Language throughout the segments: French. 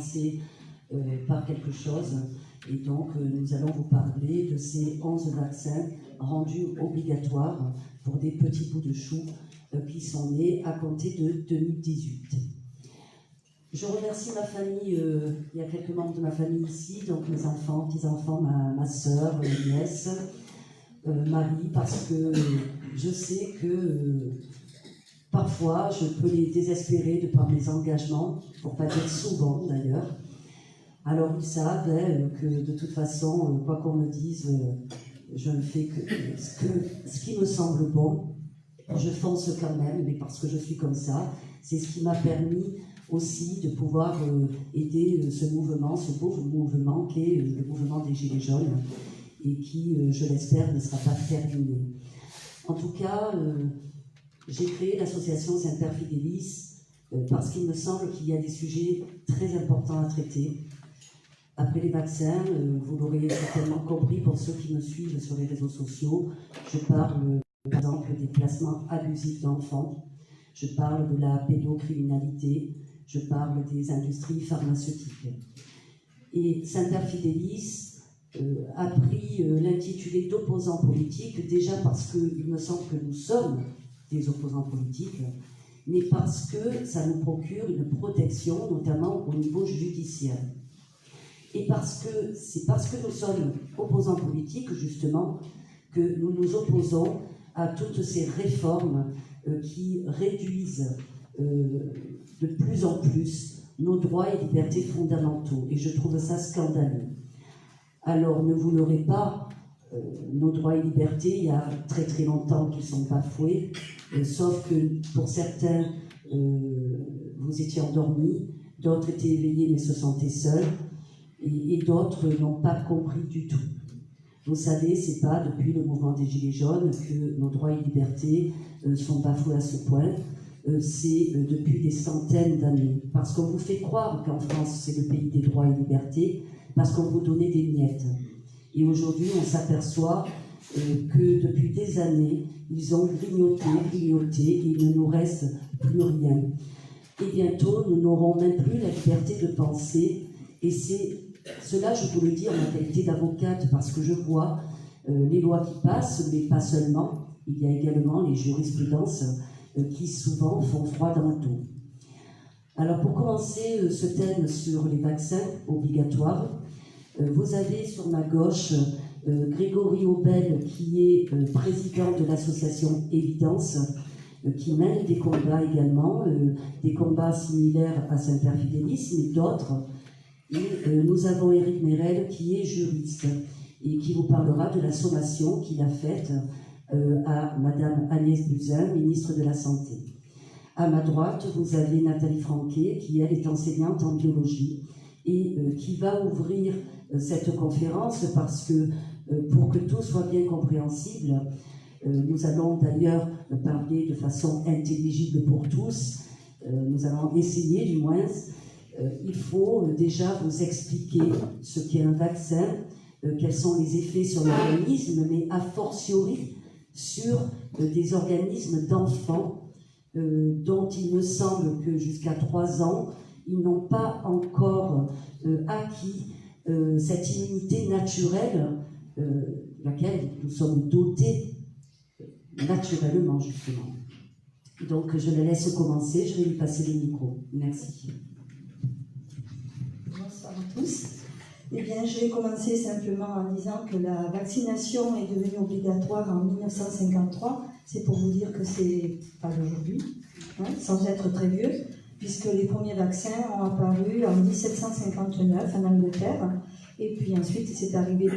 commencer par quelque chose. Et donc, nous allons vous parler de ces 11 vaccins rendus obligatoires pour des petits bouts de chou qui sont nés à compter de 2018. Je remercie ma famille, il y a quelques membres de ma famille ici, donc mes enfants, petits-enfants, ma sœur, mes nièces, Marie, parce que je sais que parfois je peux les désespérer de par mes engagements, pour pas dire souvent d'ailleurs. Alors ils savent que de toute façon, quoi qu'on me dise, je ne fais que ce qui me semble bon. Je fonce quand même, mais parce que je suis comme ça. C'est ce qui m'a permis aussi de pouvoir aider ce mouvement, ce beau mouvement qui est le mouvement des Gilets jaunes et qui, je l'espère, ne sera pas terminé. En tout cas, j'ai créé l'association Semper Fidelis parce qu'il me semble qu'il y a des sujets très importants à traiter. Après les vaccins, vous l'aurez certainement compris pour ceux qui me suivent sur les réseaux sociaux, je parle par exemple des placements abusifs d'enfants, je parle de la pédocriminalité, je parle des industries pharmaceutiques. Et Semper Fidelis a pris l'intitulé d'opposants politiques, déjà parce qu'il me semble que nous sommes des opposants politiques, mais parce que ça nous procure une protection, notamment au niveau judiciaire. Et c'est parce que nous sommes opposants politiques, justement, que nous nous opposons à toutes ces réformes qui réduisent de plus en plus nos droits et libertés fondamentaux. Et je trouve ça scandaleux. Alors, ne vous leurrez pas, nos droits et libertés, il y a très très longtemps qu'ils sont bafoués, sauf que pour certains, vous étiez endormis, d'autres étaient éveillés mais se sentaient seuls, et d'autres n'ont pas compris du tout. Vous savez, c'est pas depuis le mouvement des Gilets jaunes que nos droits et libertés sont bafoués à ce point. C'est depuis des centaines d'années. Parce qu'on vous fait croire qu'en France, c'est le pays des droits et libertés, parce qu'on vous donnait des miettes. Et aujourd'hui, on s'aperçoit que depuis des années, ils ont grignoté, et il ne nous reste plus rien. Et bientôt, nous n'aurons même plus la liberté de penser, et cela, je vous le dis en ma qualité d'avocate, parce que je vois les lois qui passent, mais pas seulement. Il y a également les jurisprudences qui souvent font froid dans le dos. Alors pour commencer ce thème sur les vaccins obligatoires, vous avez sur ma gauche Grégory Aubel, qui est président de l'association Évidence, qui mène des combats également, des combats similaires à Semper Fidelis, mais d'autres. Et nous avons Éric Merel, qui est juriste et qui vous parlera de la sommation qu'il a faite à Madame Agnès Buzyn, ministre de la Santé. À ma droite, vous avez Nathalie Franquet, qui elle est enseignante en biologie et qui va ouvrir cette conférence parce que pour que tout soit bien compréhensible, nous allons d'ailleurs parler de façon intelligible pour tous, nous allons essayer du moins. Il faut déjà vous expliquer ce qu'est un vaccin, quels sont les effets sur l'organisme, mais a fortiori sur des organismes d'enfants dont il me semble que jusqu'à 3 ans, ils n'ont pas encore acquis cette immunité naturelle, laquelle nous sommes dotés naturellement, justement. Donc je le laisse commencer, je vais lui passer le micro. Merci. Bonsoir à tous. Eh bien, je vais commencer simplement en disant que la vaccination est devenue obligatoire en 1953. C'est pour vous dire que c'est pas d'aujourd'hui, hein, sans être très vieux, puisque les premiers vaccins ont apparu en 1759 en Angleterre, et puis ensuite c'est devenu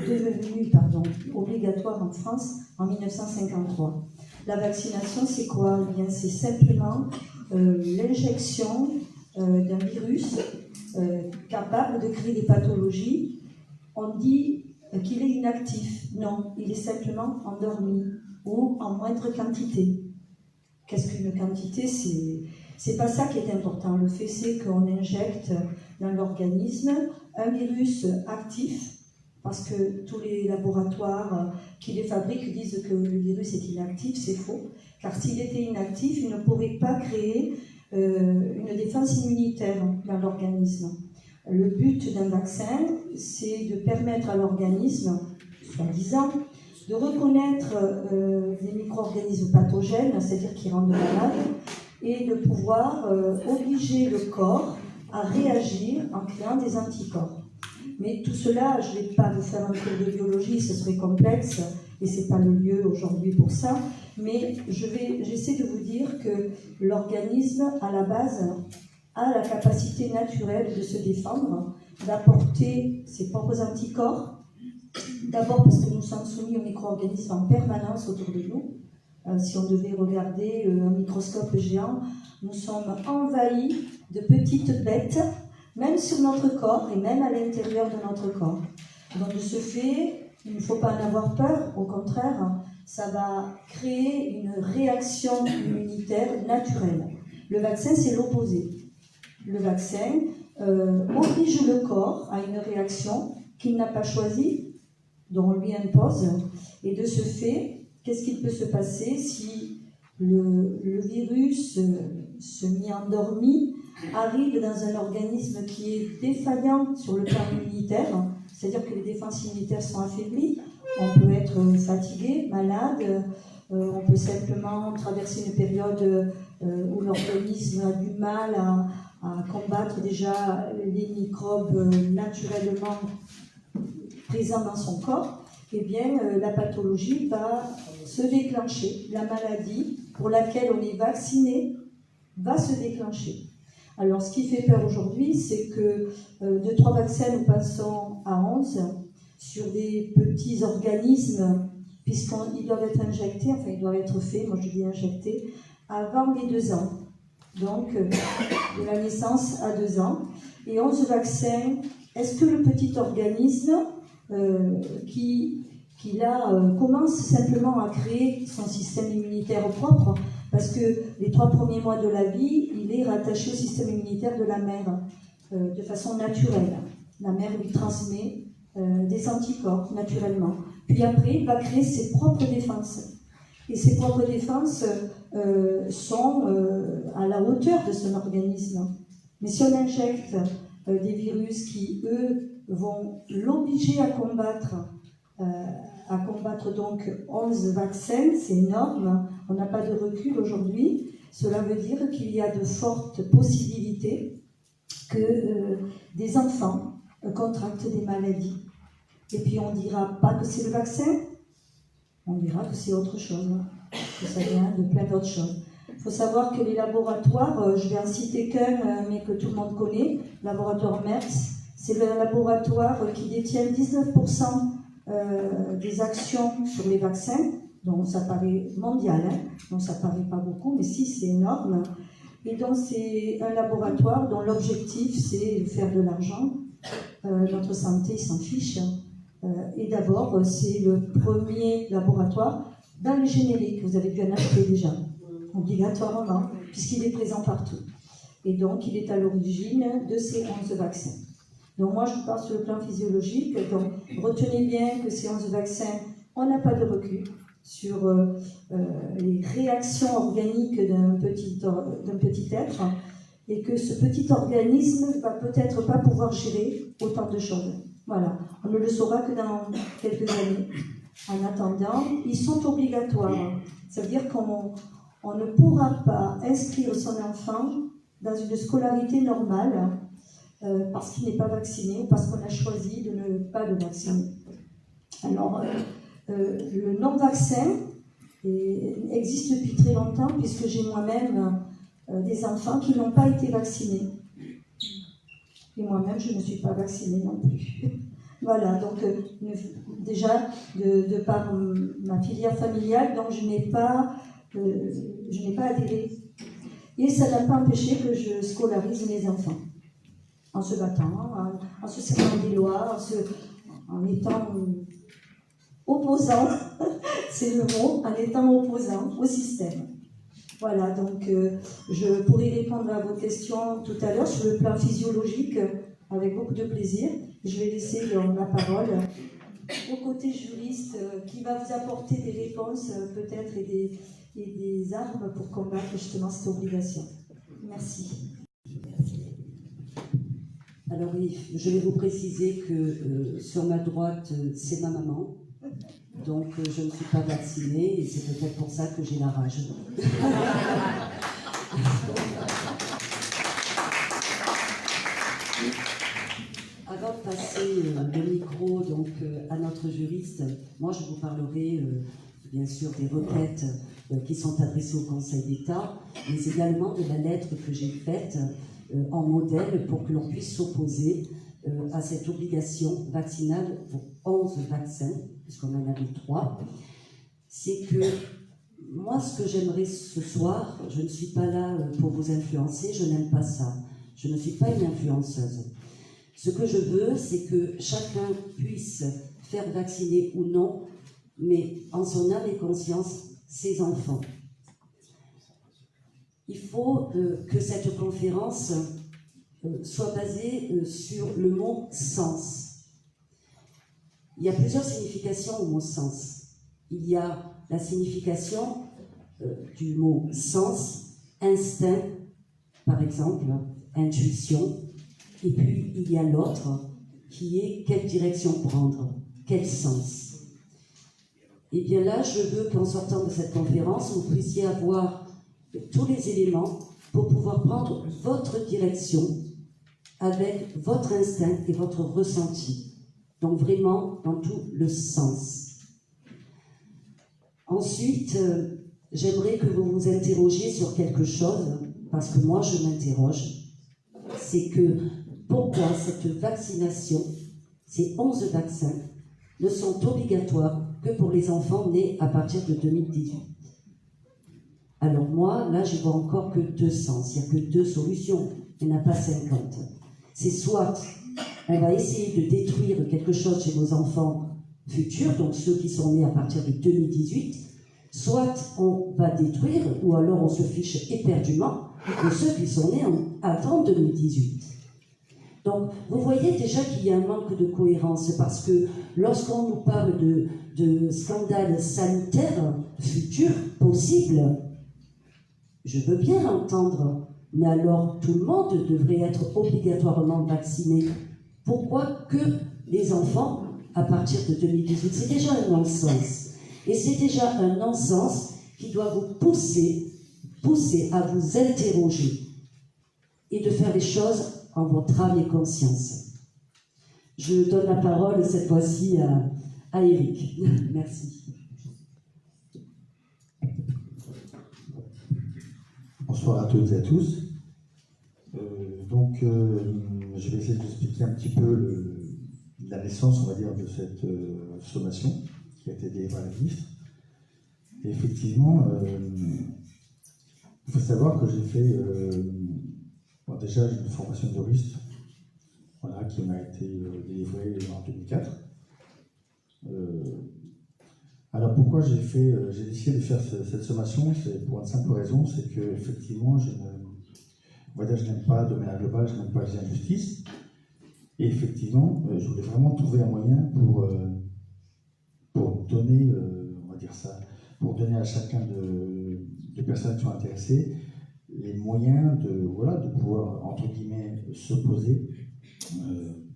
obligatoire en France en 1953. La vaccination, c'est quoi? Eh bien, c'est simplement l'injection d'un virus capable de créer des pathologies. On dit qu'il est inactif. Non, il est simplement endormi ou en moindre quantité. Qu'est-ce qu'une quantité? C'est pas ça qui est important. Le fait, c'est qu'on injecte dans l'organisme un virus actif, parce que tous les laboratoires qui les fabriquent disent que le virus est inactif. C'est faux, car s'il était inactif, il ne pourrait pas créer une défense immunitaire dans l'organisme. Le but d'un vaccin, c'est de permettre à l'organisme, soi-disant, de reconnaître des micro-organismes pathogènes, c'est-à-dire qui rendent malade, et de pouvoir obliger le corps à réagir en créant des anticorps. Mais tout cela, je ne vais pas vous faire un cours de biologie, ce serait complexe, et ce n'est pas le lieu aujourd'hui pour ça, mais j'essaie de vous dire que l'organisme, à la base, a la capacité naturelle de se défendre, d'apporter ses propres anticorps, d'abord parce que nous sommes soumis aux micro-organismes en permanence autour de nous. Si on devait regarder un microscope géant, nous sommes envahis de petites bêtes, même sur notre corps et même à l'intérieur de notre corps. Donc de ce fait, il ne faut pas en avoir peur, au contraire, ça va créer une réaction immunitaire naturelle. Le vaccin, c'est l'opposé. Le vaccin oblige le corps à une réaction qu'il n'a pas choisie, dont on lui impose, et de ce fait, qu'est-ce qu'il peut se passer si le virus semi-endormi arrive dans un organisme qui est défaillant sur le plan immunitaire, c'est-à-dire que les défenses immunitaires sont affaiblies, on peut être fatigué, malade, on peut simplement traverser une période où l'organisme a du mal à combattre déjà les microbes naturellement présents dans son corps. Eh bien, la pathologie va se déclencher. La maladie pour laquelle on est vacciné va se déclencher. Alors, ce qui fait peur aujourd'hui, c'est que de 3 vaccins, nous passons à 11 sur des petits organismes, puisqu'ils doivent être injectés, enfin, ils doivent être faits, moi je dis injectés, avant les 2 ans. Donc, de la naissance à 2 ans. Et 11 vaccins, est-ce que le petit organisme qui commence simplement à créer son système immunitaire propre, parce que les 3 premiers mois de la vie, il est rattaché au système immunitaire de la mère, de façon naturelle. La mère lui transmet des anticorps, naturellement. Puis après, il va créer ses propres défenses. Et ses propres défenses sont à la hauteur de son organisme. Mais si on injecte des virus qui, eux, vont l'obliger à combattre donc 11 vaccins, c'est énorme, on n'a pas de recul aujourd'hui. Cela veut dire qu'il y a de fortes possibilités que des enfants contractent des maladies. Et puis on ne dira pas que c'est le vaccin, on dira que c'est autre chose, que ça vient de plein d'autres choses. Il faut savoir que les laboratoires, je vais en citer qu'un, mais que tout le monde connaît, le laboratoire Merck, c'est le laboratoire qui détient 19% des actions sur les vaccins, donc ça paraît mondial, donc ça paraît pas beaucoup, mais si, c'est énorme. Et donc c'est un laboratoire dont l'objectif c'est de faire de l'argent. Notre santé s'en fiche. Et d'abord, c'est le premier laboratoire dans les génériques. Vous avez dû en acheter déjà, obligatoirement, puisqu'il est présent partout. Et donc, il est à l'origine de ces 11 vaccins. Donc moi, je vous parle sur le plan physiologique. Donc, retenez bien que ces 11 vaccins, on n'a pas de recul sur les réactions organiques d'un petit être, et que ce petit organisme va peut-être pas pouvoir gérer autant de choses. Voilà, on ne le saura que dans quelques années. En attendant, ils sont obligatoires. Ça veut dire qu'on ne pourra pas inscrire son enfant dans une scolarité normale parce qu'il n'est pas vacciné ou parce qu'on a choisi de ne pas le vacciner. Alors, le non-vaccin existe depuis très longtemps, puisque j'ai moi-même des enfants qui n'ont pas été vaccinés. Et moi-même, je ne suis pas vaccinée non plus. Voilà, donc déjà, de par ma filière familiale, donc je n'ai pas adhéré. Et ça n'a pas empêché que je scolarise mes enfants, en se battant, en se servant des lois, en étant opposant, c'est le mot, en étant opposant au système. Voilà, donc je pourrai répondre à vos questions tout à l'heure sur le plan physiologique avec beaucoup de plaisir. Je vais laisser la parole au côté juriste qui va vous apporter des réponses peut-être et des armes pour combattre justement cette obligation. Merci. Alors oui, je vais vous préciser que sur ma droite, c'est ma maman. Donc je ne suis pas vaccinée et c'est peut-être pour ça que j'ai la rage. Avant de passer le micro donc, à notre juriste, moi je vous parlerai bien sûr des requêtes qui sont adressées au Conseil d'État, mais également de la lettre que j'ai faite en modèle pour que l'on puisse s'opposer à cette obligation vaccinale pour 11 vaccins, puisqu'on en avait 3. C'est que moi, ce que j'aimerais ce soir, je ne suis pas là pour vous influencer, je n'aime pas ça. Je ne suis pas une influenceuse. Ce que je veux, c'est que chacun puisse faire vacciner ou non, mais en son âme et conscience, ses enfants. Il faut que cette conférence soit basée sur le mot « sens ». Il y a plusieurs significations au mot « sens ». Il y a la signification du mot « sens », instinct, par exemple, intuition, et puis il y a l'autre qui est quelle direction prendre, quel sens. Et bien là, je veux qu'en sortant de cette conférence, vous puissiez avoir tous les éléments pour pouvoir prendre votre direction avec votre instinct et votre ressenti. Donc vraiment dans tout le sens. Ensuite, j'aimerais que vous vous interrogiez sur quelque chose, parce que moi je m'interroge, c'est que pourquoi cette vaccination, ces 11 vaccins, ne sont obligatoires que pour les enfants nés à partir de 2018. Alors moi, là, je vois encore que 2 sens, il n'y a que 2 solutions, il n'y en a pas 50. C'est soit on va essayer de détruire quelque chose chez nos enfants futurs, donc ceux qui sont nés à partir de 2018, soit on va détruire, ou alors on se fiche éperdument de ceux qui sont nés avant 2018. Donc, vous voyez déjà qu'il y a un manque de cohérence, parce que lorsqu'on nous parle de scandales sanitaires futurs possibles, je veux bien l'entendre, mais alors tout le monde devrait être obligatoirement vacciné. Pourquoi que les enfants à partir de 2018? C'est déjà un non-sens. Et c'est déjà un non-sens qui doit vous pousser à vous interroger et de faire les choses en votre âme et conscience. Je donne la parole cette fois-ci à Eric. Merci. Bonsoir à toutes et à tous. Je vais essayer de vous expliquer un petit peu la naissance, on va dire, de cette sommation qui a été délivrée par la ministre. Et effectivement, il faut savoir que j'ai fait déjà une formation de juriste, voilà, qui m'a été délivrée en 2004. Alors pourquoi j'ai décidé de faire cette sommation? C'est pour une simple raison, c'est que effectivement, je n'aime pas de manière globale, je n'aime pas les injustices. Et effectivement, je voulais vraiment trouver un moyen pour donner, on va dire ça, pour donner à chacun de personnes qui sont intéressées les moyens de pouvoir, entre guillemets, s'opposer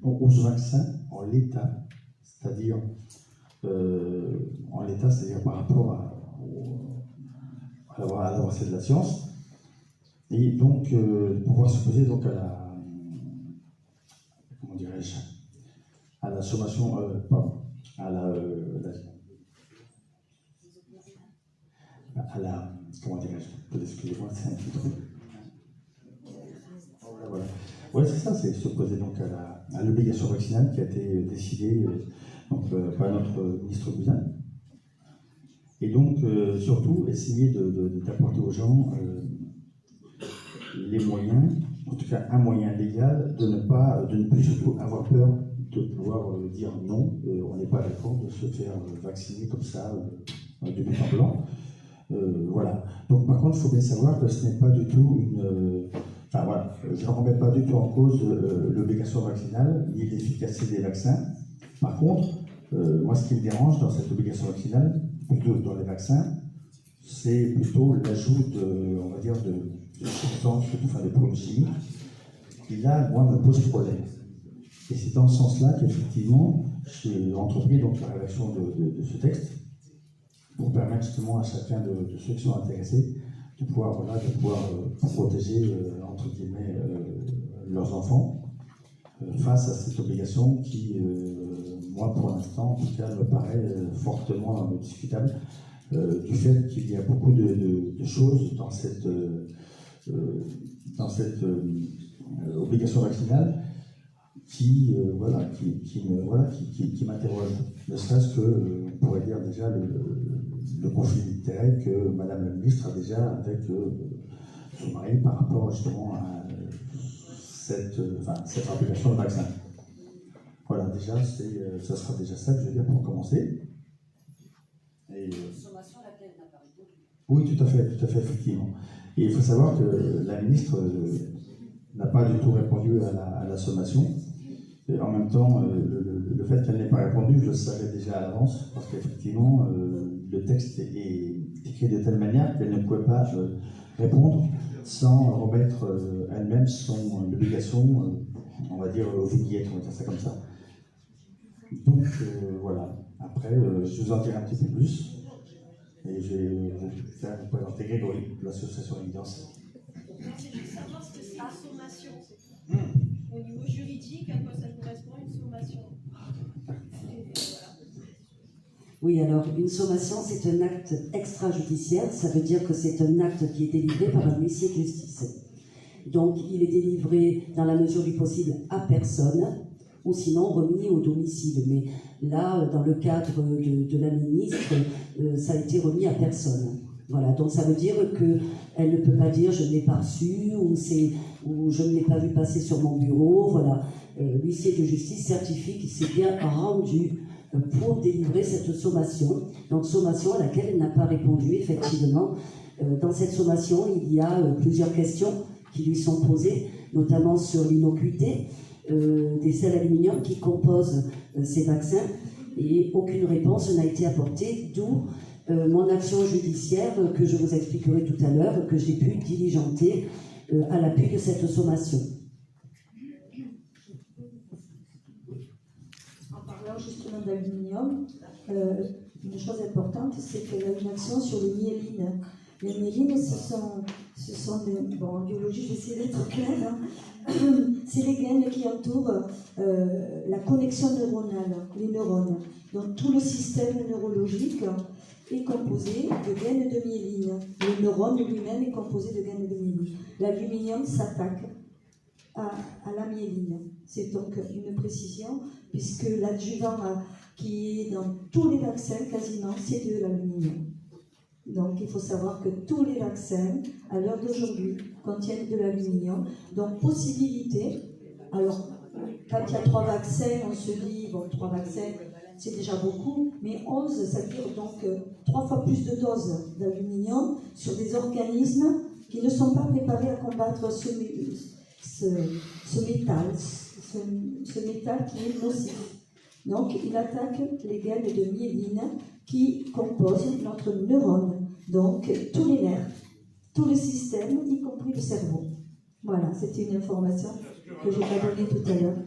aux vaccins en l'état, c'est-à-dire par rapport à l'avancée de la science, et donc pouvoir s'opposer donc à la sommation, excusez-moi, c'est un petit truc. Voilà. Ouais, c'est ça, c'est s'opposer donc à l'obligation vaccinale qui a été décidée par notre ministre Buzyn. Et donc, surtout, essayer d'apporter aux gens les moyens, en tout cas un moyen légal, de ne plus surtout avoir peur de pouvoir dire non, on n'est pas d'accord de se faire vacciner comme ça, de but en blanc. Voilà. Donc, par contre, il faut bien savoir que ce n'est pas du tout je ne remets pas du tout en cause l'obligation vaccinale ni l'efficacité des vaccins. Par contre, moi, ce qui me dérange dans cette obligation vaccinale, plutôt dans les vaccins, c'est plutôt l'ajout de substances, de produits chimiques, qui là, moi, me pose problème. Et c'est dans ce sens-là qu'effectivement, j'ai entrepris donc la rédaction de ce texte pour permettre justement à chacun de ceux qui sont intéressés de pouvoir, protéger, entre guillemets, leurs enfants face à cette obligation qui, moi, pour l'instant, en tout cas, me paraît fortement discutable, du fait qu'il y a beaucoup de choses dans cette obligation vaccinale qui m'interroge. Ne serait-ce que, on pourrait dire déjà le conflit d'intérêts que Madame la Ministre a déjà avec son mari par rapport justement à cette application de vaccin. Voilà, déjà, ça sera déjà ça que je veux dire pour commencer. Et, sommation à laquelle n'a pas répondu. oui, tout à fait, effectivement. Et il faut savoir que la ministre n'a pas du tout répondu à la sommation. Et en même temps, le fait qu'elle n'ait pas répondu, je le savais déjà à l'avance, parce qu'effectivement, le texte est écrit de telle manière qu'elle ne pouvait pas répondre sans remettre elle-même son obligation, on va dire, aux oubliettes, on va dire ça comme ça. Donc voilà, après, je vous en dirai un petit peu plus, et je vais vous présenter Grégory de l'association Évidence. C'est juste savoir ce que c'est la sommation. Au niveau juridique, à quoi ça correspond une sommation? Oui, alors une sommation, c'est un acte extrajudiciaire, ça veut dire que c'est un acte qui est délivré par un huissier de justice. Donc il est délivré dans la mesure du possible à personne, ou sinon remis au domicile. Mais là, dans le cadre de la ministre, ça a été remis à personne. Voilà, donc ça veut dire qu'elle ne peut pas dire je ne l'ai pas reçu ou je ne l'ai pas vu passer sur mon bureau. Voilà, l'huissier de justice certifie qu'il s'est bien rendu pour délivrer cette sommation. Donc sommation à laquelle elle n'a pas répondu, effectivement. Dans cette sommation, il y a plusieurs questions qui lui sont posées, notamment sur l'innocuité des sels aluminium qui composent ces vaccins, et aucune réponse n'a été apportée, d'où mon action judiciaire que je vous expliquerai tout à l'heure, que j'ai pu diligenter à l'appui de cette sommation. En parlant justement d'aluminium, une chose importante, c'est qu'il y a une action sur les myélines. Les myélines, ce sont des... Bon, en biologie, je vais essayer d'être claire. C'est les gaines qui entourent la connexion neuronale, les neurones. Donc tout le système neurologique est composé de gaines de myéline. Le neurone lui-même est composé de gaines de myéline. L'aluminium s'attaque à la myéline. C'est donc une précision, puisque l'adjuvant qui est dans tous les vaccins, quasiment, c'est de l'aluminium. Donc il faut savoir que tous les vaccins, à l'heure d'aujourd'hui, contiennent de l'aluminium. Donc possibilité, alors quand il y a 3 vaccins, on se dit, bon, 3 vaccins, c'est déjà beaucoup, mais 11, ça veut dire donc 3 fois plus de doses d'aluminium sur des organismes qui ne sont pas préparés à combattre ce métal qui est nocif. Donc il attaque les gaines de myéline qui composent notre neurone, donc tous les nerfs, tout le système, y compris le cerveau. Voilà, c'était une information que je t'ai donnée tout à l'heure.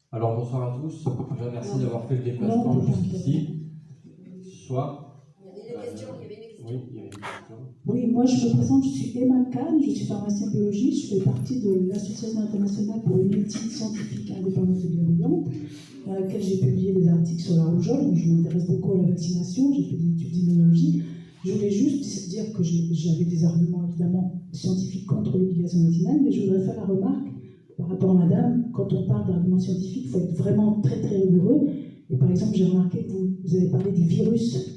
Alors bonsoir à tous, je vous remercie d'avoir fait le déplacement jusqu'ici. Soit. Oui, moi je me présente, je suis Emma Kahn, je suis pharmacien biologiste, je fais partie de l'Association internationale pour une éthique scientifique indépendante et bienveillante, dans laquelle j'ai publié des articles sur la rougeole. Je m'intéresse beaucoup à la vaccination, j'ai fait des études d'immunologie. Je voulais juste dire que j'avais des arguments évidemment scientifiques contre l'obligation vaccinale, mais je voudrais faire la remarque par rapport à madame, quand on parle d'arguments scientifiques, il faut être vraiment très très rigoureux. Et par exemple, j'ai remarqué que vous avez parlé des virus.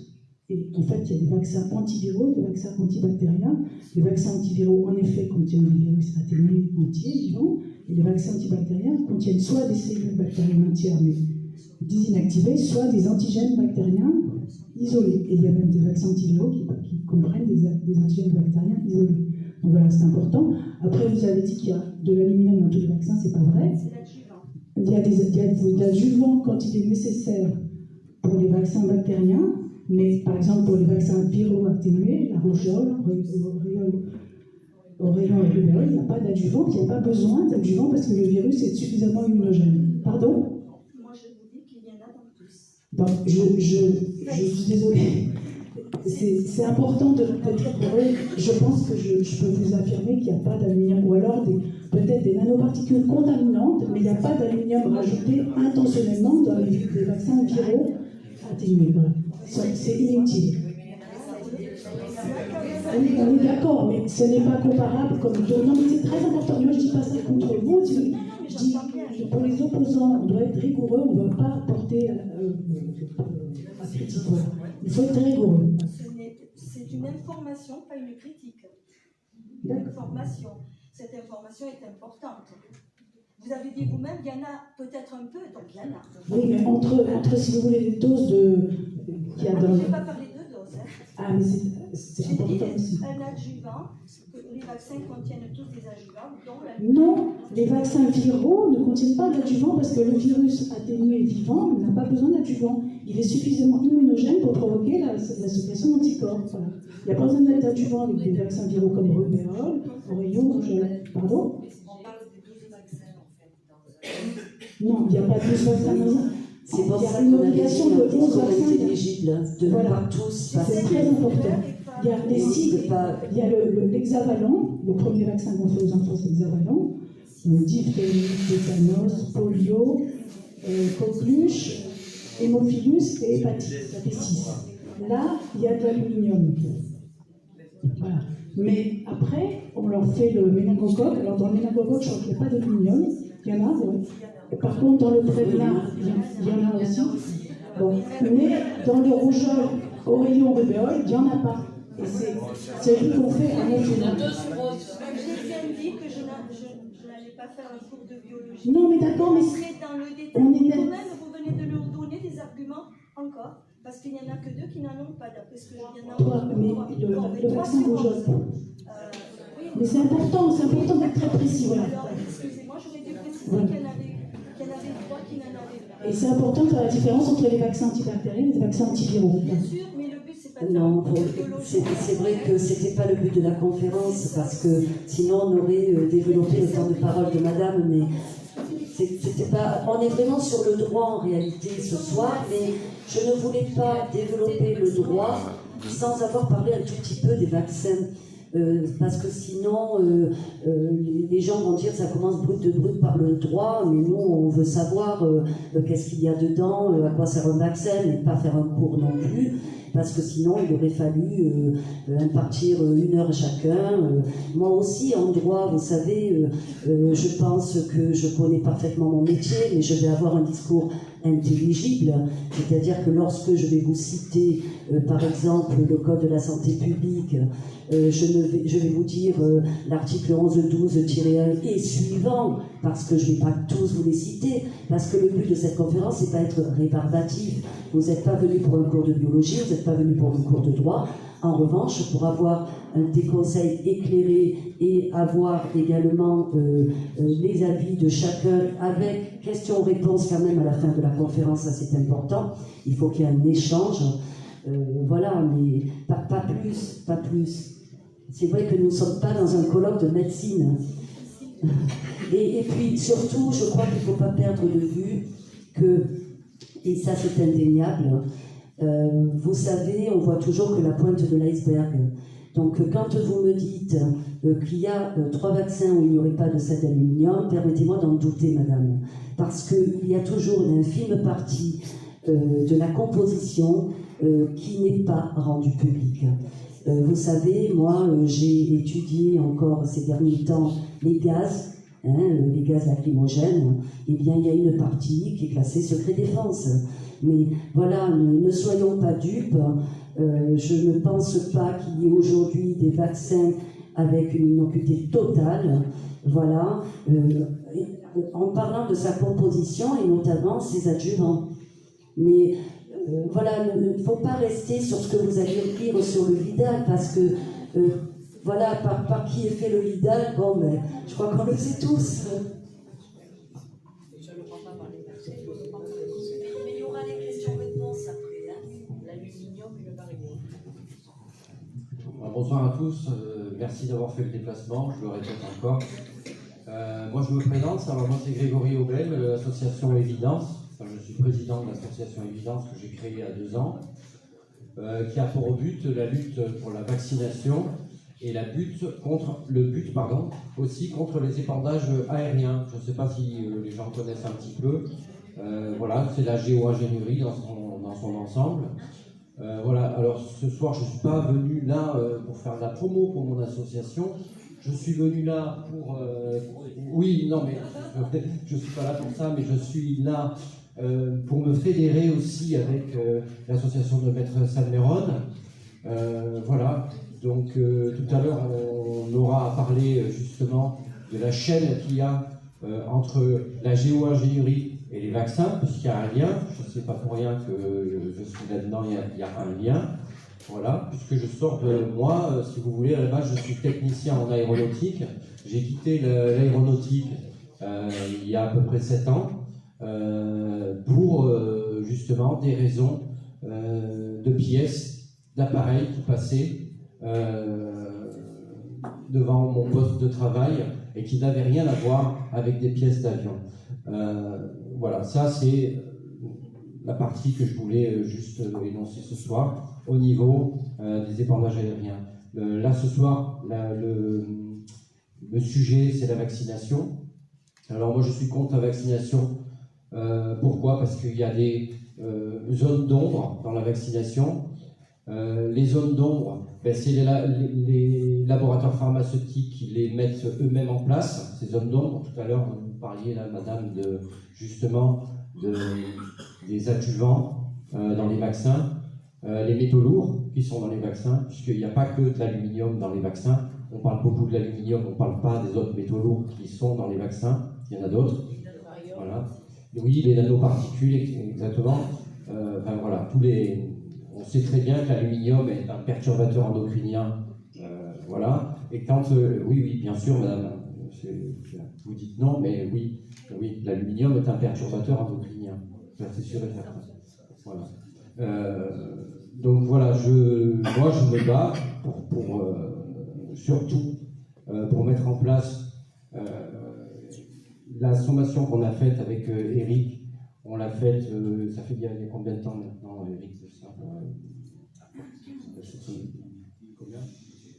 Et en fait, il y a des vaccins antiviraux, des vaccins antibactériens. Les vaccins antiviraux, en effet, contiennent des virus atténués entiers, vivants. Et les vaccins antibactériens contiennent soit des cellules bactériennes entières, mais désinactivées, soit des antigènes bactériens isolés. Et il y a même des vaccins antiviraux qui comprennent des antigènes bactériens isolés. Donc voilà, c'est important. Après, vous avez dit qu'il y a de l'aluminium dans tous les vaccins, c'est pas vrai. C'est l'adjuvant. Il y a des adjuvants quand il est nécessaire pour les vaccins bactériens, mais par exemple pour les vaccins viraux atténués, la rougeole, oreillon et rubéole, il n'y a pas d'adjuvant, il n'y a pas besoin d'adjuvant parce que le virus est suffisamment immunogène. Pardon? Moi, je vous dis qu'il y en a dans tous. Donc, je suis désolée. C'est important d'être rigoureux. Je pense que je peux vous affirmer qu'il n'y a pas d'aluminium, ou alors peut-être des nanoparticules contaminantes, mais il n'y a pas d'aluminium rajouté intentionnellement dans les vaccins viraux atténués. Voilà. C'est inutile. On est d'accord, mais ce n'est pas comparable comme d'autres. Non, mais c'est très important. Moi, je ne dis pas ça contre vous. Je dis pour les opposants, on doit être rigoureux, on ne doit pas porter à critique. Voilà. Il faut être rigoureux. C'est une information, pas une critique. Une information. Cette information est importante. Vous avez dit vous-même, il y en a peut-être un peu, donc il y en a. Oui, mais entre si vous voulez, les doses qu'il y a dans... Je n'ai pas parlé de doses. Hein. Ah, mais c'est J'ai dit important aussi. un adjuvant, que les vaccins contiennent tous des adjuvants, dont la... Non, les vaccins viraux ne contiennent pas d'adjuvant parce que le virus atténué vivant n'a pas besoin d'adjuvant. Il est suffisamment immunogène pour provoquer la sécrétion d'anticorps. Voilà. Il n'y a pas besoin d'adjuvant avec des vaccins viraux comme rubéole, oreillon, rougeole. Pardon? On parle des 12 vaccins en fait. Non, il n'y a pas de 12 vaccins. C'est pour Il y a ça une qu'on avait obligation dit de un 11 discours vaccins. intelligible, de ne Voilà. pas tous C'est passer. très important. Il y a les cibles, il y a l'hexavalent, le premier vaccin qu'on fait aux enfants, c'est l'hexavalent, le diphtérie, tétanos, polio, coqueluche, hémophilus et hépatite, ça fait 6. Là, il y a de l'aluminium. Voilà. Mais après, on leur fait le méningocoque. Alors dans le méningocoque, je crois qu'il n'y a pas d'aluminium. Il y en a, oui. Par contre, dans le Prevnar, il y en a aussi. Bon. Mais dans le rougeole, oreillon, rubéole, il n'y en a pas. Et c'est celui qu'on fait à notre J'ai bien dit que je n'allais pas faire un cours de biologie. Non, mais d'accord, mais Rentrer dans le détail. on est Quand même, vous venez de leur donner des arguments encore, parce qu'il n'y en a que 2 qui n'en ont pas, d'après ce que je viens toi, d'entendre. mais le vaccin rougeole. Mais c'est important d'être très précis. Voilà. Alors, excusez-moi, j'aurais dû préciser qu'il y en avait 3 qui n'en avaient pas. Et c'est important de faire la différence entre les vaccins antibactériens et les vaccins antiviraux. Bien sûr, mais le but, c'est pas de Non, faire de biologie. c'est vrai que c'était pas le but de la conférence, parce que sinon on aurait développé le temps de parole de madame, mais c'était pas. On est vraiment sur le droit en réalité ce soir, mais je ne voulais pas développer le droit sans avoir parlé un tout petit peu des vaccins. Parce que sinon, les gens vont dire que ça commence brut de brut par le droit, mais nous, on veut savoir qu'est-ce qu'il y a dedans, à quoi sert un vaccin, et pas faire un cours non plus, parce que sinon, il aurait fallu impartir 1 heure chacun. Moi aussi, en droit, vous savez, je pense que je connais parfaitement mon métier, mais je vais avoir un discours intelligible, c'est-à-dire que lorsque je vais vous citer, par exemple, le Code de la santé publique, je vais vous dire l'article 1112-1 et suivant, parce que je ne vais pas tous vous les citer, parce que le but de cette conférence, c'est pas être rébarbatif. Vous n'êtes pas venu pour un cours de biologie, vous n'êtes pas venu pour un cours de droit. En revanche, pour avoir des conseils éclairés et avoir également les avis de chacun avec questions-réponses quand même à la fin de la conférence, ça c'est important. Il faut qu'il y ait un échange. Voilà, mais pas plus, pas plus. C'est vrai que nous ne sommes pas dans un colloque de médecine. Et puis surtout, je crois qu'il ne faut pas perdre de vue que, et ça c'est indéniable, vous savez, on voit toujours que la pointe de l'iceberg. Donc quand vous me dites qu'il y a 3 vaccins où il n'y aurait pas de cet aluminium, permettez-moi d'en douter, madame. Parce qu'il y a toujours une infime partie de la composition qui n'est pas rendue publique. Vous savez, moi, j'ai étudié encore ces derniers temps les gaz lacrymogènes. Eh bien, il y a une partie qui est classée secret défense. Mais voilà, ne soyons pas dupes. Je ne pense pas qu'il y ait aujourd'hui des vaccins avec une innocuité totale. Voilà. En parlant de sa composition et notamment ses adjuvants. Mais voilà, il ne faut pas rester sur ce que vous allez lire sur le Vidal, parce que voilà, par qui est fait le Vidal, bon, mais je crois qu'on le sait tous. bonsoir à tous. Merci d'avoir fait le déplacement, je le répète encore. Moi, je me présente. Alors, moi, c'est Grégory Aubel, l'association Évidence. Enfin, je suis président de l'association Évidence que j'ai créée il y a 2 ans, qui a pour but la lutte pour la vaccination et le but aussi contre les épandages aériens. Je ne sais pas si les gens connaissent un petit peu. Voilà, c'est la géo-ingénierie dans son ensemble. Voilà, alors ce soir, je ne suis pas venu là pour faire de la promo pour mon association. Je suis venu là pour... oui, non, mais je ne suis pas là pour ça, mais je suis là pour me fédérer aussi avec l'association de Maître Salmeron. Voilà, donc tout à l'heure, on aura parlé justement de la chaîne qu'il y a entre la géo-ingénierie et les vaccins, puisqu'il y a un lien. Je ne sais pas pour rien que je suis là-dedans, il y a un lien. Voilà, puisque je sors de moi, si vous voulez, à la base, je suis technicien en aéronautique. J'ai quitté l'aéronautique il y a à peu près 7 ans pour justement des raisons de pièces, d'appareils qui passaient devant mon poste de travail et qui n'avaient rien à voir avec des pièces d'avion. Voilà, ça c'est la partie que je voulais juste énoncer ce soir au niveau des épandages aériens. Là ce soir, le sujet c'est la vaccination. Alors moi je suis contre la vaccination. Pourquoi? Parce qu'il y a des zones d'ombre dans la vaccination. Les zones d'ombre, ben, c'est les laboratoires pharmaceutiques qui les mettent eux-mêmes en place, ces zones d'ombre. Tout à l'heure, vous parliez, là, madame, des adjuvants dans les vaccins, les métaux lourds qui sont dans les vaccins, puisqu'il n'y a pas que de l'aluminium dans les vaccins. On parle beaucoup de l'aluminium, on ne parle pas des autres métaux lourds qui sont dans les vaccins. Il y en a d'autres. Voilà. Oui, les nanoparticules, exactement. Enfin, voilà, on sait très bien que l'aluminium est un perturbateur endocrinien. Voilà. Et quand, oui, bien sûr, madame, vous dites non, mais oui, l'aluminium est un perturbateur endocrinien. C'est sûr et certain. Voilà. Donc voilà, moi je me bats surtout pour mettre en place la sommation qu'on a faite avec Eric. On l'a faite, ça fait il y a combien de temps maintenant, Eric?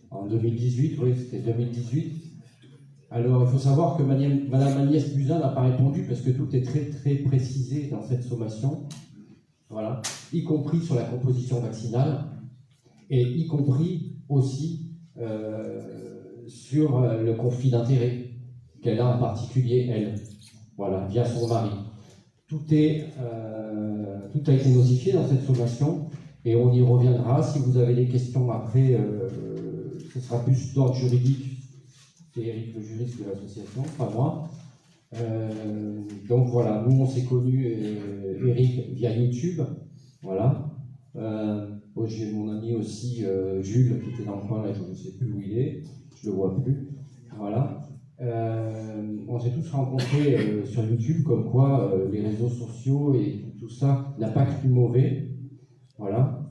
En 2018, oui, c'était 2018. Alors, il faut savoir que Madame Agnès Buzyn n'a pas répondu parce que tout est très, très précisé dans cette sommation, voilà, y compris sur la composition vaccinale et y compris aussi sur le conflit d'intérêts qu'elle a en particulier, elle, voilà, via son mari. Tout a été notifié dans cette sommation et on y reviendra. Si vous avez des questions après, ce sera plus d'ordre juridique. C'est Eric, le juriste de l'association, pas moi. Donc voilà, nous on s'est connus, Eric, via YouTube. Voilà. J'ai mon ami aussi, Jules, qui était dans le coin, là, je ne sais plus où il est, je ne le vois plus. Voilà. On s'est tous rencontrés sur YouTube, comme quoi les réseaux sociaux et tout ça n'a pas que du mauvais. Voilà.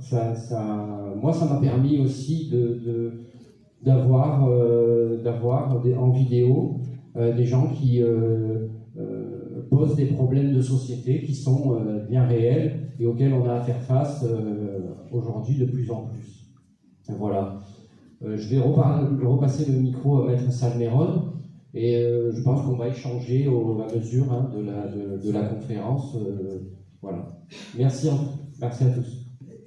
Moi, ça m'a permis aussi d'avoir en vidéo des gens qui posent des problèmes de société qui sont bien réels et auxquels on a à faire face aujourd'hui de plus en plus. Voilà. Je vais repasser le micro à Maître Salmeron et je pense qu'on va échanger à mesure de la conférence. Voilà. Merci à tous.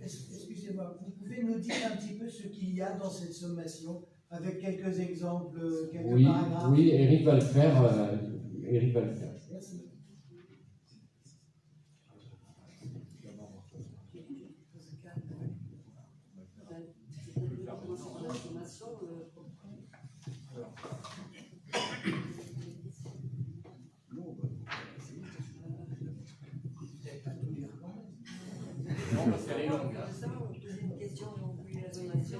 Excusez-moi, vous pouvez nous dire un petit peu ce qu'il y a dans cette sommation, avec quelques exemples, quelques paragraphes? Oui, Eric va le faire. Merci. Non, parce qu'elle est longue. Une question, donc, oui, la sommation,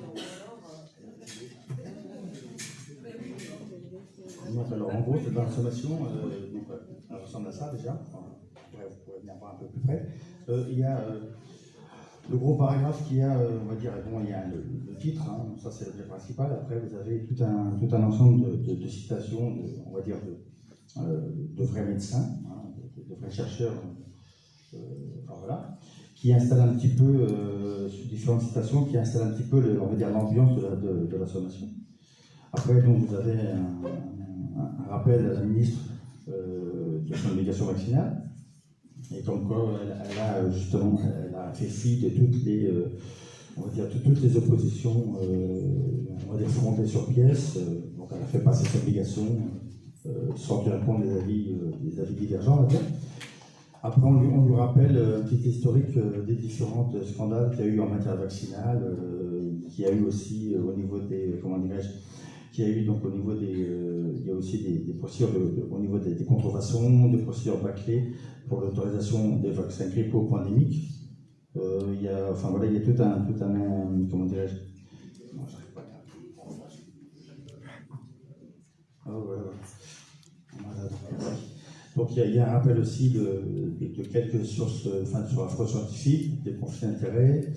alors en gros, dans la sommation, ça ressemble à ça déjà. Vous pourrez venir voir un peu plus près. Il y a Le gros paragraphe qu'il y a, on va dire, bon, il y a le titre, hein, ça c'est l'objet principal. Après, vous avez tout un ensemble de citations, on va dire, de vrais médecins, hein, de vrais chercheurs, enfin, voilà, qui installent un petit peu, sur différentes citations, qui installent un petit peu, on va dire, l'ambiance de la sommation. Après, donc, vous avez un rappel à la ministre de son obligation vaccinale. Et comme quoi, elle a justement fait fi de toutes les, on va dire, toutes les oppositions, on va dire, fondées sur pièce. Donc elle a fait passer cette obligation sans tenir compte des avis divergents, on va dire. Après, on lui rappelle un petit historique des différents scandales qu'il y a eu en matière vaccinale, qu'il y a eu aussi au niveau des, comment dirais-je, qu'il y a eu donc au niveau des, il y a aussi des procédures au niveau des contrefaçons, des procédures bâclées pour l'autorisation des vaccins grippaux pandémiques. Il y a, enfin voilà, il y a tout un comment dirais-je, non, j'arrive pas à oh, voilà. Donc il y a un rappel aussi de quelques sources, enfin sur la fraude scientifique, des conflits d'intérêts,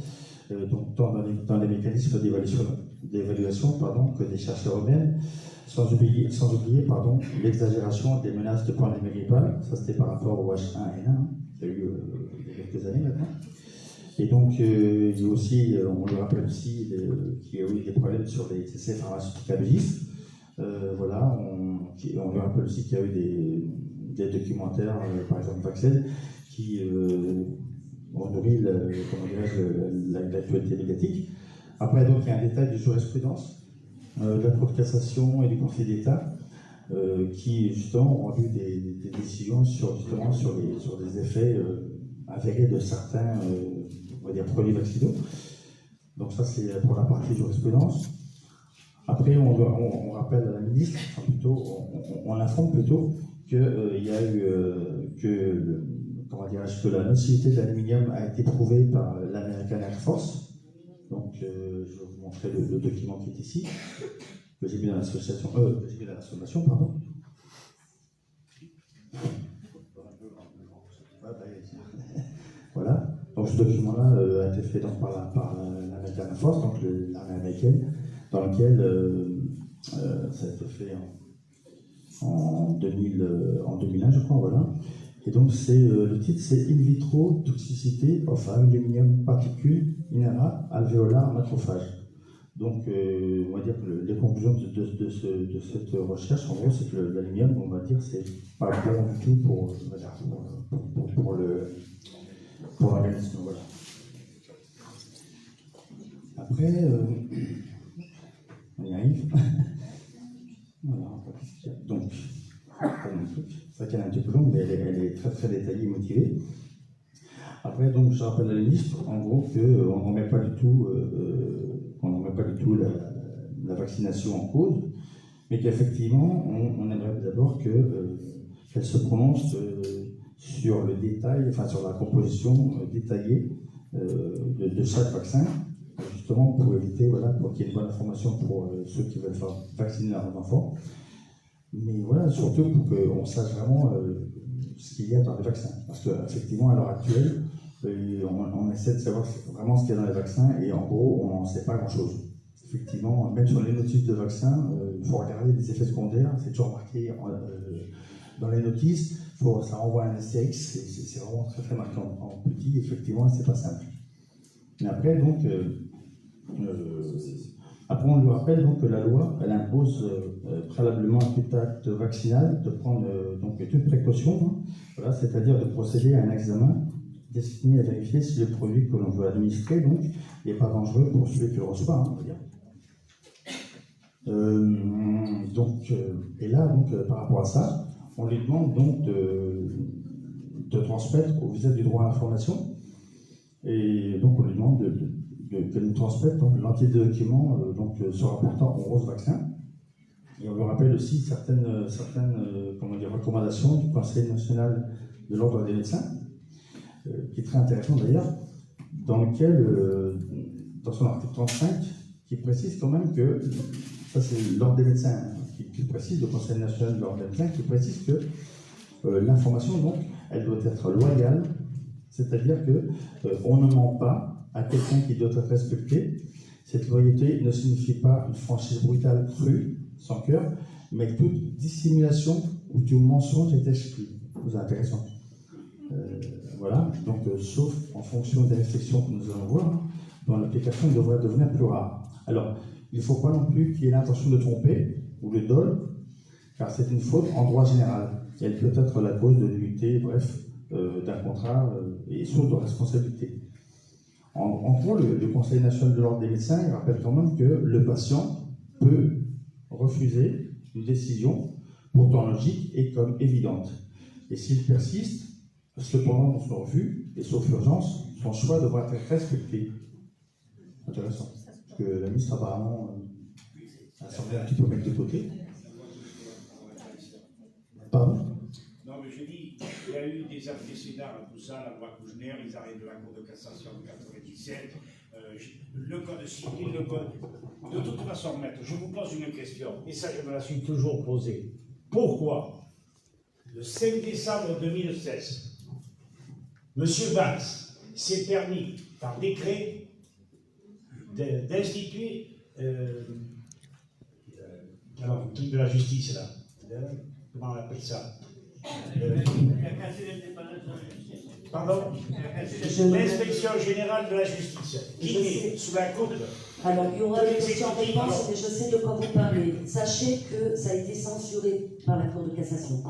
donc tant dans les mécanismes d'évaluation que des chercheurs eux-mêmes, sans oublier l'exagération des menaces de pandémie grippale. Ça c'était par rapport au H1N1 qu'il y a eu il y a quelques années maintenant. Et donc il y a aussi, on le rappelle aussi, qu'il y a eu des problèmes sur les essais pharmaceutiques à Belgique. Voilà, on lui rappelle aussi qu'il y a eu des documentaires, par exemple Vaxel, qui ont nourri l'actualité médiatique. Après, donc, il y a un détail de jurisprudence de la Cour de cassation et du Conseil d'État qui, justement, ont rendu des décisions sur des effets avérés de certains on va dire, produits vaccinaux. Donc ça, c'est pour la partie jurisprudence. Après, on rappelle à la ministre, enfin plutôt, on informe plutôt qu'il y a eu que la nocivité de l'aluminium a été prouvée par l'American Air Force. Donc, je vais vous montrer le document qui est ici, que j'ai mis dans l'association, dans la sommation, pardon. Voilà. Donc, ce document-là a été fait donc, par l'American Air Force, donc l'armée américaine, dans lequel ça a été fait en 2001, je crois, voilà. Et donc, le titre, c'est In vitro toxicité of aluminium particules inera alvéolar macrophage. Donc, on va dire que les conclusions de cette recherche, en gros, c'est que l'aluminium, on va dire, c'est pas bon du tout pour l'organisme. Voilà. Après, on y arrive. Voilà, qu'est-ce qu'il y a. Donc, c'est vrai qu'elle est un petit peu longue, mais elle est très très détaillée et motivée. Après, donc, je rappelle à la ministre, en gros, qu'on ne remet pas du tout, la vaccination en cause, mais qu'effectivement, on aimerait d'abord qu'elle se prononce sur le détail, enfin sur la composition détaillée de chaque vaccin, justement pour éviter, voilà, pour qu'il y ait une bonne information pour ceux qui veulent faire vacciner leurs enfants. Mais voilà, surtout pour qu'on sache vraiment ce qu'il y a dans les vaccins. Parce qu'effectivement, à l'heure actuelle, on essaie de savoir vraiment ce qu'il y a dans les vaccins et en gros, on n'en sait pas grand-chose. Effectivement, même sur les notices de vaccins, il faut regarder les effets secondaires, c'est toujours marqué dans les notices, ça renvoie à un STX, c'est vraiment très très marqué en petit, effectivement, c'est pas simple. Mais après, donc, après, on lui rappelle donc, que la loi, elle impose préalablement à tout acte vaccinal de prendre donc, toute précaution, hein, voilà, c'est-à-dire de procéder à un examen destiné à vérifier si le produit que l'on veut administrer n'est pas dangereux pour celui qui le reçoit, hein, on va dire. Et là, donc, par rapport à ça, on lui demande donc de transmettre au visage du droit à l'information, et donc on lui demande de nous transmettre l'entier des documents se rapportant au rose vaccin. Et on lui rappelle aussi certaines recommandations du Conseil national de l'ordre des médecins, qui est très intéressant d'ailleurs, dans lequel, dans son article 35, qui précise quand même que, ça c'est l'ordre des médecins qui précise, le Conseil national de l'ordre des médecins, qui précise que l'information, donc, elle doit être loyale, c'est-à-dire qu'on ne ment pas à quelqu'un qui doit être respecté. Cette loyauté ne signifie pas une franchise brutale, crue, sans cœur, mais toute dissimulation ou tout mensonge est exclu. C'est intéressant. Voilà, donc sauf en fonction des restrictions que nous allons voir, dont l'application devrait devenir plus rare. Alors, il ne faut pas non plus qu'il y ait l'intention de tromper ou de dol, car c'est une faute en droit général. Et elle peut être la cause de nullité, bref, d'un contrat et source de responsabilité. En gros, le Conseil national de l'ordre des médecins rappelle quand même que le patient peut refuser une décision pourtant logique et comme évidente. Et s'il persiste, cependant dans son refus, et sauf urgence, son choix devra être respecté. Intéressant. Parce que la ministre apparemment a semblé un petit peu mettre de côté. Pardon? Non, mais je dis, il y a eu des antécédents à tout ça, la loi Kouchner, les arrêts de la Cour de cassation de 97, le code civil, le code. De toute façon, maître, je vous pose une question, et ça, je me la suis toujours posée. Pourquoi, le 5 décembre 2016, M. Valls s'est permis, par décret, d'instituer alors, le truc de la justice, là. Comment on appelle ça? Pardon? L'inspection générale de la justice, qui est sous la coupe. Alors, il y aura des questions-réponses, mais je sais de quoi vous parlez. Sachez que ça a été censuré par la Cour de cassation.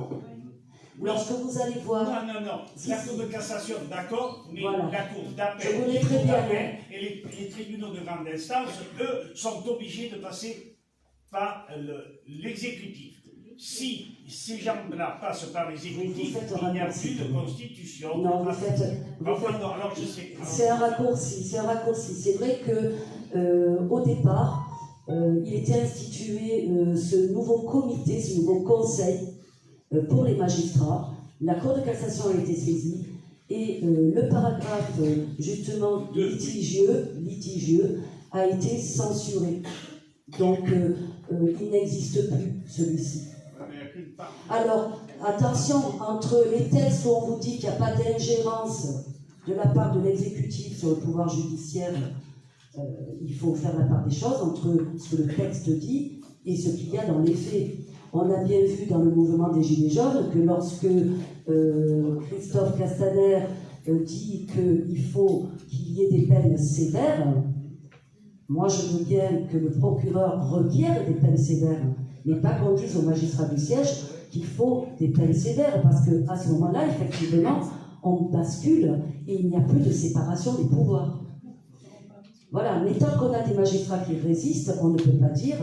Lorsque vous allez voir... Non. La Cour de cassation, d'accord, mais voilà. La Cour d'appel et les tribunaux de grande instance, eux, sont obligés de passer par l'exécutif. Si ces gens-là passent par l'exécutif, il n'y a plus de constitution. Non, vous faites... alors je sais. C'est un raccourci, C'est vrai que au départ, il était institué ce nouveau comité, ce nouveau conseil pour les magistrats. La Cour de cassation a été saisie et le paragraphe justement litigieux a été censuré. Donc il n'existe plus celui-ci. Alors attention, entre les textes où on vous dit qu'il n'y a pas d'ingérence de la part de l'exécutif sur le pouvoir judiciaire, il faut faire la part des choses entre ce que le texte dit et ce qu'il y a dans les faits. On a bien vu dans le mouvement des Gilets jaunes que lorsque Christophe Castaner dit qu'il faut qu'il y ait des peines sévères, moi je veux bien que le procureur requiert des peines sévères, mais pas qu'on dise aux magistrats du siège qu'il faut des peines sévères, parce qu'à ce moment-là, effectivement, on bascule et il n'y a plus de séparation des pouvoirs. Voilà, mais tant qu'on a des magistrats qui résistent, on ne peut pas dire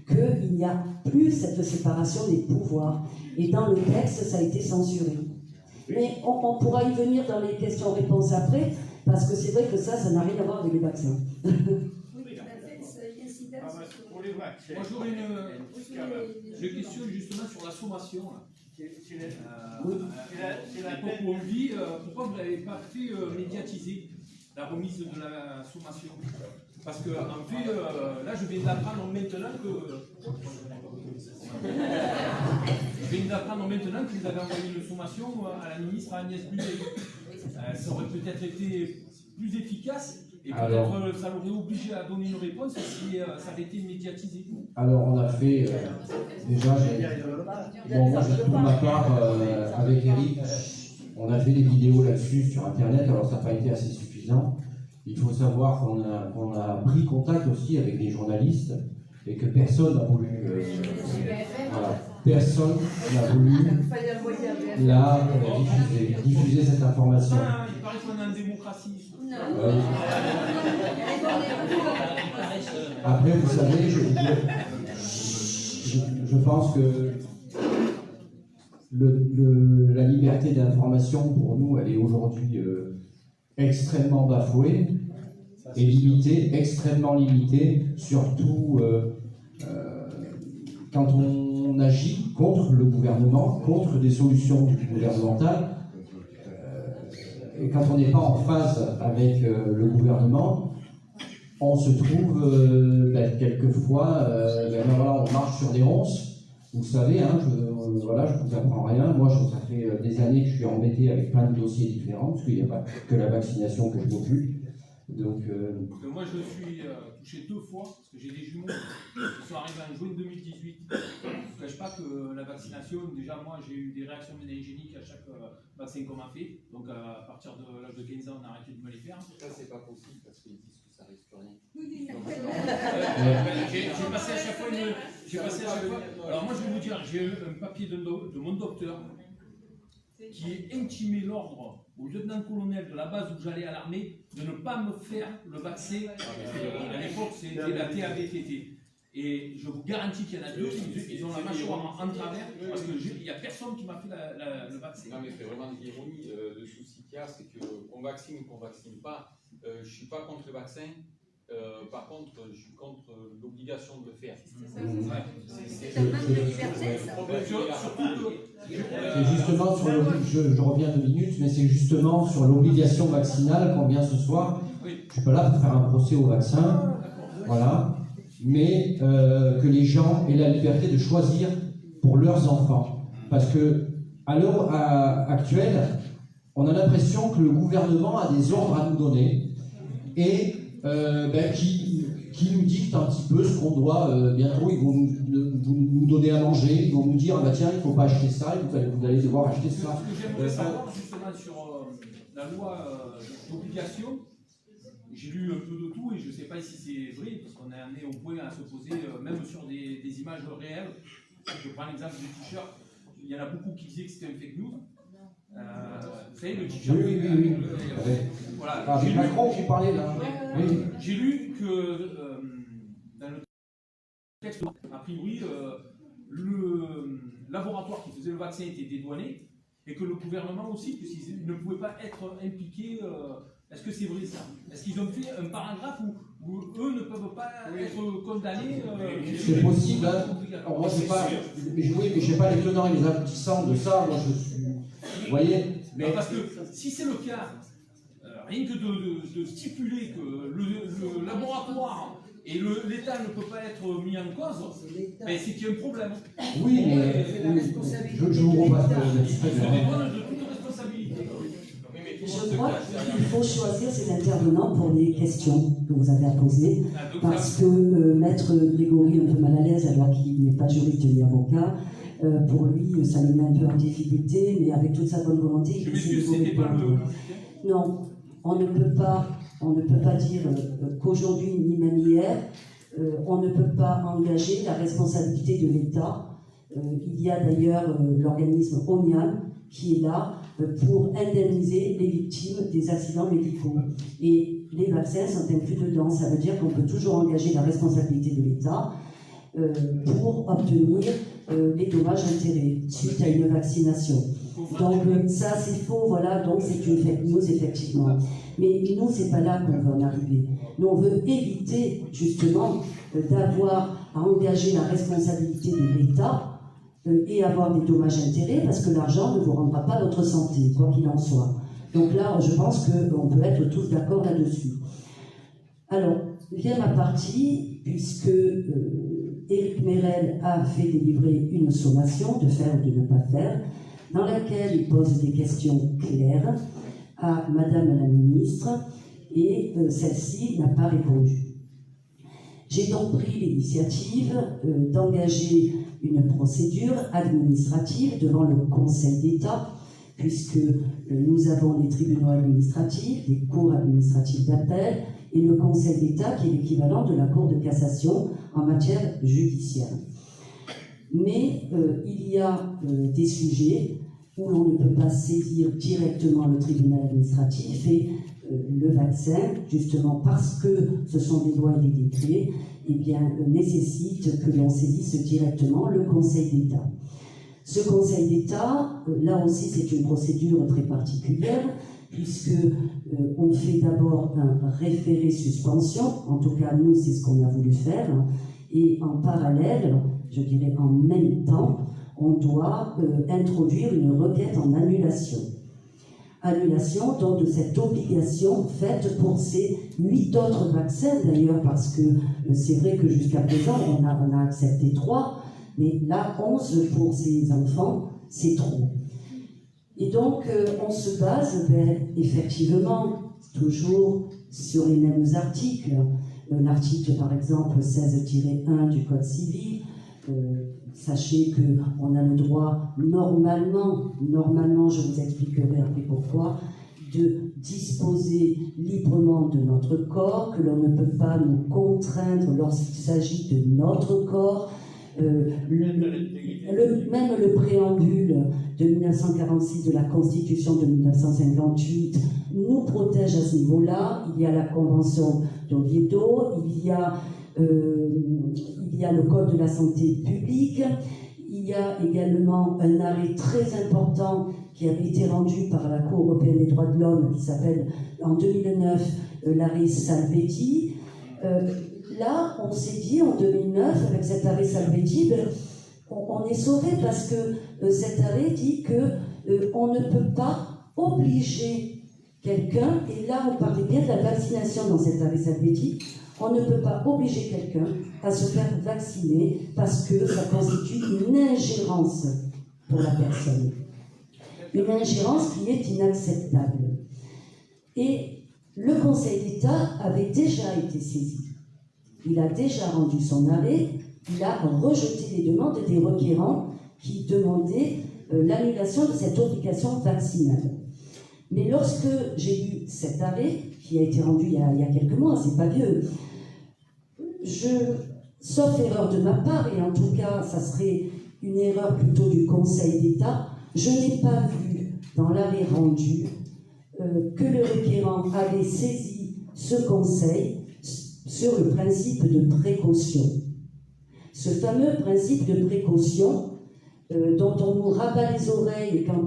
qu'il n'y a plus cette séparation des pouvoirs. Et dans le texte, ça a été censuré. Mais on pourra y venir dans les questions-réponses après, parce que c'est vrai que ça n'a rien à voir avec les vaccins. Moi j'aurais une question justement sur la sommation. Pourquoi on dit, pourquoi vous n'avez pas fait médiatiser la remise de la sommation? Parce que en fait, là je viens d'apprendre maintenant que vous avez envoyé une sommation à la ministre Agnès Buzyn. Ça aurait peut-être été plus efficace. Et peut-être ça l'aurait obligé à donner une réponse si ça avait été médiatisé. Alors on a fait, déjà, moi pour ma part, avec Eric, on a fait des vidéos là-dessus sur Internet, alors ça n'a pas été assez suffisant. Il faut savoir qu'on a pris contact aussi avec des journalistes et que personne n'a voulu, personne n'a voulu diffuser cette information. Il paraît qu'on est en démocratie. Après, vous savez, je pense que la liberté d'information, pour nous, elle est aujourd'hui extrêmement bafouée et limitée, extrêmement limitée, surtout quand on agit contre le gouvernement, contre des solutions gouvernementales. Et quand on n'est pas en phase avec le gouvernement, on se trouve quelquefois, on marche sur des ronces. Vous savez, hein, je ne vous apprends rien. Moi, ça fait des années que je suis embêté avec plein de dossiers différents, parce qu'il n'y a pas que la vaccination que je m'occupe. Donc, moi, je suis touché 2 fois, parce que j'ai des jumeaux qui sont arrivés en juin 2018. Je ne cache pas que la vaccination, déjà, moi, j'ai eu des réactions méningéniques à chaque vaccin qu'on m'a fait. Donc, à partir de l'âge de 15 ans, on a arrêté de me les faire. Ça, c'est pas possible, parce qu'ils disent que ça risque rien. J'ai passé à chaque fois Alors, moi, je vais vous dire, j'ai eu un papier de mon docteur qui intimait l'ordre au lieutenant-colonel de la base où j'allais à l'armée de ne pas me faire le vaccin. À l'époque, c'était la TAVTT. Et je vous garantis qu'il y en a 2, ils ont la mâchoire en travers, parce qu'il n'y a personne qui m'a fait le vaccin. Non, mais c'est vraiment de l'ironie. Le souci qu'il y a, c'est qu'on vaccine ou qu'on ne vaccine pas. Je ne suis pas contre le vaccin. Par contre, je suis contre l'obligation de le faire. C'est un manque de liberté, ça. C'est justement sur je reviens 2 minutes, mais c'est justement sur l'obligation vaccinale qu'on vient ce soir. Je ne suis pas là pour faire un procès au vaccin, voilà, mais que les gens aient la liberté de choisir pour leurs enfants. Parce que à l'heure actuelle, on a l'impression que le gouvernement a des ordres à nous donner et qui nous dictent un petit peu ce qu'on doit. Bientôt, ils vont nous donner à manger, ils vont nous dire bah, tiens, il ne faut pas acheter ça, vous allez devoir acheter ça. Ce que j'aimerais savoir justement sur la loi d'obligation, j'ai lu un peu de tout et je ne sais pas si c'est vrai, parce qu'on est amené au point à se poser, même sur des images réelles. Je prends l'exemple du t-shirt, il y en a beaucoup qui disaient que c'était un fake news. Vous savez, le t-shirt. Oui. Voilà. Avec Macron qui parlait là. Oui. J'ai lu que dans le texte, a priori, le laboratoire qui faisait le vaccin était dédouané et que le gouvernement aussi, puisqu'ils ne pouvaient pas être impliqués. Est-ce que c'est vrai ça? Est-ce qu'ils ont fait un paragraphe où eux ne peuvent pas être condamnés? C'est possible. Hein. Alors moi, je n'ai pas les tenants et les aboutissants de ça. Moi, je suis. Vous voyez? Mais parce que si c'est le cas, rien que de stipuler que le laboratoire et l'État ne peut pas être mis en cause, ben c'est qu'il y a un problème. Oui, mais je vous repasse de toute responsabilité. Je crois qu'il faut choisir ses intervenants pour les questions que vous avez à poser, parce que Maître Grégory est un peu mal à l'aise alors qu'il n'est pas juriste ni avocat. Pour lui, ça le met un peu en difficulté, mais avec toute sa bonne volonté, il essaie de vous répondre. Non, on ne peut pas dire qu'aujourd'hui, ni même hier, on ne peut pas engager la responsabilité de l'État. Il y a d'ailleurs l'organisme ONIAM qui est là pour indemniser les victimes des accidents médicaux. Et les vaccins sont inclus dedans. Ça veut dire qu'on peut toujours engager la responsabilité de l'État pour obtenir les dommages-intérêts suite à une vaccination. Donc ça c'est faux, voilà, donc c'est une fake news effectivement. Mais nous, c'est pas là qu'on veut en arriver. Nous, on veut éviter justement d'avoir à engager la responsabilité de l'État et avoir des dommages-intérêts parce que l'argent ne vous rendra pas votre santé, quoi qu'il en soit. Donc là, je pense qu'on peut être tous d'accord là-dessus. Alors, vient ma partie, puisque Éric Mérel a fait délivrer une sommation de faire ou de ne pas faire, dans laquelle il pose des questions claires à Madame la Ministre, et celle-ci n'a pas répondu. J'ai donc pris l'initiative d'engager une procédure administrative devant le Conseil d'État, puisque nous avons les tribunaux administratifs, les cours administratives d'appel, et le Conseil d'État qui est l'équivalent de la Cour de cassation en matière judiciaire. Mais il y a des sujets où l'on ne peut pas saisir directement le tribunal administratif et le vaccin, justement parce que ce sont des lois et des décrets, eh bien, nécessite que l'on saisisse directement le Conseil d'État. Ce Conseil d'État, là aussi c'est une procédure très particulière, puisque on fait d'abord un référé suspension, en tout cas nous c'est ce qu'on a voulu faire, et en parallèle, je dirais en même temps, on doit introduire une requête en annulation. Annulation donc de cette obligation faite pour ces 8 autres vaccins d'ailleurs, parce que c'est vrai que jusqu'à présent on a accepté 3, mais là 11 pour ces enfants, c'est trop. Et donc on se base effectivement toujours sur les mêmes articles. L'article, par exemple, 16-1 du Code civil. Sachez qu'on a le droit, normalement, je vous expliquerai après pourquoi, de disposer librement de notre corps, que l'on ne peut pas nous contraindre lorsqu'il s'agit de notre corps. Même le préambule de 1946 de la Constitution de 1958 nous protège à ce niveau-là. Il y a la Convention d'Oviedo, il y a le Code de la santé publique, il y a également un arrêt très important qui avait été rendu par la Cour européenne des droits de l'homme, qui s'appelle en 2009 l'arrêt Salvetti. Là, on s'est dit en 2009, avec cet arrêt Salvetti, on est sauvé parce que cet arrêt dit qu'on ne peut pas obliger quelqu'un, et là on parlait bien de la vaccination dans cet arrêt Salvetti, on ne peut pas obliger quelqu'un à se faire vacciner parce que ça constitue une ingérence pour la personne. Une ingérence qui est inacceptable. Et le Conseil d'État avait déjà été saisi. Il a déjà rendu son arrêt, il a rejeté les demandes des requérants qui demandaient l'annulation de cette obligation vaccinale. Mais lorsque j'ai lu cet arrêt, qui a été rendu il y a quelques mois, c'est pas vieux, sauf erreur de ma part, et en tout cas ça serait une erreur plutôt du Conseil d'État, je n'ai pas vu dans l'arrêt rendu que le requérant avait saisi ce Conseil sur le principe de précaution. Ce fameux principe de précaution dont on nous rabat les oreilles quand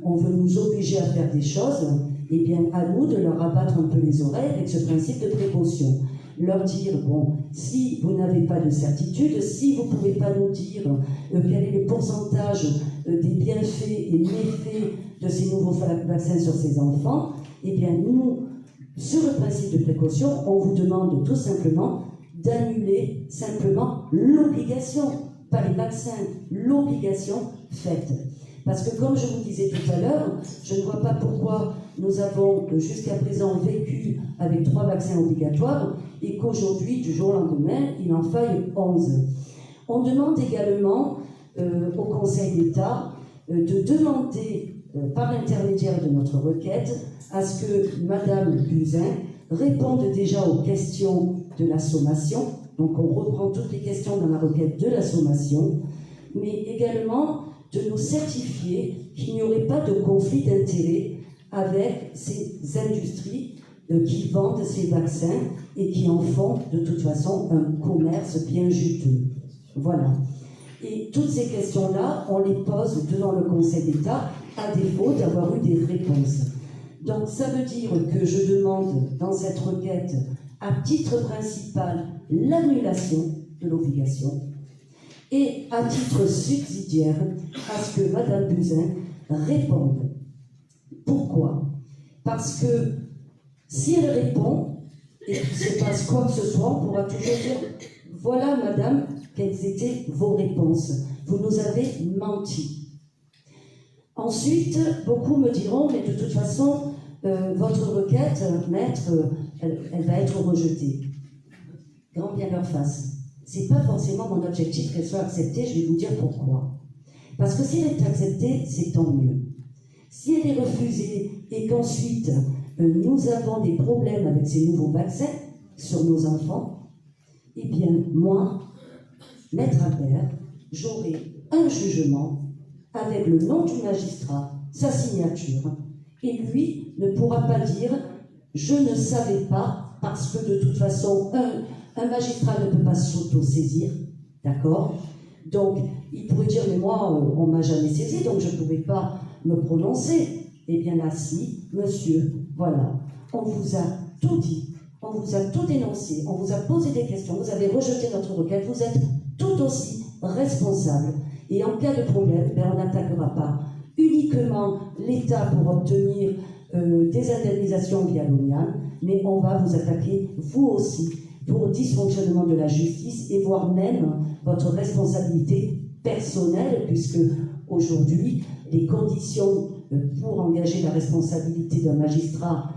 on veut nous obliger à faire des choses, eh bien à nous de leur rabattre un peu les oreilles avec ce principe de précaution. Leur dire, bon, si vous n'avez pas de certitude, si vous ne pouvez pas nous dire quel est le pourcentage des bienfaits et méfaits de ces nouveaux vaccins sur ces enfants, eh bien nous, sur le principe de précaution, on vous demande tout simplement d'annuler simplement l'obligation, pas les vaccins, l'obligation faite. Parce que comme je vous disais tout à l'heure, je ne vois pas pourquoi nous avons jusqu'à présent vécu avec 3 vaccins obligatoires et qu'aujourd'hui, du jour au lendemain, il en faille 11. On demande également au Conseil d'État de demander, par l'intermédiaire de notre requête, à ce que Madame Buzyn réponde déjà aux questions de la sommation. Donc on reprend toutes les questions dans la requête de la sommation, mais également de nous certifier qu'il n'y aurait pas de conflit d'intérêts avec ces industries qui vendent ces vaccins et qui en font de toute façon un commerce bien juteux. Voilà. Et toutes ces questions-là, on les pose devant le Conseil d'État à défaut d'avoir eu des réponses. Donc ça veut dire que je demande dans cette requête à titre principal l'annulation de l'obligation et à titre subsidiaire à ce que Madame Buzyn réponde. Pourquoi? Parce que si elle répond et qu'il se passe quoi que ce soit, on pourra toujours dire voilà Madame, quelles étaient vos réponses. Vous nous avez menti. Ensuite, beaucoup me diront mais de toute façon, votre requête, maître, elle va être rejetée. Grand bien leur face. C'est pas forcément mon objectif qu'elle soit acceptée, je vais vous dire pourquoi. Parce que si elle est acceptée, c'est tant mieux. Si elle est refusée et qu'ensuite nous avons des problèmes avec ces nouveaux vaccins sur nos enfants, eh bien moi, maître Albert, j'aurai un jugement avec le nom du magistrat, sa signature, et lui ne pourra pas dire « je ne savais pas » parce que de toute façon, un magistrat ne peut pas s'auto-saisir, d'accord? Donc, il pourrait dire, mais moi, on ne m'a jamais saisi, donc je ne pouvais pas me prononcer. Eh bien là, si, monsieur, voilà, on vous a tout dit, on vous a tout dénoncé, on vous a posé des questions, vous avez rejeté notre requête, vous êtes tout aussi responsable. Et en cas de problème, ben, on n'attaquera pas uniquement l'État pour obtenir des indemnisations via l'ONIAM, mais on va vous attaquer, vous aussi, pour dysfonctionnement de la justice et voire même votre responsabilité personnelle, puisque aujourd'hui, les conditions pour engager la responsabilité d'un magistrat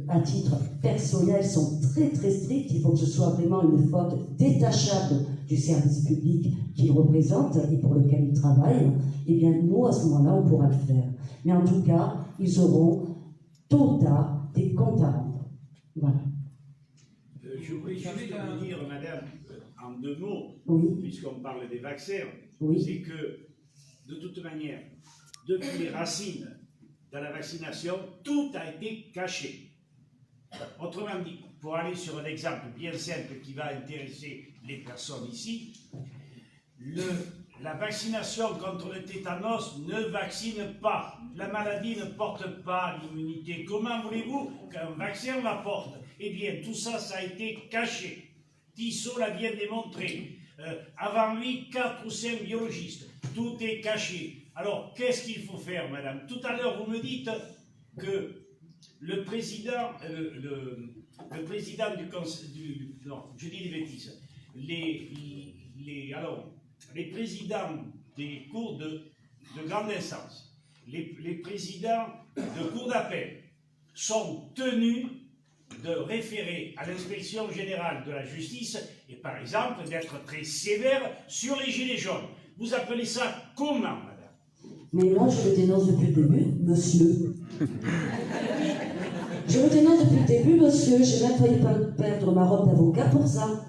à titre personnel, sont très très strictes. Il faut que ce soit vraiment une faute détachable du service public qu'il représente et pour lequel il travaille. Eh bien, nous, à ce moment-là, on pourra le faire. Mais en tout cas, ils auront tôt ou tard des comptes à rendre. Voilà. Je voulais juste vous dire, madame, en 2 mots, oui. puisqu'on parle des vaccins, oui. c'est que, de toute manière, depuis les racines de la vaccination, tout a été caché. Autrement dit, pour aller sur un exemple bien simple qui va intéresser les personnes ici, la vaccination contre le tétanos ne vaccine pas. La maladie ne porte pas l'immunité. Comment voulez-vous qu'un vaccin la porte? Eh bien, tout ça, ça a été caché. Tissot l'a bien démontré. Avant lui, 4 ou 5 biologistes. Tout est caché. Alors, qu'est-ce qu'il faut faire, madame? Tout à l'heure, vous me dites que le président du conseil... non, je dis des bêtises. Les présidents des cours de grande instance, les présidents de cours d'appel sont tenus de référer à l'inspection générale de la justice et par exemple d'être très sévère sur les gilets jaunes. Vous appelez ça comment, madame? Mais moi, je le dénonce depuis le début, monsieur. Je le dénonce depuis le début, monsieur. J'ai même failli perdre ma robe d'avocat pour ça.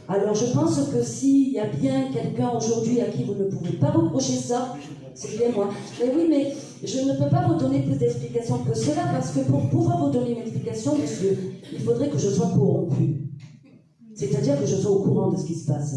Alors, je pense que s'il y a bien quelqu'un aujourd'hui à qui vous ne pouvez pas reprocher ça, c'est bien moi. Mais oui, mais je ne peux pas vous donner plus d'explications que cela, parce que pour pouvoir vous donner une explication, monsieur, il faudrait que je sois corrompu. C'est-à-dire que je sois au courant de ce qui se passe.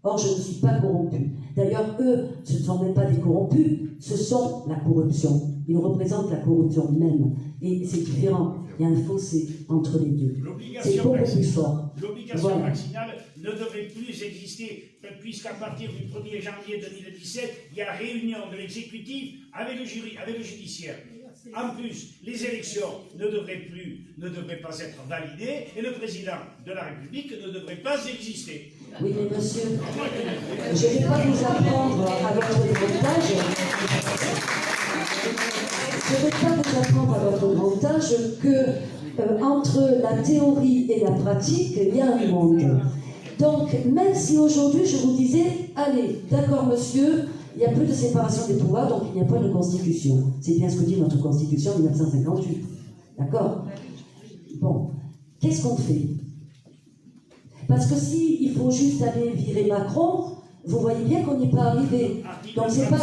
Or, je ne suis pas corrompu. D'ailleurs, eux, ce ne sont même pas des corrompus, ce sont la corruption. Ils représentent la corruption même. Et c'est différent. Il y a un fossé entre les deux. C'est beaucoup plus fort. L'obligation vaccinale ne devrait plus exister, puisqu'à partir du 1er janvier 2017, il y a réunion de l'exécutif avec le jury, avec le judiciaire. En plus, les élections ne devraient pas être validées et le président de la République ne devrait pas exister. Oui, mais monsieur, je ne vais pas vous apprendre à votre montage. Je ne vais pas vous apprendre à votre montage que entre la théorie et la pratique, il y a un monde. Donc, même si aujourd'hui je vous disais, allez, d'accord monsieur, il n'y a plus de séparation des pouvoirs, donc il n'y a pas de constitution. C'est bien ce que dit notre constitution de 1958. D'accord? Bon, qu'est-ce qu'on fait? Parce que si il faut juste aller virer Macron, vous voyez bien qu'on n'est pas arrivé. Donc c'est pas...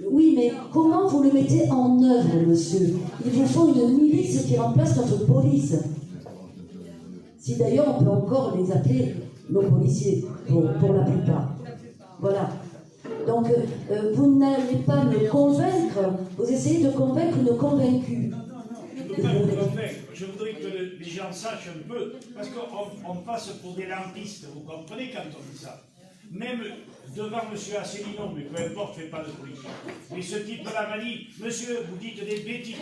Oui, mais comment vous le mettez en œuvre, monsieur? Il vous faut une milice qui remplace notre police. Si d'ailleurs on peut encore les appeler nos policiers, pour la plupart. Voilà. Donc, vous n'allez pas me convaincre, vous essayez de convaincre une convaincue. Je voudrais que les gens sachent un peu, parce qu'on passe pour des lampistes, vous comprenez quand on dit ça. Même devant M. Asselineau, mais peu importe, je ne fais pas de politique. Mais ce type-là m'a dit, monsieur, vous dites des bêtises.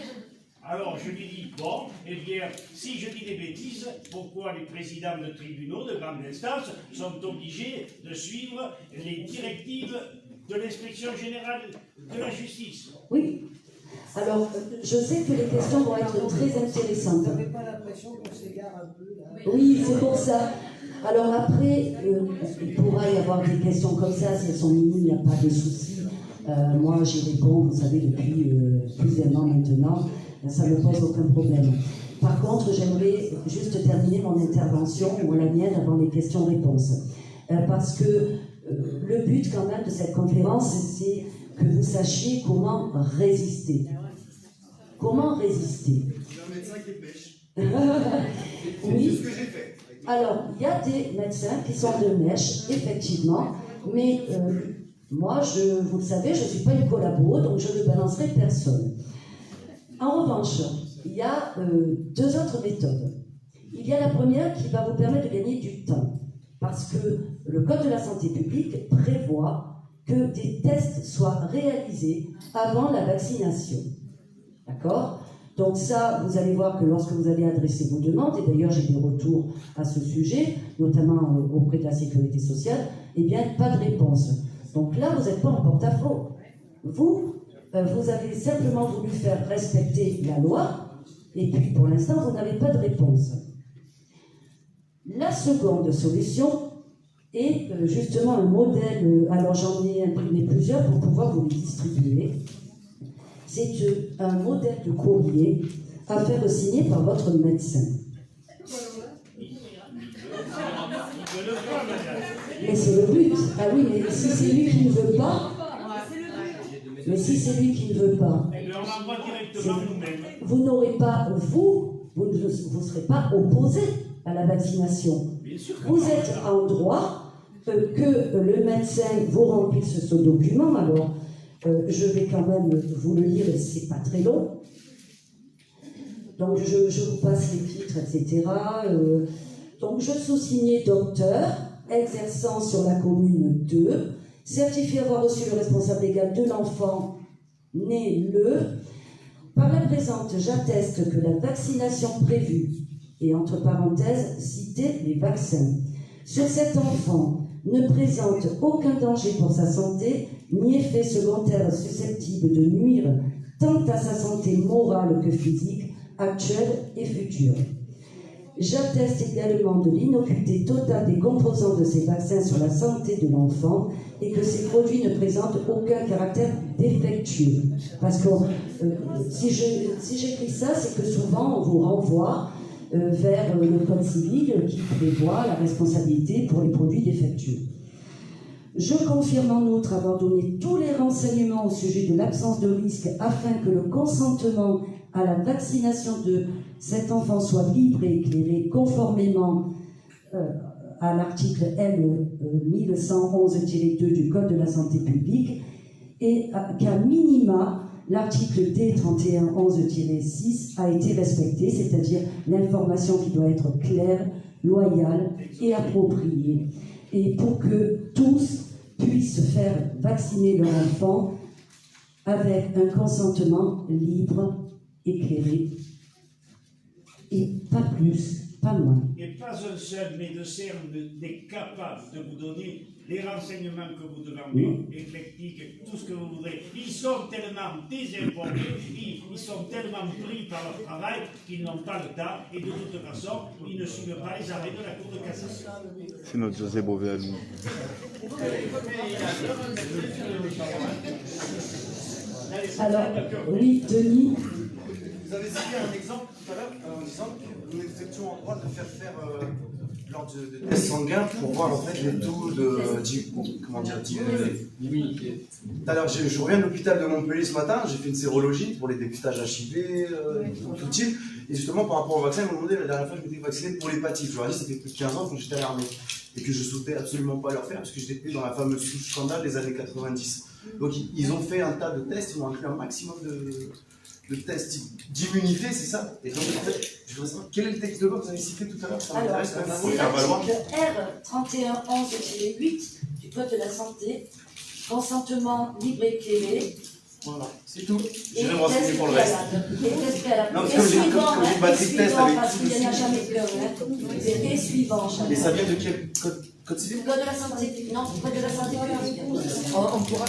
Alors je lui dis, bon, eh bien, si je dis des bêtises, pourquoi les présidents de tribunaux, de grande instance, sont obligés de suivre les directives de l'inspection générale de la justice? Oui. Alors, je sais que les questions vont être très intéressantes. Vous n'avez pas l'impression qu'on s'égare un peu là? Oui, c'est pour ça. Alors après, il pourra y avoir des questions comme ça, si elles sont minimes, il n'y a pas de souci. Moi, j'y réponds, vous savez, depuis plus d'un an maintenant, ça ne me pose aucun problème. Par contre, j'aimerais juste terminer mon intervention, ou la mienne, avant les questions-réponses. Parce que le but quand même de cette conférence, c'est que vous sachiez comment résister. Comment résister? J'ai un médecin qui pêche. Oui. C'est ce que j'ai fait. Alors, il y a des médecins qui sont de mèche, effectivement, mais moi, vous le savez, je ne suis pas une collabo, donc je ne balancerai personne. En revanche, il y a 2 autres méthodes. Il y a la première qui va vous permettre de gagner du temps, parce que le Code de la santé publique prévoit que des tests soient réalisés avant la vaccination. D'accord ? Donc ça, vous allez voir que lorsque vous allez adresser vos demandes, et d'ailleurs j'ai des retours à ce sujet, notamment auprès de la sécurité sociale, eh bien, pas de réponse. Donc là, vous n'êtes pas en porte-à-faux. Vous avez simplement voulu faire respecter la loi, Et puis, pour l'instant, vous n'avez pas de réponse. La seconde solution est justement un modèle, alors j'en ai imprimé plusieurs pour pouvoir vous les distribuer. C'est un modèle de courrier à faire signer par votre médecin. Mais c'est le but. Ah oui, mais si c'est lui qui ne veut pas, vous n'aurez pas, vous ne serez pas opposé à la vaccination. Vous êtes en droit que le médecin vous remplisse ce document. Alors, je vais quand même vous le lire, c'est pas très long. Donc, je vous passe les titres, etc. Donc, je sous-signais docteur, exerçant sur la commune 2, certifié avoir reçu le responsable légal de l'enfant né le. Par la présente, j'atteste que la vaccination prévue, et entre parenthèses, citer les vaccins, sur cet enfant ne présente aucun danger pour sa santé, ni effet secondaire susceptible de nuire tant à sa santé morale que physique, actuelle et future. J'atteste également de l'innocuité totale des composants de ces vaccins sur la santé de l'enfant et que ces produits ne présentent aucun caractère défectueux. Parce que si j'écris ça, c'est que souvent on vous renvoie vers le code civil qui prévoit la responsabilité pour les produits défectueux. Je confirme en outre avoir donné tous les renseignements au sujet de l'absence de risque afin que le consentement à la vaccination de cet enfant soit libre et éclairé conformément à l'article L 1111-2 du Code de la santé publique et qu'à minima, l'article D 3111-6 a été respecté, c'est-à-dire l'information qui doit être claire, loyale et appropriée. Et pour que tous puissent faire vacciner leur enfant avec un consentement libre, éclairé, et pas plus, pas moins. Et pas un seul médecin n'est capable de vous donner les renseignements que vous demandez, éclectiques, tout ce que vous voudrez. Ils sont tellement désinformés, ils sont tellement pris par leur travail qu'ils n'ont pas le temps et de toute façon, ils ne suivent pas les arrêts de la Cour de cassation. C'est notre José Bové à nous. Alors, oui, Denis. Vous avez cité un exemple tout à l'heure en disant que nous effectuons en droit de faire lors de tests sanguins pour voir en fait les taux d'immunité. Tout à l'heure, je reviens de l'hôpital de Montpellier ce matin, j'ai fait une sérologie pour les dépistages HIV, tout type. Et justement, par rapport au vaccin, ils m'ont demandé la dernière fois que je m'étais vacciné pour l'hépatite. Je leur ai dit ça fait plus de 15 ans quand j'étais à l'armée. Et que je ne souhaitais absolument pas leur faire parce que j'étais pris dans la fameuse souche scandale des années 90. Donc ils ont fait un tas de tests, ils ont inclus un maximum de tests d'immunité, c'est ça? Et donc, je voudrais savoir quel est le texte de loi que vous avez cité tout à l'heure? Ça m'intéresse quand même. C'est l'article R 3111-8 du Code de la santé, consentement libre et éclairé. Voilà, c'est tout. Je vais me renseigner pour le reste. Non, parce que j'ai une batterie de test avec tout le. Il n'y en a jamais qu'un, c'est suivant. Et ça vient de quel code civil? Code de la santé, non, Code de la santé publique. On pourra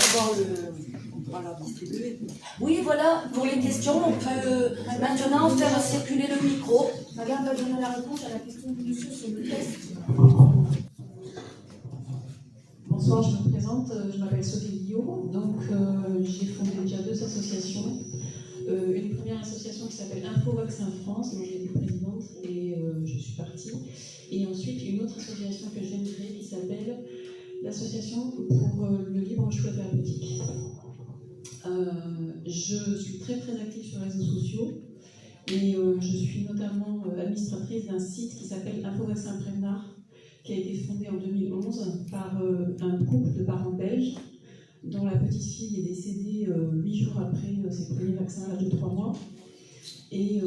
avoir la distribuer. Oui, voilà, pour les questions, on peut maintenant faire circuler le micro. Madame va donner la réponse à la question de monsieur sur le test. Bonsoir, je me présente, je m'appelle Sophie Guillot. Donc, j'ai fondé déjà 2 associations. Une première association qui s'appelle Info Vaccin France, dont j'ai été présidente et je suis partie. Et ensuite, une autre association que je viens de créer qui s'appelle l'Association pour le libre choix thérapeutique. Je suis très active sur les réseaux sociaux et je suis notamment administratrice d'un site qui s'appelle Info Vaccin Prévenard, qui a été fondé en 2011 par un couple de parents belges dont la petite fille est décédée 8 jours après ses premiers vaccins à l'âge de 3 mois. Et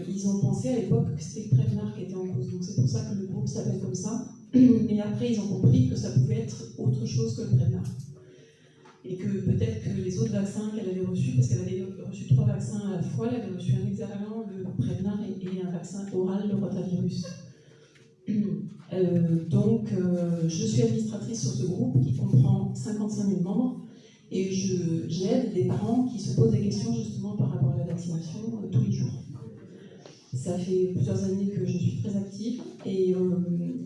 ils ont pensé à l'époque que c'était le Prévenard qui était en cause. Donc c'est pour ça que le groupe s'appelle comme ça. Et après, ils ont compris que ça pouvait être autre chose que le Prévenard. Et que peut-être que les autres vaccins qu'elle avait reçus, parce qu'elle avait reçu 3 vaccins à la fois, elle avait reçu un hexavalent, le Prévenard, et un vaccin oral, le rotavirus. Donc, je suis administratrice sur ce groupe qui comprend 55 000 membres et j'aide des parents qui se posent des questions justement par rapport à la vaccination tous les jours. Ça fait plusieurs années que je suis très active et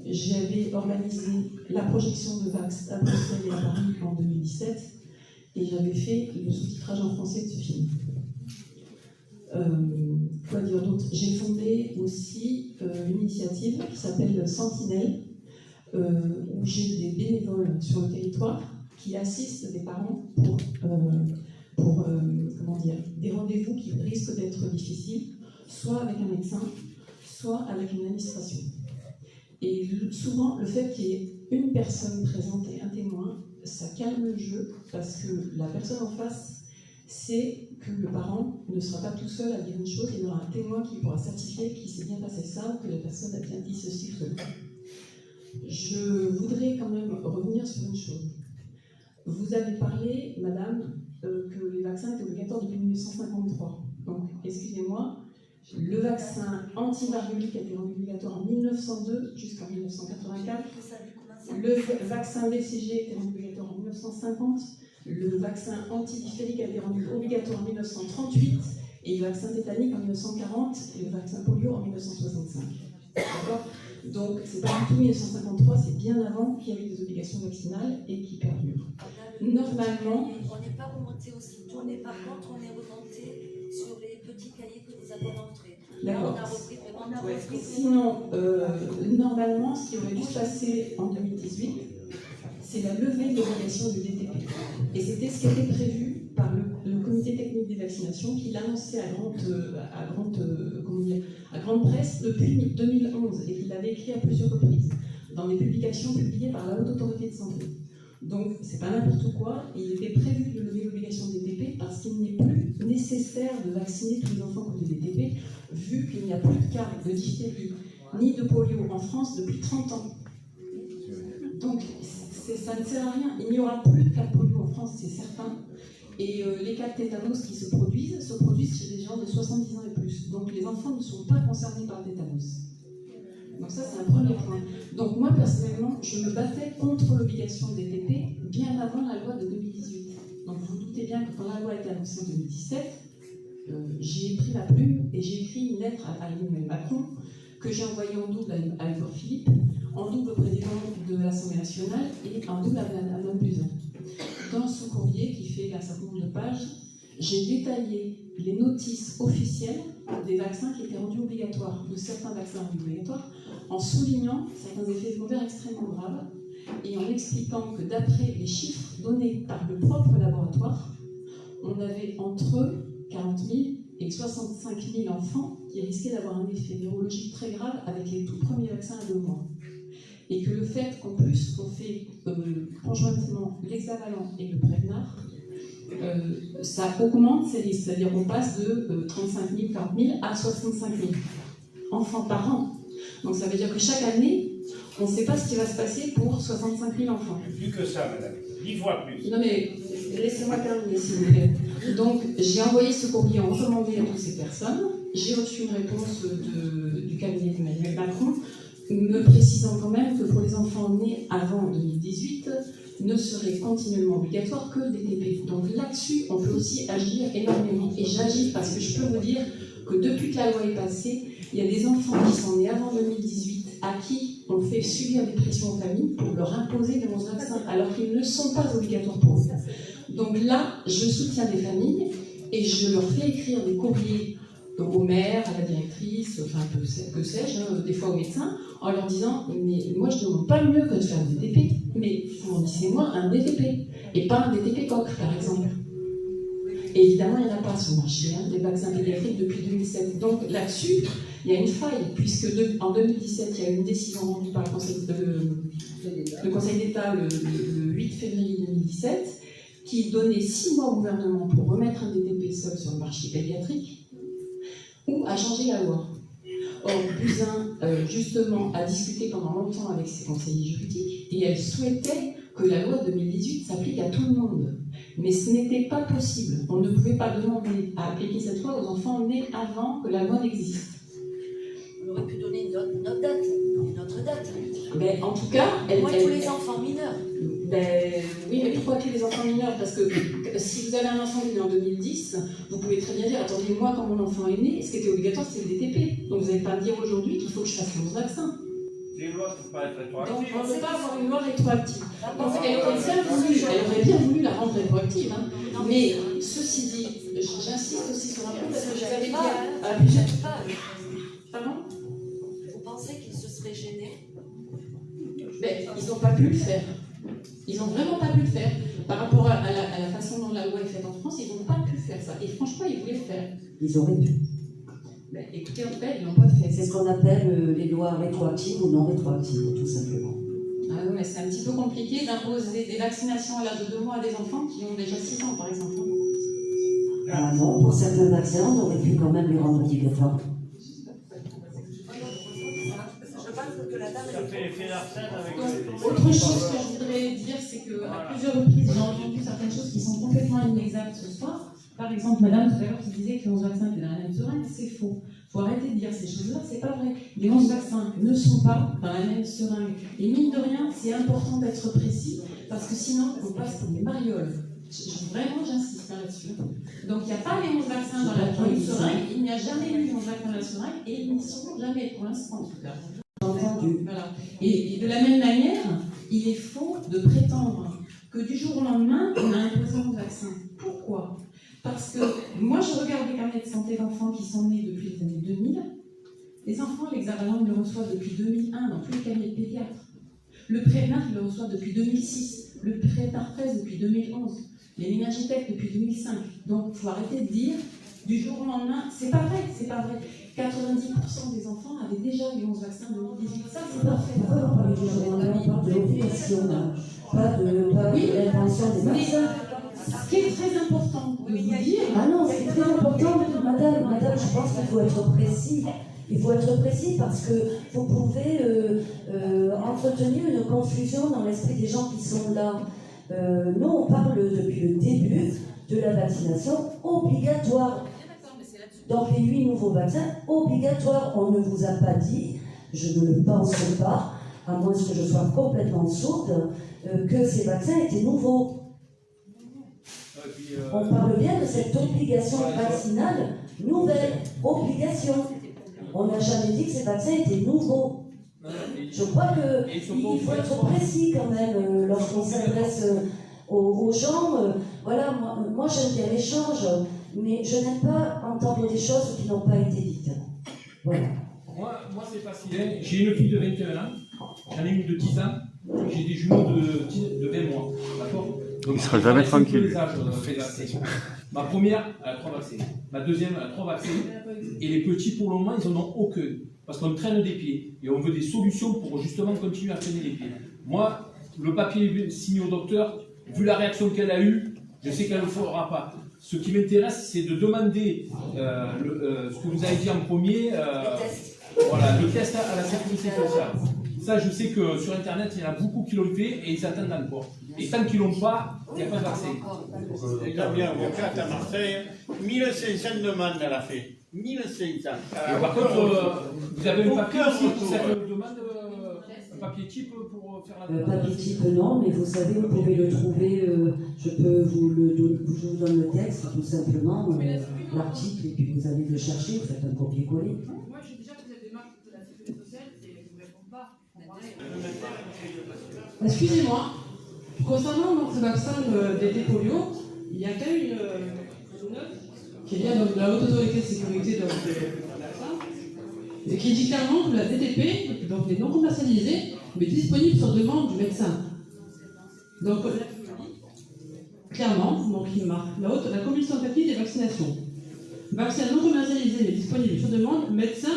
j'avais organisé la projection de Vax à Bruxelles et à Paris en 2017 et j'avais fait le sous-titrage en français de ce film. Quoi dire d'autre? J'ai fondé aussi une initiative qui s'appelle Sentinelle, où j'ai des bénévoles sur le territoire qui assistent des parents pour comment dire, des rendez-vous qui risquent d'être difficiles, soit avec un médecin, soit avec une administration. Et souvent, le fait qu'il y ait une personne présente et un témoin, ça calme le jeu, parce que la personne en face sait que le parent ne sera pas tout seul à dire une chose, il y aura un témoin qui pourra certifier qu'il s'est bien passé ça, ou que la personne a bien dit ceci ou cela. Je voudrais quand même revenir sur une chose. Vous avez parlé, madame, que les vaccins étaient obligatoires depuis 1953. Donc, excusez-moi, le vaccin antivariolique a été rendu obligatoire en 1902 jusqu'en 1984. Le vaccin BCG a été rendu obligatoire en 1950. Le vaccin antidiphthérique a été rendu obligatoire en 1938. Et le vaccin tétanique en 1940 et le vaccin polio en 1965. D'accord ? Donc, c'est pas du tout 1953, c'est bien avant qu'il y avait des obligations vaccinales et qui perdurent. Normalement. On n'est pas remonté aussi tôt, mais par contre, on est remonté sur les petits cahiers que nous avons montrés. D'accord. On a repris Sinon, normalement, ce qui aurait dû se passer en 2018, c'est la levée de l'obligation du DTP. Et c'était ce qui était prévu par le comité technique des vaccinations qui l'annonçait à grande presse depuis 2011 et qui l'avait écrit à plusieurs reprises dans des publications publiées par la Haute Autorité de Santé. Donc, c'est pas n'importe quoi. Il était prévu de lever l'obligation des DTP parce qu'il n'est plus nécessaire de vacciner tous les enfants contre le DTP, vu qu'il n'y a plus de cas de diphtérie ni de polio en France depuis 30 ans. Donc, ça ne sert à rien. Il n'y aura plus de cas de polio en France, c'est certain. Et les cas de tétanos qui se produisent chez des gens de 70 ans et plus. Donc, les enfants ne sont pas concernés par le tétanos. Donc ça, c'est un premier point. Donc moi, personnellement, je me battais contre l'obligation de DTP bien avant la loi de 2018. Donc vous vous doutez bien que quand la loi a été annoncée en 2017, j'ai pris la plume et j'ai écrit une lettre à Emmanuel Macron que j'ai envoyée en double à Edouard Philippe, en double au président de l'Assemblée nationale et en double à Mme Buzyn. Dans ce courrier qui fait un certain nombre de pages, j'ai détaillé les notices officielles des vaccins qui étaient rendus obligatoires, de certains vaccins rendus obligatoires, en soulignant certains effets secondaires extrêmement graves et en expliquant que d'après les chiffres donnés par le propre laboratoire, on avait entre 40 000 et 65 000 enfants qui risquaient d'avoir un effet neurologique très grave avec les tout premiers vaccins à 2 mois. Et que le fait qu'en plus on fait conjointement l'hexavalent et le Prevnar, ça augmente ces risques, c'est-à-dire qu'on passe de 35 000, 40 000 à 65 000 enfants par an. Donc ça veut dire que chaque année, on ne sait pas ce qui va se passer pour 65 000 enfants. Plus que ça, madame. 10 fois plus. Non mais, laissez-moi terminer, s'il vous plaît. Donc, j'ai envoyé ce courrier en recommandé à toutes ces personnes. J'ai reçu une réponse du cabinet d'Emmanuel Macron, me précisant quand même que pour les enfants nés avant 2018, ne serait continuellement obligatoire que le DTP. Donc là-dessus, on peut aussi agir énormément. Et j'agis parce que je peux vous dire que depuis que la loi est passée, il y a des enfants qui sont nés avant 2018 à qui on fait subir des pressions aux familles pour leur imposer des vaccins, alors qu'ils ne sont pas obligatoires pour eux. Donc là, je soutiens des familles et je leur fais écrire des courriers aux mères, à la directrice, enfin que sais-je, des fois aux médecins, en leur disant mais moi je ne demande pas mieux que de faire un DTP, mais fournissez-moi un DTP et pas un DTP coq par exemple. Et évidemment, il n'y en a pas sur le marché, des vaccins pédiatriques depuis 2007. Donc là-dessus, il y a une faille, puisque en 2017, il y a eu une décision rendue par le Conseil d'État le 8 février 2017, qui donnait 6 mois au gouvernement pour remettre un DTP seul sur le marché pédiatrique, ou à changer la loi. Or, Buzyn, justement, a discuté pendant longtemps avec ses conseillers juridiques, et elle souhaitait que la loi 2018 s'applique à tout le monde. Mais ce n'était pas possible. On ne pouvait pas demander à appliquer cette loi aux enfants nés avant que la loi n'existe. On aurait pu donner une autre date, une autre date. Mais en tout cas, Moi, tous les enfants mineurs. Oui, mais pourquoi que les enfants mineurs? Parce que si vous avez un enfant né en 2010, vous pouvez très bien dire, attendez, moi, quand mon enfant est né, ce qui était obligatoire, c'est le DTP. Donc vous n'allez pas me dire aujourd'hui qu'il faut que je fasse 11 vaccins. Les lois ne peuvent pas être rétroactives. Donc on ne peut pas avoir une loi rétroactive. Donc elle aurait bien voulu la rendre rétroactive. Hein. Mais ceci dit, j'insiste aussi sur un point parce que j'avais dit Pardon? Vous pensez qu'ils se seraient gênés? Mais ils n'ont pas pu le faire. Ils n'ont vraiment pas pu le faire. Par rapport à la façon dont la loi est faite en France, ils n'ont pas pu faire ça. Et franchement, ils voulaient le faire. Ils auraient pu. Mais écoutez, en fait, ils n'ont pas fait. C'est ce qu'on appelle les lois rétroactives ou non rétroactives, tout simplement. Ah oui, mais c'est un petit peu compliqué d'imposer des vaccinations à l'âge de 2 mois à des enfants qui ont déjà 6 ans, par exemple. Ah non, pour certains vaccins, on aurait pu quand même les rendre obligatoires. Autre chose que je voudrais dire, c'est qu'à plusieurs reprises, j'ai entendu certaines choses qui sont complètement inexactes ce soir. Par exemple, madame tout à l'heure qui disait que les 11 vaccins étaient dans la même seringue, c'est faux. Il faut arrêter de dire ces choses-là, c'est pas vrai. Les 11 vaccins ne sont pas dans la même seringue. Et mine de rien, c'est important d'être précis, parce que sinon, on passe pour des marioles. Vraiment, j'insiste là-dessus. Donc, il n'y a pas les 11 vaccins dans la même seringue, il n'y a jamais eu 11 vaccins dans la seringue, et ils n'y seront jamais, pour l'instant en tout cas. Voilà. Et de la même manière, il est faux de prétendre que du jour au lendemain, on a imposé 11 vaccins. Pourquoi? Parce que moi, je regarde les carnets de santé d'enfants qui sont nés depuis les années 2000. Les enfants, l'hexavalent le reçoit depuis 2001 dans tous les cabinets de pédiatres. Le Prévenart, il le reçoit depuis 2006. Le Préparpresse depuis 2011. Les méningitech depuis 2005. Donc, il faut arrêter de dire du jour au lendemain. C'est pas vrai, c'est pas vrai. 90% des enfants avaient déjà les 11 vaccins en 2018. Ça, c'est pas fait. Pourquoi on parle du jour au lendemain? On parle de l'obligation, pas de l'invention des vaccins. Ce qui est très important de vous dire. Ah non, c'est très important, madame, je pense qu'il faut être précis. Il faut être précis parce que vous pouvez entretenir une confusion dans l'esprit des gens qui sont là. Nous, on parle depuis le début de la vaccination obligatoire. Donc les 8 nouveaux vaccins obligatoires, on ne vous a pas dit, je ne le pense pas, à moins que je sois complètement sourde, que ces vaccins étaient nouveaux. On parle bien de cette obligation vaccinale, nouvelle obligation. On n'a jamais dit que ces vaccins étaient nouveaux. Je crois qu'il faut être précis quand même lorsqu'on s'adresse aux gens. Voilà, moi j'aime bien l'échange, mais je n'aime pas entendre des choses qui n'ont pas été dites. Voilà. Moi c'est facile. J'ai une fille de 21 ans, j'en ai une de 10 ans, j'ai des jumeaux de 20 mois. D'accord? Donc, il sera jamais tranquille. Ma première, elle a 3 vaccins. Ma deuxième, elle a 3 vaccins. Et les petits, pour le moment, ils n'en ont aucun. Parce qu'on traîne des pieds. Et on veut des solutions pour justement continuer à traîner les pieds. Moi, le papier signé au docteur, vu la réaction qu'elle a eue, je sais qu'elle ne le fera pas. Ce qui m'intéresse, c'est de demander ce que vous avez dit en premier, voilà, le test à la sécurité sociale. Ça, je sais que sur Internet, il y en a beaucoup qui l'ont fait et ils attendent encore. Et tant qu'ils ne l'ont pas, il n'y a pas de vaccin. Damien, avocate à Marseille, 1500 demandes elle a fait. 1500. Par contre, vous avez un papier aussi pour cette demande, un papier type pour faire la demande? Papier type non, mais vous savez, vous pouvez le trouver, je peux vous le donner, je vous donne le texte, tout simplement, l'article, et puis vous allez le chercher, vous faites un copier-coller. Moi, je sais déjà que vous avez des marques de la sécurité sociale et je ne vous réponds pas. Excusez-moi, concernant donc, ce vaccin d'été polio, il y a quand même une note qui vient de la Haute Autorité de Sécurité de vaccins et qui dit clairement que la DTP donc, n'est non commercialisée mais disponible sur demande du médecin. Donc, clairement, donc, il marque la Commission technique des vaccinations. Vaccin non commercialisé mais disponible sur demande, médecin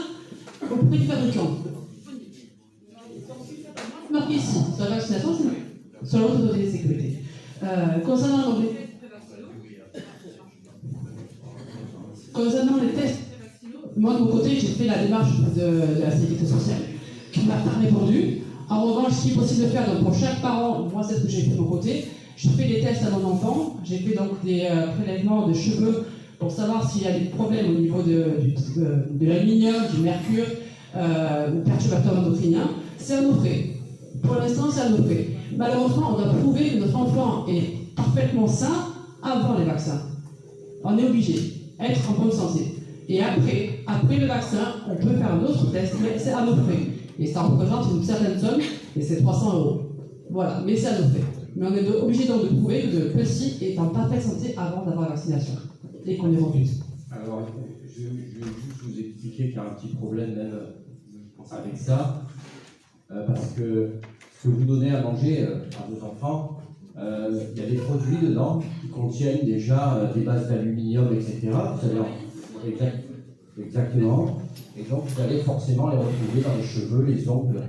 auprès du fabricant. Marqué ici, sur la vaccination, sur la Haute Autorité de Sécurité. Concernant les tests, moi de mon côté, j'ai fait la démarche de la sécurité sociale qui m'a pas répondu. En revanche, ce qui est possible de faire, donc pour chaque parent, moi c'est ce que j'ai fait de mon côté, je fais des tests à mon enfant, j'ai fait donc des prélèvements de cheveux pour savoir s'il y a des problèmes au niveau de l'aluminium, du mercure, ou perturbateurs endocriniens, c'est à nos frais. Pour l'instant, c'est à nos frais. Malheureusement, on doit prouver que notre enfant est parfaitement sain avant les vaccins. On est obligé d'être en bonne santé. Et après le vaccin, on peut faire un autre test, mais c'est à nos frais. Et ça représente une certaine somme, et c'est 300 €. Voilà, mais c'est à nos frais. Mais on est obligé donc de prouver que le petit est en parfaite santé avant d'avoir la vaccination. Et qu'on est robuste. Alors, je vais juste vous expliquer qu'il y a un petit problème même avec ça, parce que ce que vous donnez à manger à vos enfants, il y a des produits dedans qui contiennent déjà des bases d'aluminium, etc. Vous allez exactement. Et donc, vous allez forcément les retrouver dans les cheveux, les ongles.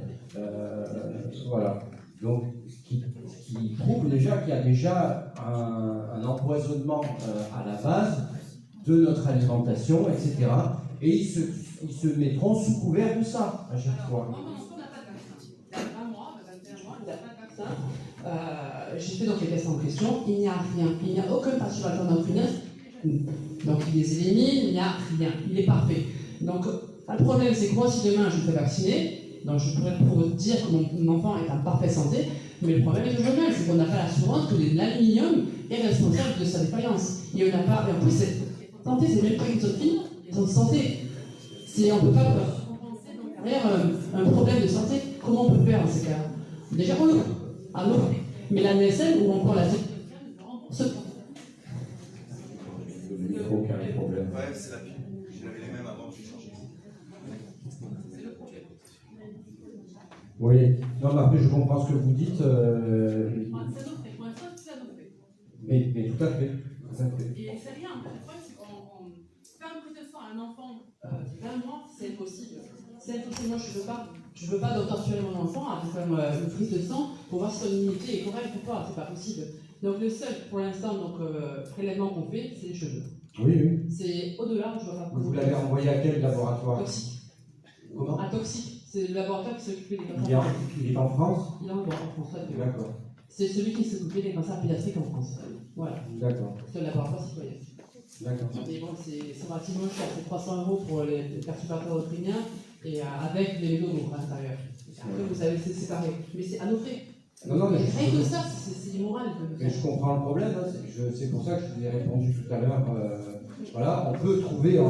Voilà. Donc, ce qui prouve déjà qu'il y a déjà un empoisonnement à la base de notre alimentation, etc. Et ils se mettront sous couvert de ça à chaque fois. J'ai fait donc les tests en question, il n'y a rien, il n'y a aucun perturbateur endocrinien, donc il les élimine, il n'y a rien, il est parfait. Donc le problème c'est que moi si demain je me fais vacciner, donc je pourrais pour dire que mon enfant est en parfaite santé, mais le problème est toujours le même, c'est qu'on n'a pas l'assurance que l'aluminium est responsable de sa défaillance. Et on n'a pas, et en plus santé c'est même pas une Sophie, ils ont de santé. On ne peut pas compenser derrière un problème de santé. Comment on peut faire dans ces cas? Déjà on le à l'eau. Mais la NSL ou encore la rembourse pas. Aucun problème. Ouais, c'est la pire. J'avais les mêmes avant, j'ai changé. C'est le problème. Oui, non, mais après je comprends ce que vous dites. Mais tout à fait. Et c'est rien, le problème c'est qu'on faire une prise de sang à un enfant de 20 mois, c'est impossible. C'est impossible, moi je veux pas donc torturer mon enfant à faire une prise de sang pour voir si son immunité est correcte ou pas, c'est pas possible. Donc le seul, pour l'instant, prélèvement qu'on fait, c'est les cheveux. Oui. C'est au-delà, je vois pas. Vous l'avez envoyé à quel laboratoire? Toxique. Comment? À Toxique. C'est le laboratoire qui s'occupait des cancers. Il est en France? Il est en France, D'accord. C'est celui qui s'occupait des cancers pédiatriques en France. Voilà. D'accord. C'est le laboratoire citoyen. D'accord. Mais bon, c'est relativement cher. C'est 300 € pour les perturbateurs endocriniens et avec les métaux à l'intérieur. Après, vous savez, c'est séparé. Mais c'est à nos frais. Non, mais rien que ça, c'est immoral. Mais je comprends le problème. C'est pour ça que je vous ai répondu tout à l'heure. Voilà, on peut trouver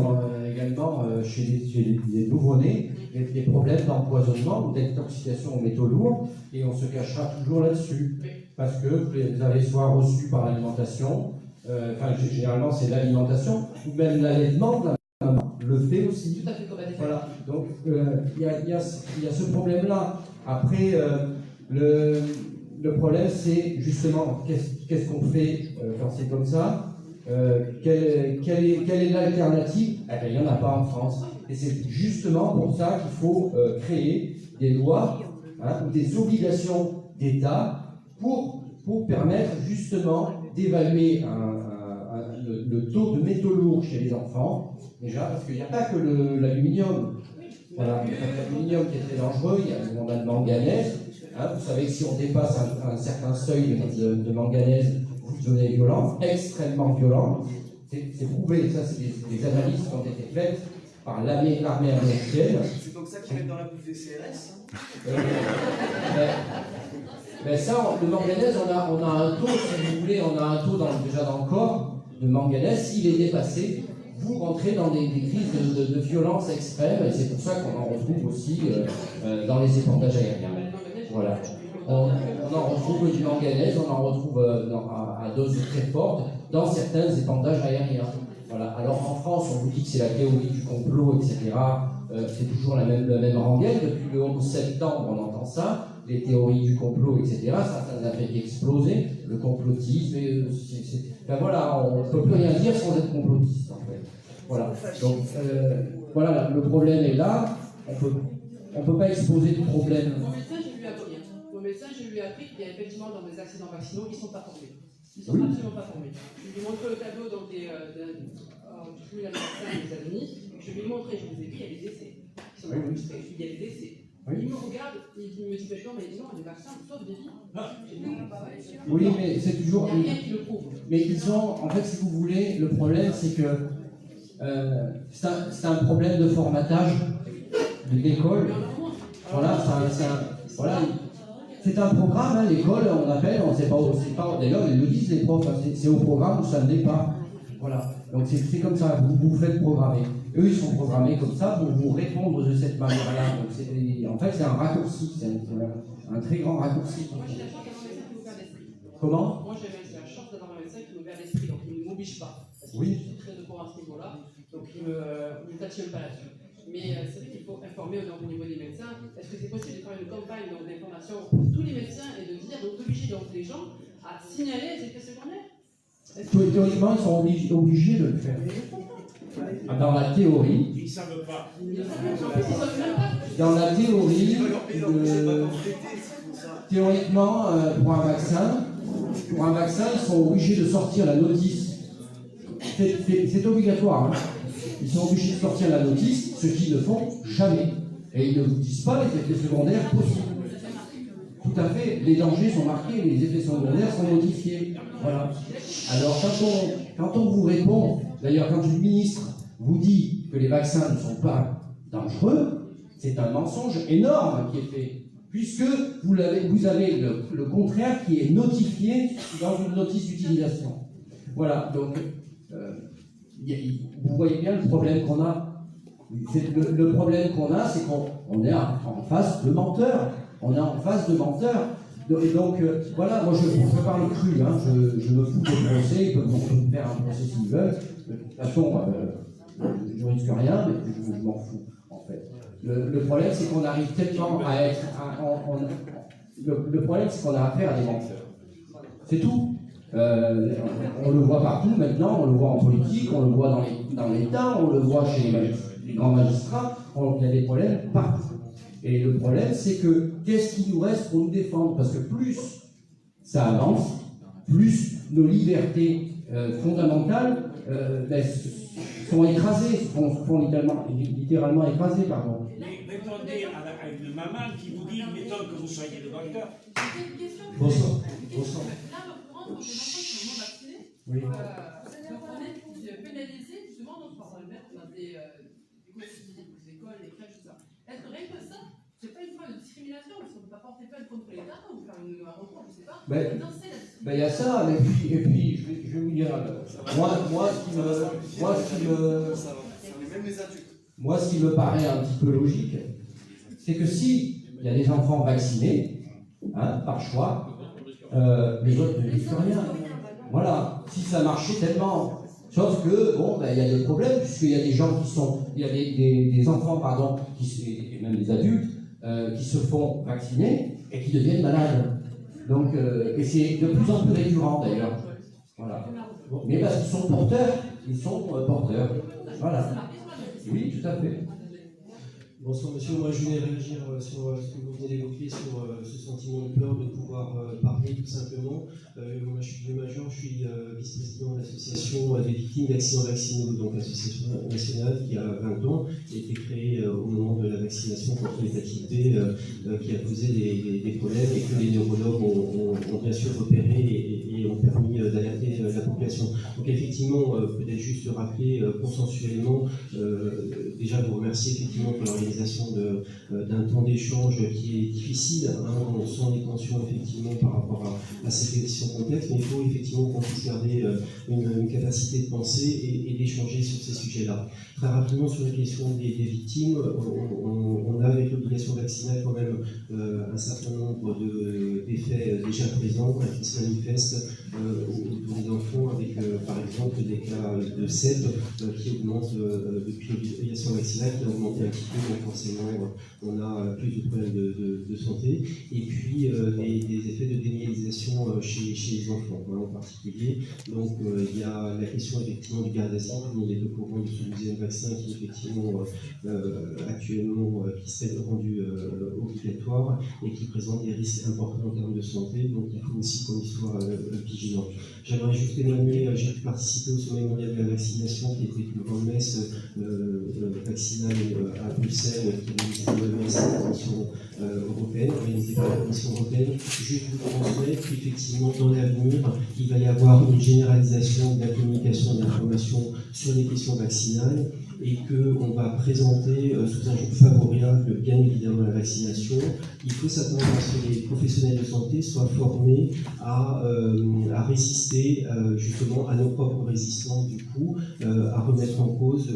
également chez les nouveau-nés des problèmes d'empoisonnement ou d'intoxication aux métaux lourds, et on se cachera toujours là-dessus. Parce que vous avez soit reçu par l'alimentation, généralement c'est l'alimentation, ou même l'allaitement de la maman le fait aussi. Tout à fait correct. Voilà, donc il y a ce problème-là. Après, le problème c'est justement qu'est-ce qu'on fait quand c'est comme ça. Quelle est l'alternative? Il n'y en a pas en France. Et c'est justement pour ça qu'il faut créer des lois ou des obligations d'État pour permettre justement d'évaluer le taux de métaux lourds chez les enfants, déjà, parce qu'il n'y a pas que l'aluminium. Voilà, l'aluminium qui est très dangereux, on a le manganèse. Vous savez que si on dépasse un certain seuil de manganèse, vous devenez violent, extrêmement violent. C'est prouvé, ça c'est des analyses qui ont été faites par l'armée américaine. C'est donc ça qu'ils mettent dans la bouffe des CRS? Ben ça, le manganèse, on a un taux, si vous voulez, on a un taux déjà dans le corps de manganèse. S'il est dépassé, vous rentrez dans des crises de violence extrême, et c'est pour ça qu'on en retrouve aussi dans les épandages aériens. Voilà. On en retrouve du manganèse, on en retrouve à dose très forte dans certains épandages aériens. Voilà. Alors en France, on vous dit que c'est la théorie du complot, etc. C'est toujours la même rengaine. Depuis le 11 septembre, on entend ça. Les théories du complot, etc. Ça a fait exploser le complotisme. Voilà, on ne peut plus rien dire sans être complotiste, en fait. Voilà. Donc, voilà, le problème est là. On peut pas exposer de problème. Mon médecin, je lui ai appris qu'il y a effectivement dans des accidents vaccinaux, ils ne sont pas formés. Ils ne sont absolument pas formés. Je lui ai montré le tableau donc, du flux alimentaire des États-Unis. Je lui ai montré, je vous ai dit, il y a des décès. Ils sont enregistrés. Il y a des décès. Il me regarde, il me dit, mais non, les vaccins sauvent des vies. Oui, mais c'est toujours. Il n'y a rien qui le prouve. Mais ils ont, en fait, si vous voulez, le problème, c'est que c'est un problème de formatage l'école. Voilà, c'est un programme, hein, l'école, on appelle, on ne sait pas, d'ailleurs ils le disent les profs, hein, c'est au programme ou ça ne l'est pas. Voilà, donc c'est comme ça, vous faites programmer. Eux, ils sont programmés comme ça pour vous répondre de cette manière-là. En fait, c'est un raccourci, c'est un très grand raccourci. Moi, j'ai la chance d'avoir un médecin qui m'ouvre l'esprit. Comment? Moi, j'ai la chance d'avoir un médecin qui m'ouvre l'esprit, donc il ne m'oblige pas. Parce que oui. Je suis très de courant à ce niveau-là, donc il ne tationne pas là-dessus. Mais c'est vrai qu'il faut informer au niveau des médecins. Est-ce que c'est possible de faire une campagne d'information pour tous les médecins et de dire, d'obliger donc les gens à signaler les effets secondaires? Théoriquement, ils sont obligés de le faire. Dans la théorie. Ils ne savent pas. Dans la théorie, théoriquement, pour un vaccin, ils sont obligés de sortir la notice. C'est obligatoire. Hein. Ils sont obligés de sortir la notice, ce qu'ils ne font jamais. Et ils ne vous disent pas les effets secondaires possibles. Tout à fait, les dangers sont marqués, les effets secondaires sont notifiés. Voilà. Alors, quand on vous répond, d'ailleurs, quand une ministre vous dit que les vaccins ne sont pas dangereux, c'est un mensonge énorme qui est fait, puisque vous avez le contraire qui est notifié dans une notice d'utilisation. Voilà, donc, vous voyez bien le problème qu'on a. Le problème qu'on a, c'est qu'on est en face de menteurs. On est en face de menteurs. Et donc, voilà, moi je parle cru, hein, je me fous des procès, ils peuvent me faire un procès s'ils veulent. De toute façon, je ne risque rien, mais je m'en fous, en fait. Le problème, c'est qu'on arrive tellement à être. Le problème, c'est qu'on a affaire à des menteurs. C'est tout. On le voit partout maintenant, on le voit en politique, on le voit dans l'État, on le voit chez les grands magistrats, il y a des problèmes partout. Et le problème, c'est que qu'est-ce qu'il nous reste pour nous défendre? Parce que plus ça avance, plus nos libertés fondamentales sont écrasées, sont littéralement écrasées, pardon. Répondez à une maman qui vous dit, mettons que vous soyez le docteur. Bonsoir. Là, quand des enfants qui sont non vaccinés, oui. donc on est pénalisé justement, donc on va le mettre dans des écoles, des crèches, tout ça. Est-ce que rien que ça, c'est pas une forme de discrimination, parce qu'on ne peut pas porter plainte contre l'État ou faire un recours, je ne sais pas. Il y a ça, et puis je vais vous dire, moi, ce qui me paraît un petit peu logique, c'est que si il y a des enfants vaccinés, hein, par choix, les autres ne disent rien. Voilà, si ça marchait tellement. Sauf que, il y a des problèmes, puisqu'il y a des gens il y a des enfants, pardon, et même des adultes, qui se font vacciner et qui deviennent malades. Donc, et c'est de plus en plus récurrent d'ailleurs. Voilà. Mais parce qu'ils sont porteurs. Voilà. Oui, tout à fait. Bonsoir monsieur, moi je voulais réagir sur ce que vous venez d'évoquer, sur ce sentiment de peur de pouvoir parler tout simplement. Moi je suis vieux major, je suis vice-président de l'association des victimes d'accidents vaccinaux, donc l'association nationale qui a 20 ans, qui a été créée au moment de la vaccination contre l'hépatite B, qui a posé des problèmes et que les neurologues ont bien sûr repéré et ont permis d'alerter la population. Donc effectivement, peut-être juste rappeler consensuellement, déjà vous remercier effectivement pour l'organisation d'un temps d'échange qui est difficile, hein, on sent les tensions effectivement par rapport à ces questions complexes, mais il faut effectivement qu'on puisse garder une capacité de penser et d'échanger sur ces sujets-là. Très rapidement sur la question des victimes, on a avec l'obligation vaccinale quand même un certain nombre d'effets déjà présents qui se manifestent autour des enfants avec par exemple des cas de CEP qui augmentent depuis l'obligation vaccinale, qui a augmenté un petit peu, donc forcément on a plus de problèmes de santé, et puis des effets de démyélisation chez les enfants en particulier. Donc il y a la question effectivement du Gardasil, tout le monde est au courant de ce deuxième vaccin qui effectivement actuellement qui serait rendu obligatoire et qui présente des risques importants en termes de santé, donc il faut aussi qu'on y soit vigilant. J'aimerais juste témoigner, j'ai pu participer au sommet mondial de la vaccination qui était une grande messe vaccinale à Bruxelles qui avait été la Commission européenne, organisée par la Commission européenne. Juste vous transmettre qu'effectivement dans l'avenir, il va y avoir une généralisation de la communication et de l'information sur les questions vaccinales et qu'on va présenter sous un jour favorable, bien évidemment, la vaccination. Il faut s'attendre à ce que les professionnels de santé soient formés à résister justement à nos propres résistances, du coup, à remettre en cause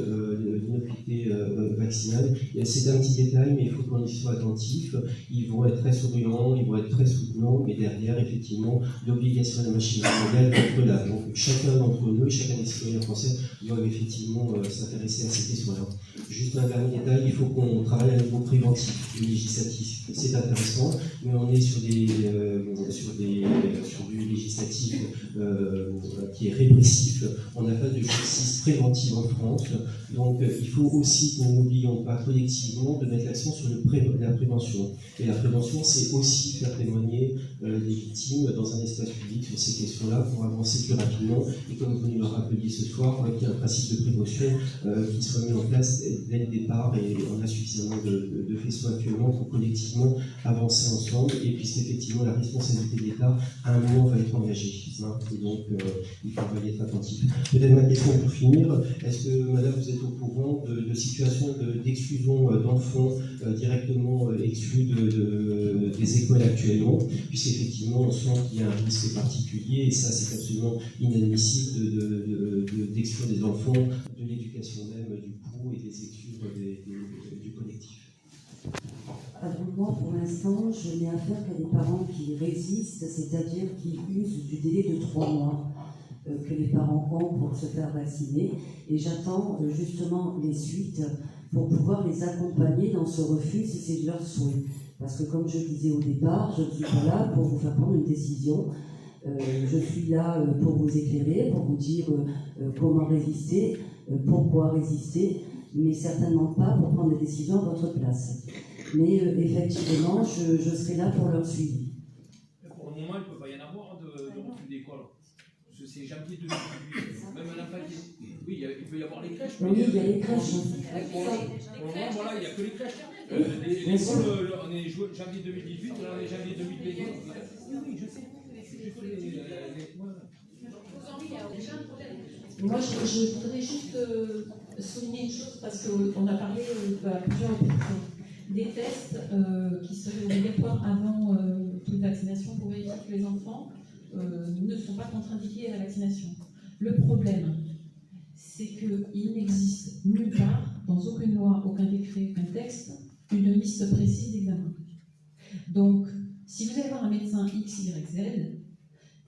l'inocuité vaccinale. C'est un petit détail, mais il faut qu'on y soit attentif. Ils vont être très souriants, ils vont être très soutenants, mais derrière, effectivement, l'obligation de la machine mondiale va être là. Donc chacun d'entre nous, chacun des citoyens français doivent effectivement s'intéresser à ces questions-là. Juste un dernier détail, il faut qu'on travaille à niveau préventif et législatif. C'est intéressant, mais on est sur du législatif qui est répressif. On n'a pas de justice préventive en France. Donc il faut aussi que nous n'oublions pas collectivement de mettre l'accent sur la prévention. Et la prévention, c'est aussi faire témoigner les victimes dans un espace public sur ces questions-là pour avancer plus rapidement. Et comme vous nous le rappeliez ce soir, qu'il y a un principe de précaution qui soit mis en place dès le départ, et on a suffisamment de faisceaux actuellement pour collectivement avancer ensemble, et puisqu'effectivement la responsabilité de l'État à un moment va être engagée. Et donc il faut y être attentif. Peut-être ma question pour finir, est-ce que madame vous êtes au courant de situations d'exclusion d'enfants directement exclus des écoles actuellement, puisqu'effectivement on sent qu'il y a un risque particulier, et ça c'est absolument inadmissible d'exclure des enfants de l'éducation même du coup et des exclure du collectif. Alors moi, pour l'instant, je n'ai affaire qu'à des parents qui résistent, c'est-à-dire qui usent du délai de 3 mois que les parents ont pour se faire vacciner. Et j'attends justement les suites pour pouvoir les accompagner dans ce refus si c'est de leur souhait. Parce que comme je disais au départ, je ne suis pas là pour vous faire prendre une décision. Je suis là pour vous éclairer, pour vous dire comment résister, pourquoi résister, mais certainement pas pour prendre des décisions à votre place. Mais effectivement, je serai là pour leur suivi. Pour le moment, il ne peut pas y en avoir de refus d'école. Parce que c'est janvier 2018, même à la fac. Oui, il peut y avoir les crèches. Oui, il y a les crèches. Pour le moment, voilà, il n'y a que les crèches. L'école, on est janvier 2018, là on est janvier 2022. Oui, je sais. Moi, je voudrais juste souligner une chose, parce qu'on a parlé à plusieurs reprises des tests qui seraient obligatoires avant toute vaccination pour vérifier que les enfants ne sont pas contre-indiqués à la vaccination. Le problème, c'est qu'il n'existe nulle part, dans aucune loi, aucun décret, aucun texte, une liste précise d'examens. Donc, si vous allez voir un médecin X, Y, Z,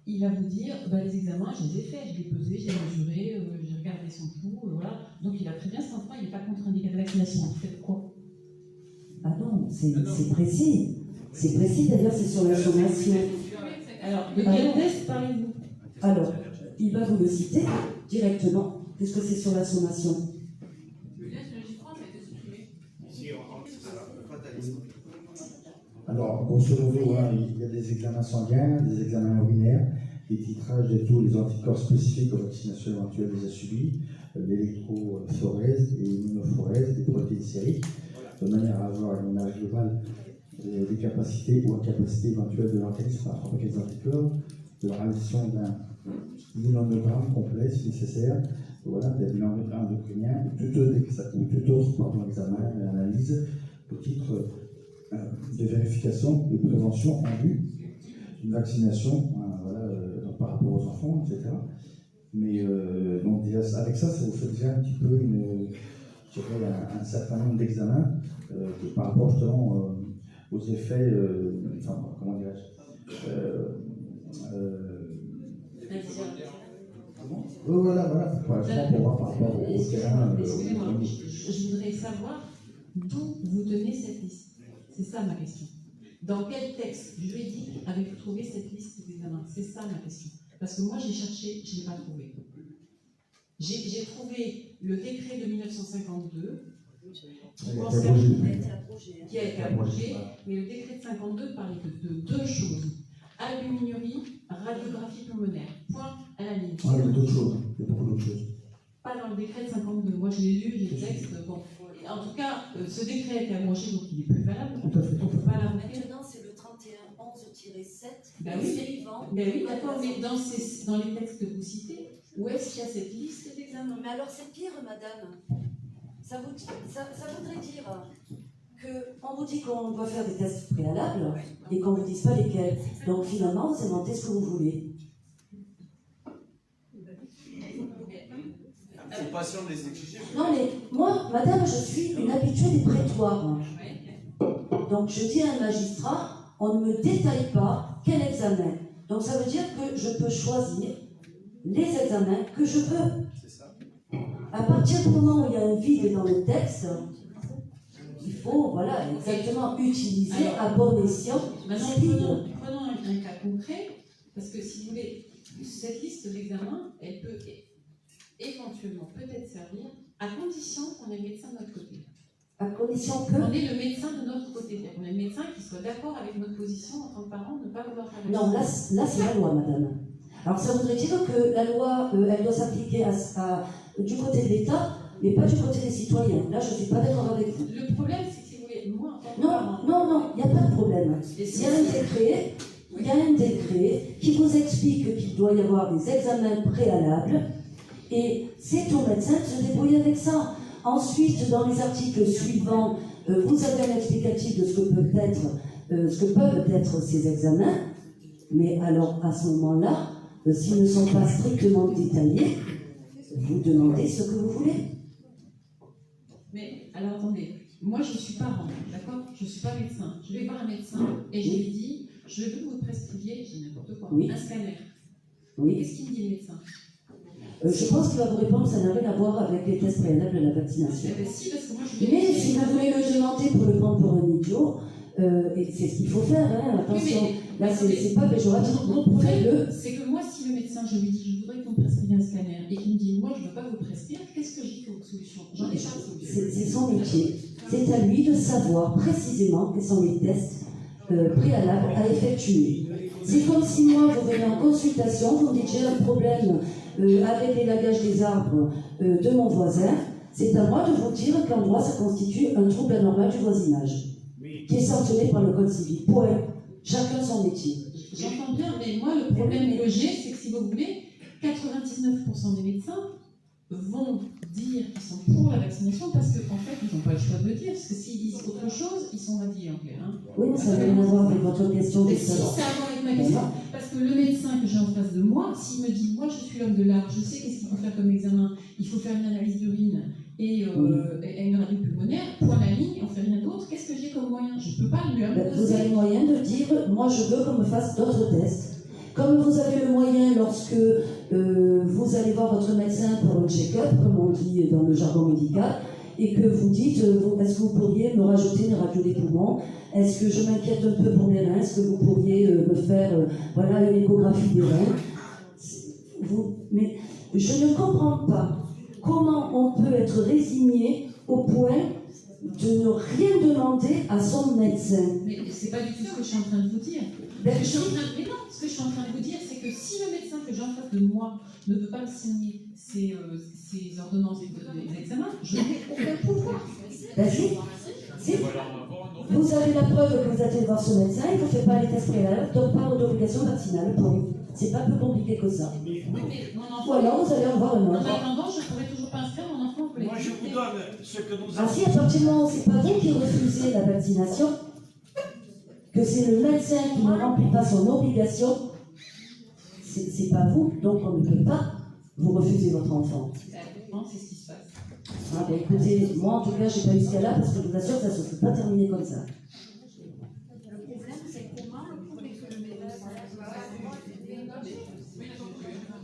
il va vous dire, les examens, je les ai faits, je les ai pesés, je les ai mesurés, j'ai regardé son pouls, voilà. Donc il a très bien cet enfant, il n'est pas contre-indiqué à la vaccination. Vous faites quoi? Ah non, c'est précis. C'est précis, d'ailleurs, c'est sur la sommation. Alors, de quel test parlez-vous? Alors, il va vous le citer directement, puisque c'est sur la sommation. Alors, grosso modo, voilà, il y a des examens sanguins, des examens urinaires, des titrages de tous les anticorps spécifiques aux vaccinations éventuelles déjà subies, l'électrophorèse et l'immunophorèse, des protéines sériques, de manière à avoir une image globale des capacités ou incapacités éventuelles de l'organisme à fabriquer des anticorps, de la réalisation d'un immunogramme complet si nécessaire, voilà, d'un bilan endocrinien ou tout autre examen et analyse au titre de vérification, de prévention en vue d'une vaccination donc par rapport aux enfants, etc. Mais donc déjà, avec ça, ça vous fait déjà un petit peu un certain nombre d'examens par rapport justement aux effets, comment dirais-je, voilà, pour voir par rapport au terrain. Excusez-moi, je voudrais savoir d'où vous tenez cette liste. C'est ça ma question. Dans quel texte juridique avez-vous trouvé cette liste d'examens? C'est ça ma question. Parce que moi j'ai cherché, je ne l'ai pas trouvé. J'ai trouvé le décret de 1952 qui a été abrogé, mais le décret de 52 parlait de 2 choses. Albuminurie, radiographie pulmonaire. Point à la ligne. Il y a d'autres choses, il y a beaucoup d'autres choses. Pas dans le décret de 52. Moi je l'ai lu, j'ai le texte. Bon. En tout cas, ce décret a été abrogé, donc il est plus valable. On ne peut pas l'invoquer. Maintenant, c'est le 3111-7. Ben oui, d'accord, mais dans les textes que vous citez, où est-ce qu'il y a cette liste d'examens? Mais alors c'est pire, madame. Ça voudrait dire qu'on vous dit qu'on doit faire des tests préalables et qu'on ne vous dise pas lesquels. Donc finalement, vous inventez ce que vous voulez. C'est patient de les exiger. Non mais moi, madame, je suis une habituée des prétoires. Donc je dis à un magistrat, on ne me détaille pas quel examen. Donc ça veut dire que je peux choisir les examens que je veux. À partir du moment où il y a un vide dans le texte, il faut, voilà, exactement utiliser à bon escient ces vides. Prenons un cas concret, parce que si vous voulez, cette liste d'examens, elle peut éventuellement peut-être servir à condition qu'on ait le médecin de notre côté. À condition que... On ait le médecin de notre côté, c'est-à-dire qu'on ait le médecin qui soit d'accord avec notre position en tant que parent de ne pas vouloir faire Non, là c'est la loi, madame. Alors ça voudrait dire que la loi, elle doit s'appliquer du côté de l'État, mais pas du côté des citoyens. Là, je ne suis pas d'accord avec vous. Le problème, c'est que si vous voulez, moi en tant que Non, parent... non, il n'y a pas de problème. Il y a un décret qui vous explique qu'il doit y avoir des examens préalables et c'est au médecin de se débrouiller avec ça. Ensuite, dans les articles suivants, vous avez un explicatif de ce que peuvent être ces examens, mais alors à ce moment-là, s'ils ne sont pas strictement détaillés, vous demandez ce que vous voulez. Mais alors attendez, moi je suis parent, d'accord? Je ne suis pas médecin. Je vais voir un médecin et je lui dis, je veux que vous prescriviez, j'ai n'importe quoi, un scanner. Oui. Qu'est-ce qu'il me dit le médecin? Je pense qu'il va vous répondre que ça n'a rien à voir avec les tests préalables de la vaccination. Si, parce que moi je Mais si vous voulez le demander pour le prendre pour un idiot, et c'est ce qu'il faut faire, hein, attention, là c'est pas péjoratif. Mon problème, c'est que moi, si le médecin, je lui dis, je voudrais qu'on me prescrive un scanner, et qu'il me dit, moi je ne veux pas vous prescrire, qu'est-ce que j'ai comme solution? J'en ai pas de solution. C'est son métier. C'est à lui de savoir précisément quels sont les tests préalables à effectuer. C'est comme si moi, vous venez en consultation, vous me dites, j'ai un problème avec l'élagage des arbres de mon voisin, c'est à moi de vous dire qu'en droit, ça constitue un trouble anormal du voisinage, qui est sanctionné par le Code civil. Point. Chacun son métier. J'entends bien, mais moi, le problème que j'ai, c'est que si vous voulez, 99% des médecins vont dire qu'ils sont pour la vaccination parce qu'en fait, ils n'ont pas le choix de le dire, parce que s'ils disent autre chose, ils sont radiés en clair. Hein. Oui, mais ça n'a rien à voir avec votre question de Si, ça a à voir avec ma question. Parce que le médecin que j'ai en face de moi, s'il me dit, moi je suis l'homme de l'art, je sais qu'est-ce qu'il faut faire comme examen, il faut faire une analyse d'urine et une radio pulmonaire, point la ligne, on ne fait rien d'autre, qu'est-ce que j'ai comme moyen? Je ne peux pas lui imposer. Vous avez le moyen de dire, moi je veux qu'on me fasse d'autres tests. Comme vous avez le moyen, lorsque vous allez voir votre médecin pour un check-up, comme on dit dans le jargon médical, et que vous dites, est-ce que vous pourriez me rajouter une radio des poumons? Est-ce que je m'inquiète un peu pour mes reins? Est-ce que vous pourriez me faire voilà, une échographie des reins? Mais je ne comprends pas comment on peut être résigné au point de ne rien demander à son médecin. Mais c'est pas du tout ce que je suis en train de vous dire. Mais non, ce que je suis en train de vous dire, c'est que si le médecin que j'ai en face de moi ne veut pas me signer ses ordonnances et des examens, je n'ai aucun pouvoir. Ben si. Vous avez la preuve que vous êtes allé voir ce médecin, il ne vous fait pas les tests préalables, donc pas d'obligation vaccinale. C'est pas plus compliqué que ça. Ou alors vous allez en voir un autre. En attendant, je ne pourrais toujours pas inscrire mon enfant pour les. Moi, je vous donne ce que nous avons. Ah si, à partir du moment où c'est pas vous qui refusez la vaccination, que c'est le médecin qui ne remplit pas son obligation, c'est pas vous, donc on ne peut pas vous refuser votre enfant. C'est ce qui se passe. Ah, ben, écoutez, moi en tout cas, j'ai pas eu ce cas-là parce que je vous assure que ça ne se peut pas terminer comme ça. Le problème, c'est comment le prouver que le médecin.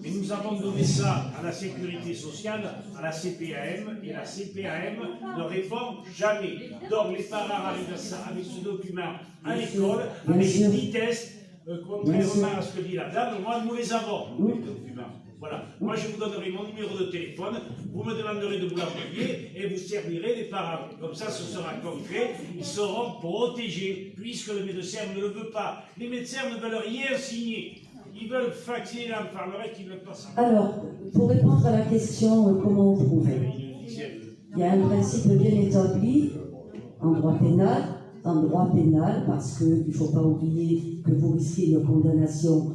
Mais nous avons donné ça à la sécurité sociale, à la CPAM, et la CPAM ne répond jamais. Donc les parents arrivent à ça avec ce document à l'école, avec 10 tests, contrairement à ce que dit la dame, moi nous les avons, les documents. Voilà. Moi je vous donnerai mon numéro de téléphone, vous me demanderez de vous l'envoyer et vous servirez les parents. Comme ça ce sera concret, ils seront protégés, puisque le médecin ne le veut pas. Les médecins ne veulent rien signer. Ils veulent vacciner l'enfant, le reste ils ne veulent pas ça. Alors, pour répondre à la question comment on prouve, il y a un principe bien établi en droit pénal, parce qu'il ne faut pas oublier que vous risquez une condamnation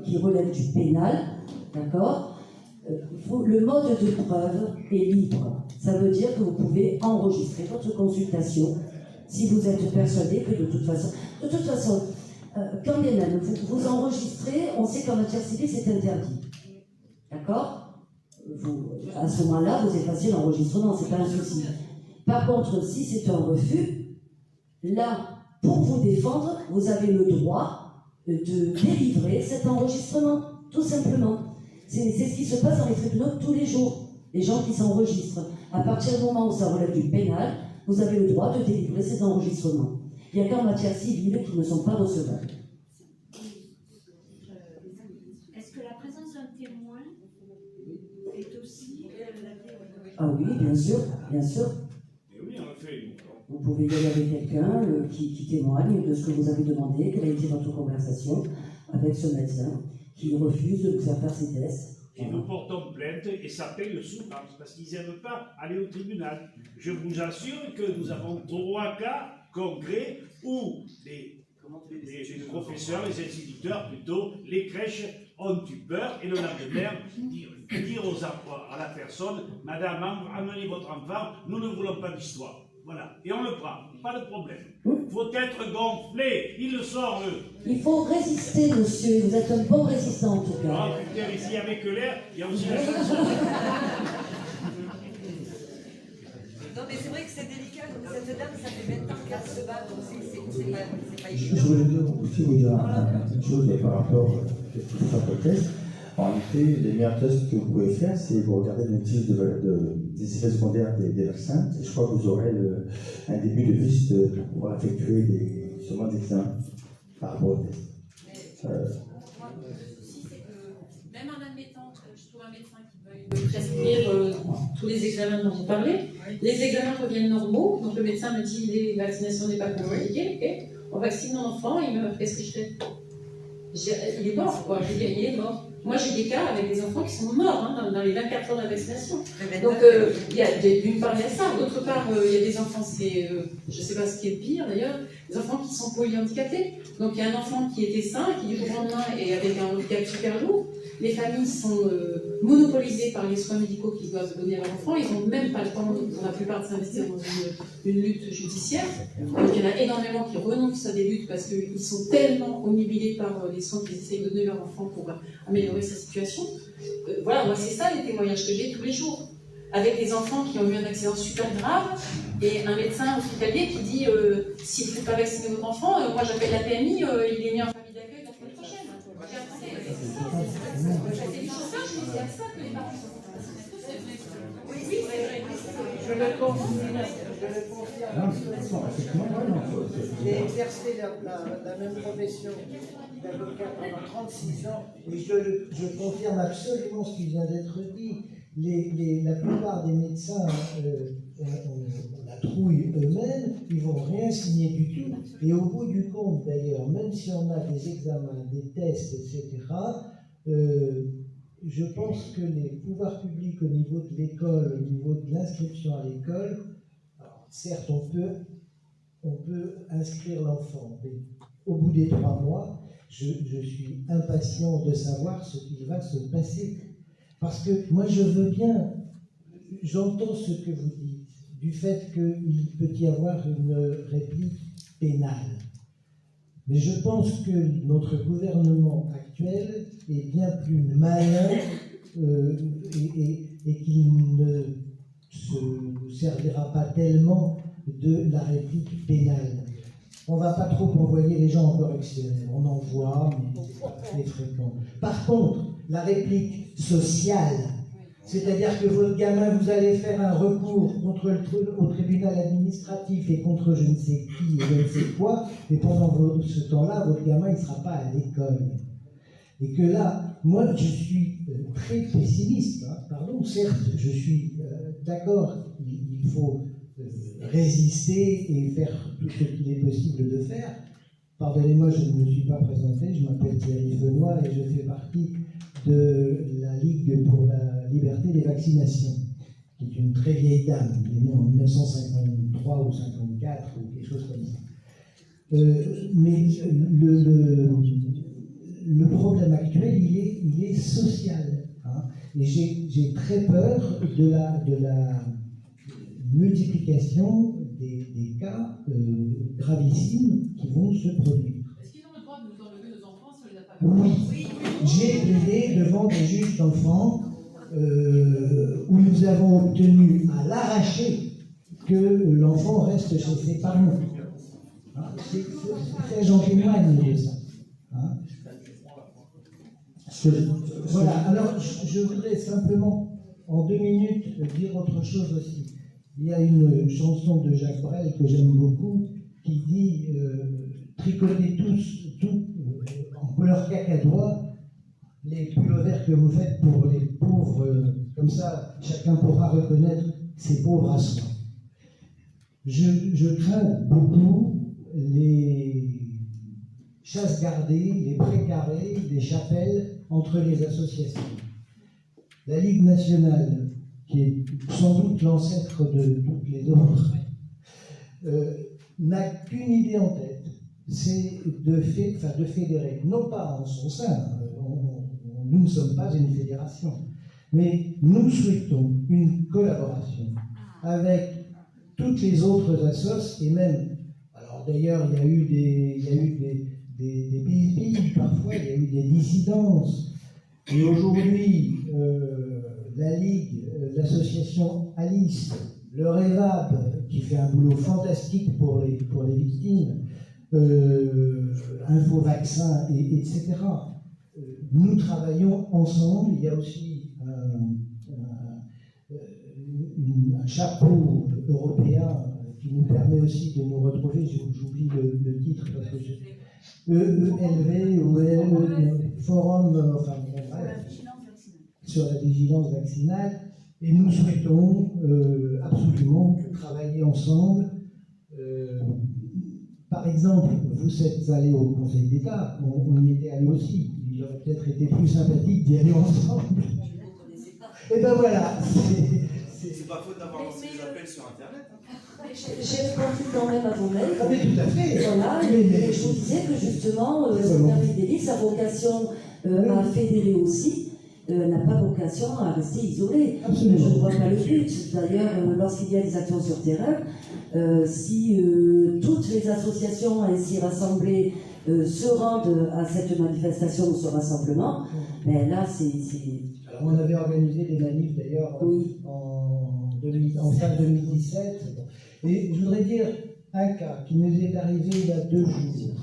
qui relève du pénal, d'accord? Le mode de preuve est libre. Ça veut dire que vous pouvez enregistrer votre consultation si vous êtes persuadé que de toute façon, quand bien même vous enregistrez, on sait qu'en matière civile c'est interdit. D'accord? À ce moment-là, vous effacez l'enregistrement, c'est pas un souci. Par contre, si c'est un refus, là, pour vous défendre, vous avez le droit de délivrer cet enregistrement, tout simplement. C'est ce qui se passe dans les tribunaux tous les jours. Les gens qui s'enregistrent. À partir du moment où ça relève du pénal, vous avez le droit de délivrer cet enregistrement. Il n'y a qu'en matière civile qui ne sont pas recevables. Est-ce que la présence d'un témoin est aussi... Ah oui, bien sûr, bien sûr. Et oui, on le fait. Vous pouvez y aller avec quelqu'un qui témoigne de ce que vous avez demandé, quelle a été votre conversation avec ce médecin qui refuse de vous faire faire ces tests. Et nous portons plainte et ça paye souvent parce qu'ils n'aiment pas aller au tribunal. Je vous assure que nous avons 3 cas concrets où les professeurs, les instituteurs plutôt, les crèches ont eu peur et le lendemain dire à la personne, madame, amenez votre enfant, nous ne voulons pas d'histoire. Voilà, et on le prend, pas de problème. Il faut être gonflé, il le sort eux. Il faut résister, monsieur, vous êtes un bon résistant en tout cas. Ah putain, ici avec l'air, il y a aussi la chanson. Non mais c'est vrai que c'est délicat, comme cette dame, ça fait 20 ans qu'elle se bat, donc c'est pas Je évident. voulais aussi vous dire une chose par rapport à tout ça pour le test. En effet, les meilleurs tests que vous pouvez faire, c'est vous regardez le type des effets secondaires des vaccins. Et je crois que vous aurez un début de liste pour pouvoir effectuer des examens par rapport au test. Le souci, c'est que même en admettant que je trouve un médecin qui veuille prescrire tous les examens dont vous parlez, les examens reviennent normaux, donc le médecin me dit la vaccination n'est pas compliquée, ok, on vaccine mon enfant, il me qu'est-ce que je fais? Il est mort, quoi, il est mort. Moi, j'ai des cas avec des enfants qui sont morts dans les 24 heures de la vaccination. Donc, d'une part, il y a ça. D'autre part, il y a des enfants, je ne sais pas ce qui est le pire d'ailleurs, des enfants qui sont polyhandicapés. Donc, il y a un enfant qui était sain, qui du jour au lendemain est avec un handicap super lourd. Les familles sont monopolisées par les soins médicaux qu'ils doivent donner à leur enfant. Ils n'ont même pas le temps, pour la plupart, de s'investir dans une lutte judiciaire. Donc, il y en a énormément qui renoncent à des luttes parce qu'ils sont tellement omnibilés par les soins qu'ils essayent de donner à leur enfant pour améliorer sa situation. Voilà, moi, c'est ça les témoignages que j'ai tous les jours. Avec des enfants qui ont eu un accident super grave et un médecin hospitalier qui dit s'il ne faut pas vacciner votre enfant, moi j'appelle la PMI, il est mis en famille d'accueil la semaine prochaine. C'est du chauffage, mais c'est à ça que les parents sont confrontés. Oui, c'est vrai. Je le confirme. J'ai exercé la même profession d'avocat pendant 36 ans et je confirme absolument ce qui vient d'être dit. La plupart des médecins ont la trouille eux-mêmes, ils ne vont rien signer du tout. Et au bout du compte, d'ailleurs, même si on a des examens, des tests, etc., je pense que les pouvoirs publics au niveau de l'école, au niveau de l'inscription à l'école, certes, on peut inscrire l'enfant, mais au bout des 3 mois, je suis impatient de savoir ce qui va se passer. Parce que moi, je veux bien, j'entends ce que vous dites, du fait qu'il peut y avoir une réplique pénale. Mais je pense que notre gouvernement actuel est bien plus malin et qu'il ne se servira pas tellement de la réplique pénale. On ne va pas trop envoyer les gens en correctionnel. On en voit, mais c'est pas très fréquent. Par contre, la réplique sociale, c'est-à-dire que votre gamin, vous allez faire un recours au tribunal administratif et contre je ne sais qui et je ne sais quoi, et pendant ce temps-là, votre gamin, il ne sera pas à l'école. Et que là, moi, je suis très pessimiste. Pardon, certes, je suis d'accord, il faut résister et faire tout ce qu'il est possible de faire. Pardonnez-moi, je ne me suis pas présenté, je m'appelle Thierry Benoît et je fais partie de la Ligue pour la liberté des vaccinations, qui est une très vieille dame, qui est née en 1953 ou 54 ou quelque chose comme ça. Mais le problème actuel, il est social. Hein, et j'ai très peur de multiplication des cas gravissimes qui vont se produire. Est-ce qu'ils ont le droit de nous enlever nos enfants si on les a pas Oui, j'ai plaidé devant des juges d'enfants où nous avons obtenu à l'arraché que l'enfant reste chez ses parents. Hein, j'en témoigne de ça. Hein. Voilà, alors je voudrais simplement, en 2 minutes, dire autre chose aussi. Il y a une chanson de Jacques Brel que j'aime beaucoup qui dit tricotez tout en couleur cacadois les pulls verts que vous faites pour les pauvres, comme ça chacun pourra reconnaître ses pauvres à soi. Je crains beaucoup les chasses gardées, les précarés, les chapelles entre les associations. La Ligue nationale, qui est sans doute l'ancêtre de toutes les autres, n'a qu'une idée en tête, c'est de fédérer, non pas en son sein, nous ne sommes pas une fédération, mais nous souhaitons une collaboration avec toutes les autres assos et même, alors d'ailleurs il y a eu des pays, parfois il y a eu des dissidences, et aujourd'hui la Ligue, l'association Alice, le REVAB qui fait un boulot fantastique pour les victimes, Info Vaccin, etc. Nous travaillons ensemble. Il y a aussi un chapeau européen qui nous permet aussi de nous retrouver. J'oublie le titre parce que EELV ou Forum, enfin bref, sur la vigilance vaccinale. Et nous souhaitons absolument travailler ensemble. Par exemple, vous êtes allé au Conseil d'État, on y était allé aussi. Il aurait peut-être été plus sympathique d'y aller ensemble. Et ben voilà. C'est pas faute d'avoir lancé des appels sur Internet. J'ai répondu quand même à vos mails. Ah, mais tout à fait. Voilà, et je vous disais que justement, Seigneur Fidélis, sa vocation à fédérer aussi, n'a pas vocation à rester isolé. Je ne vois pas le but. D'ailleurs, lorsqu'il y a des actions sur terrain, si toutes les associations ainsi rassemblées se rendent à cette manifestation ou ce rassemblement, ben là, c'est... Alors, on avait organisé des manifs d'ailleurs en fin 2017. Et je voudrais dire un cas qui nous est arrivé il y a 2 jours.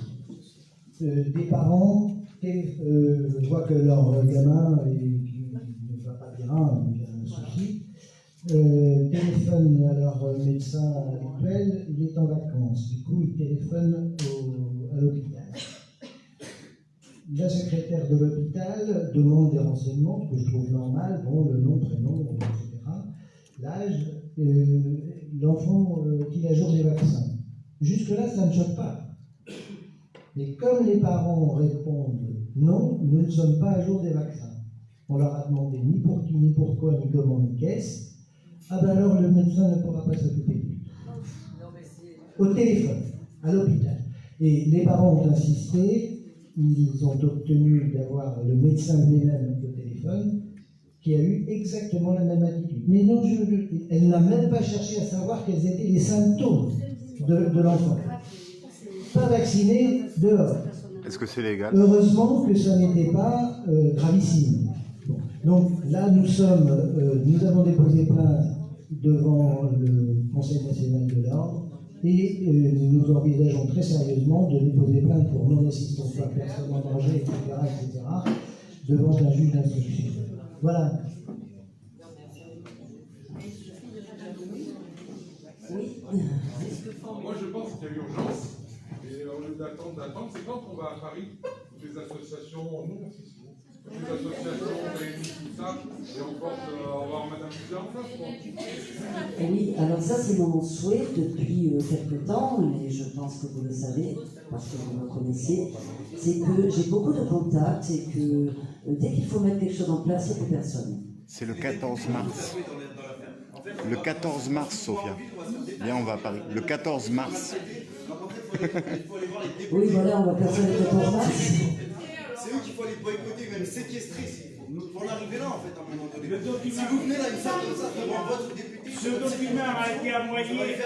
Des parents, je vois que leur gamin ne va pas bien, il y a un souci. Téléphone à leur médecin habituel, il est en vacances. Du coup, il téléphone à l'hôpital. La secrétaire de l'hôpital demande des renseignements, que je trouve normal, bon, le nom, prénom, etc. L'âge, l'enfant qu'il a jour des vaccins. Jusque-là, ça ne choque pas. Mais comme les parents répondent non, nous ne sommes pas à jour des vaccins. On leur a demandé ni pour qui, ni pourquoi, ni comment, ni qu'est-ce. Ah ben alors le médecin ne pourra pas s'occuper de lui. Au téléphone, à l'hôpital. Et les parents ont insisté, ils ont obtenu d'avoir le médecin lui-même au téléphone, qui a eu exactement la même attitude. Mais non, elle n'a même pas cherché à savoir quels étaient les symptômes de l'enfant. Pas vacciné, dehors. Est-ce que c'est légal? Heureusement que ça n'était pas gravissime. Bon. Donc là, nous avons déposé plainte devant le Conseil national de l'ordre et nous envisageons très sérieusement de déposer plainte pour non-assistance à personne en danger, etc., devant un juge d'instruction. Voilà. Moi, je pense qu'il y a urgence. Et au lieu d'attendre, c'est quand on va à Paris, les associations, les associations réunissent tout ça, et on porte avoir Madame Buzyn en face. Oui, alors ça c'est mon souhait depuis quelque temps, et je pense que vous le savez, parce que vous me connaissez, c'est que j'ai beaucoup de contacts et que dès qu'il faut mettre quelque chose en place, il n'y a plus personne. C'est le 14 mars. Le 14 mars, Sophia. Viens, on va à Paris. Le 14 mars. Oui, voilà, on va passer le 14 mars. C'est eux qu'il faut aller boycotter, même séquestrer. Pour en arriver là, en fait, à un moment donné. Si vous venez là, une salle comme ça, devant votre député, Ce document a été envoyé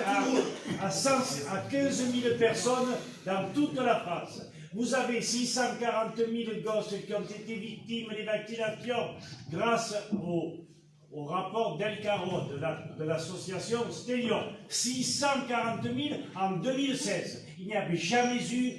à 15 000 personnes dans toute la France. Vous avez 640 000 gosses qui ont été victimes des vaccinations grâce au rapport d'El Caro de l'association Stellion. 640 000 en 2016. Il n'y avait jamais eu,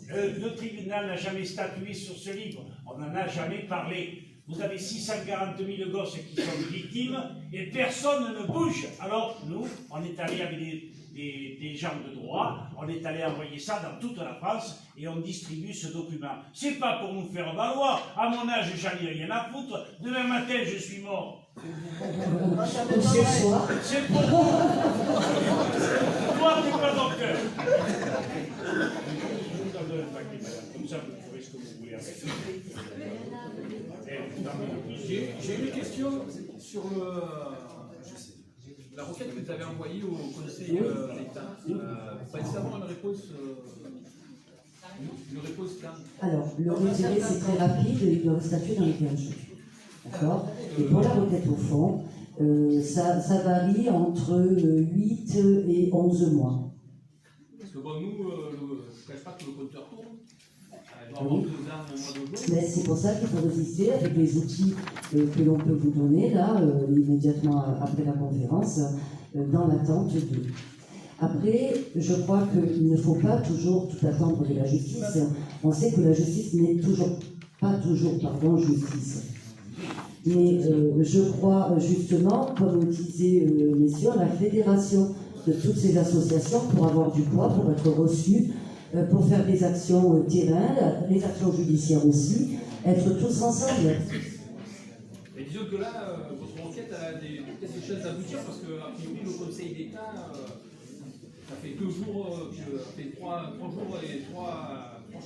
le tribunal n'a jamais statué sur ce livre. On n'en a jamais parlé. Vous avez 640 000 gosses qui sont victimes et personne ne bouge. Alors nous, on est allé avec des gens de droit, on est allé envoyer ça dans toute la France et on distribue ce document. C'est pas pour nous faire valoir. À mon âge, j'en ai rien à foutre. Demain matin, je suis mort. C'est pour toi, tu n'es pas docteur. Je vous donne un paquet, madame. Comme ça, vous ferez ce que vous voulez avec. J'ai une question sur la requête que vous avez envoyée au Conseil d'État. Vous pensez avoir une réponse quand? Alors, le retiré, c'est très rapide, ils doivent statuer dans les 15 jours. D'accord. Et pour la requête au fond, ça varie entre 8 et 11 mois. Parce que bon, nous, je ne cache pas que le compteur tourne. Oui. Mais c'est pour ça qu'il faut résister avec les outils que l'on peut vous donner, là, immédiatement après la conférence, dans l'attente de. Après, je crois qu'il ne faut pas toujours tout attendre de la justice. On sait que la justice n'est pas toujours justice. Mais je crois justement, comme disaient messieurs, la fédération de toutes ces associations pour avoir du poids, pour être reçus, pour faire des actions terrain, les actions judiciaires aussi, être tous ensemble. Mais disons que là, votre enquête a peut-être des chances d'aboutir parce que, a priori, le Conseil d'État, ça fait 2 jours, ça fait 3 jours et 3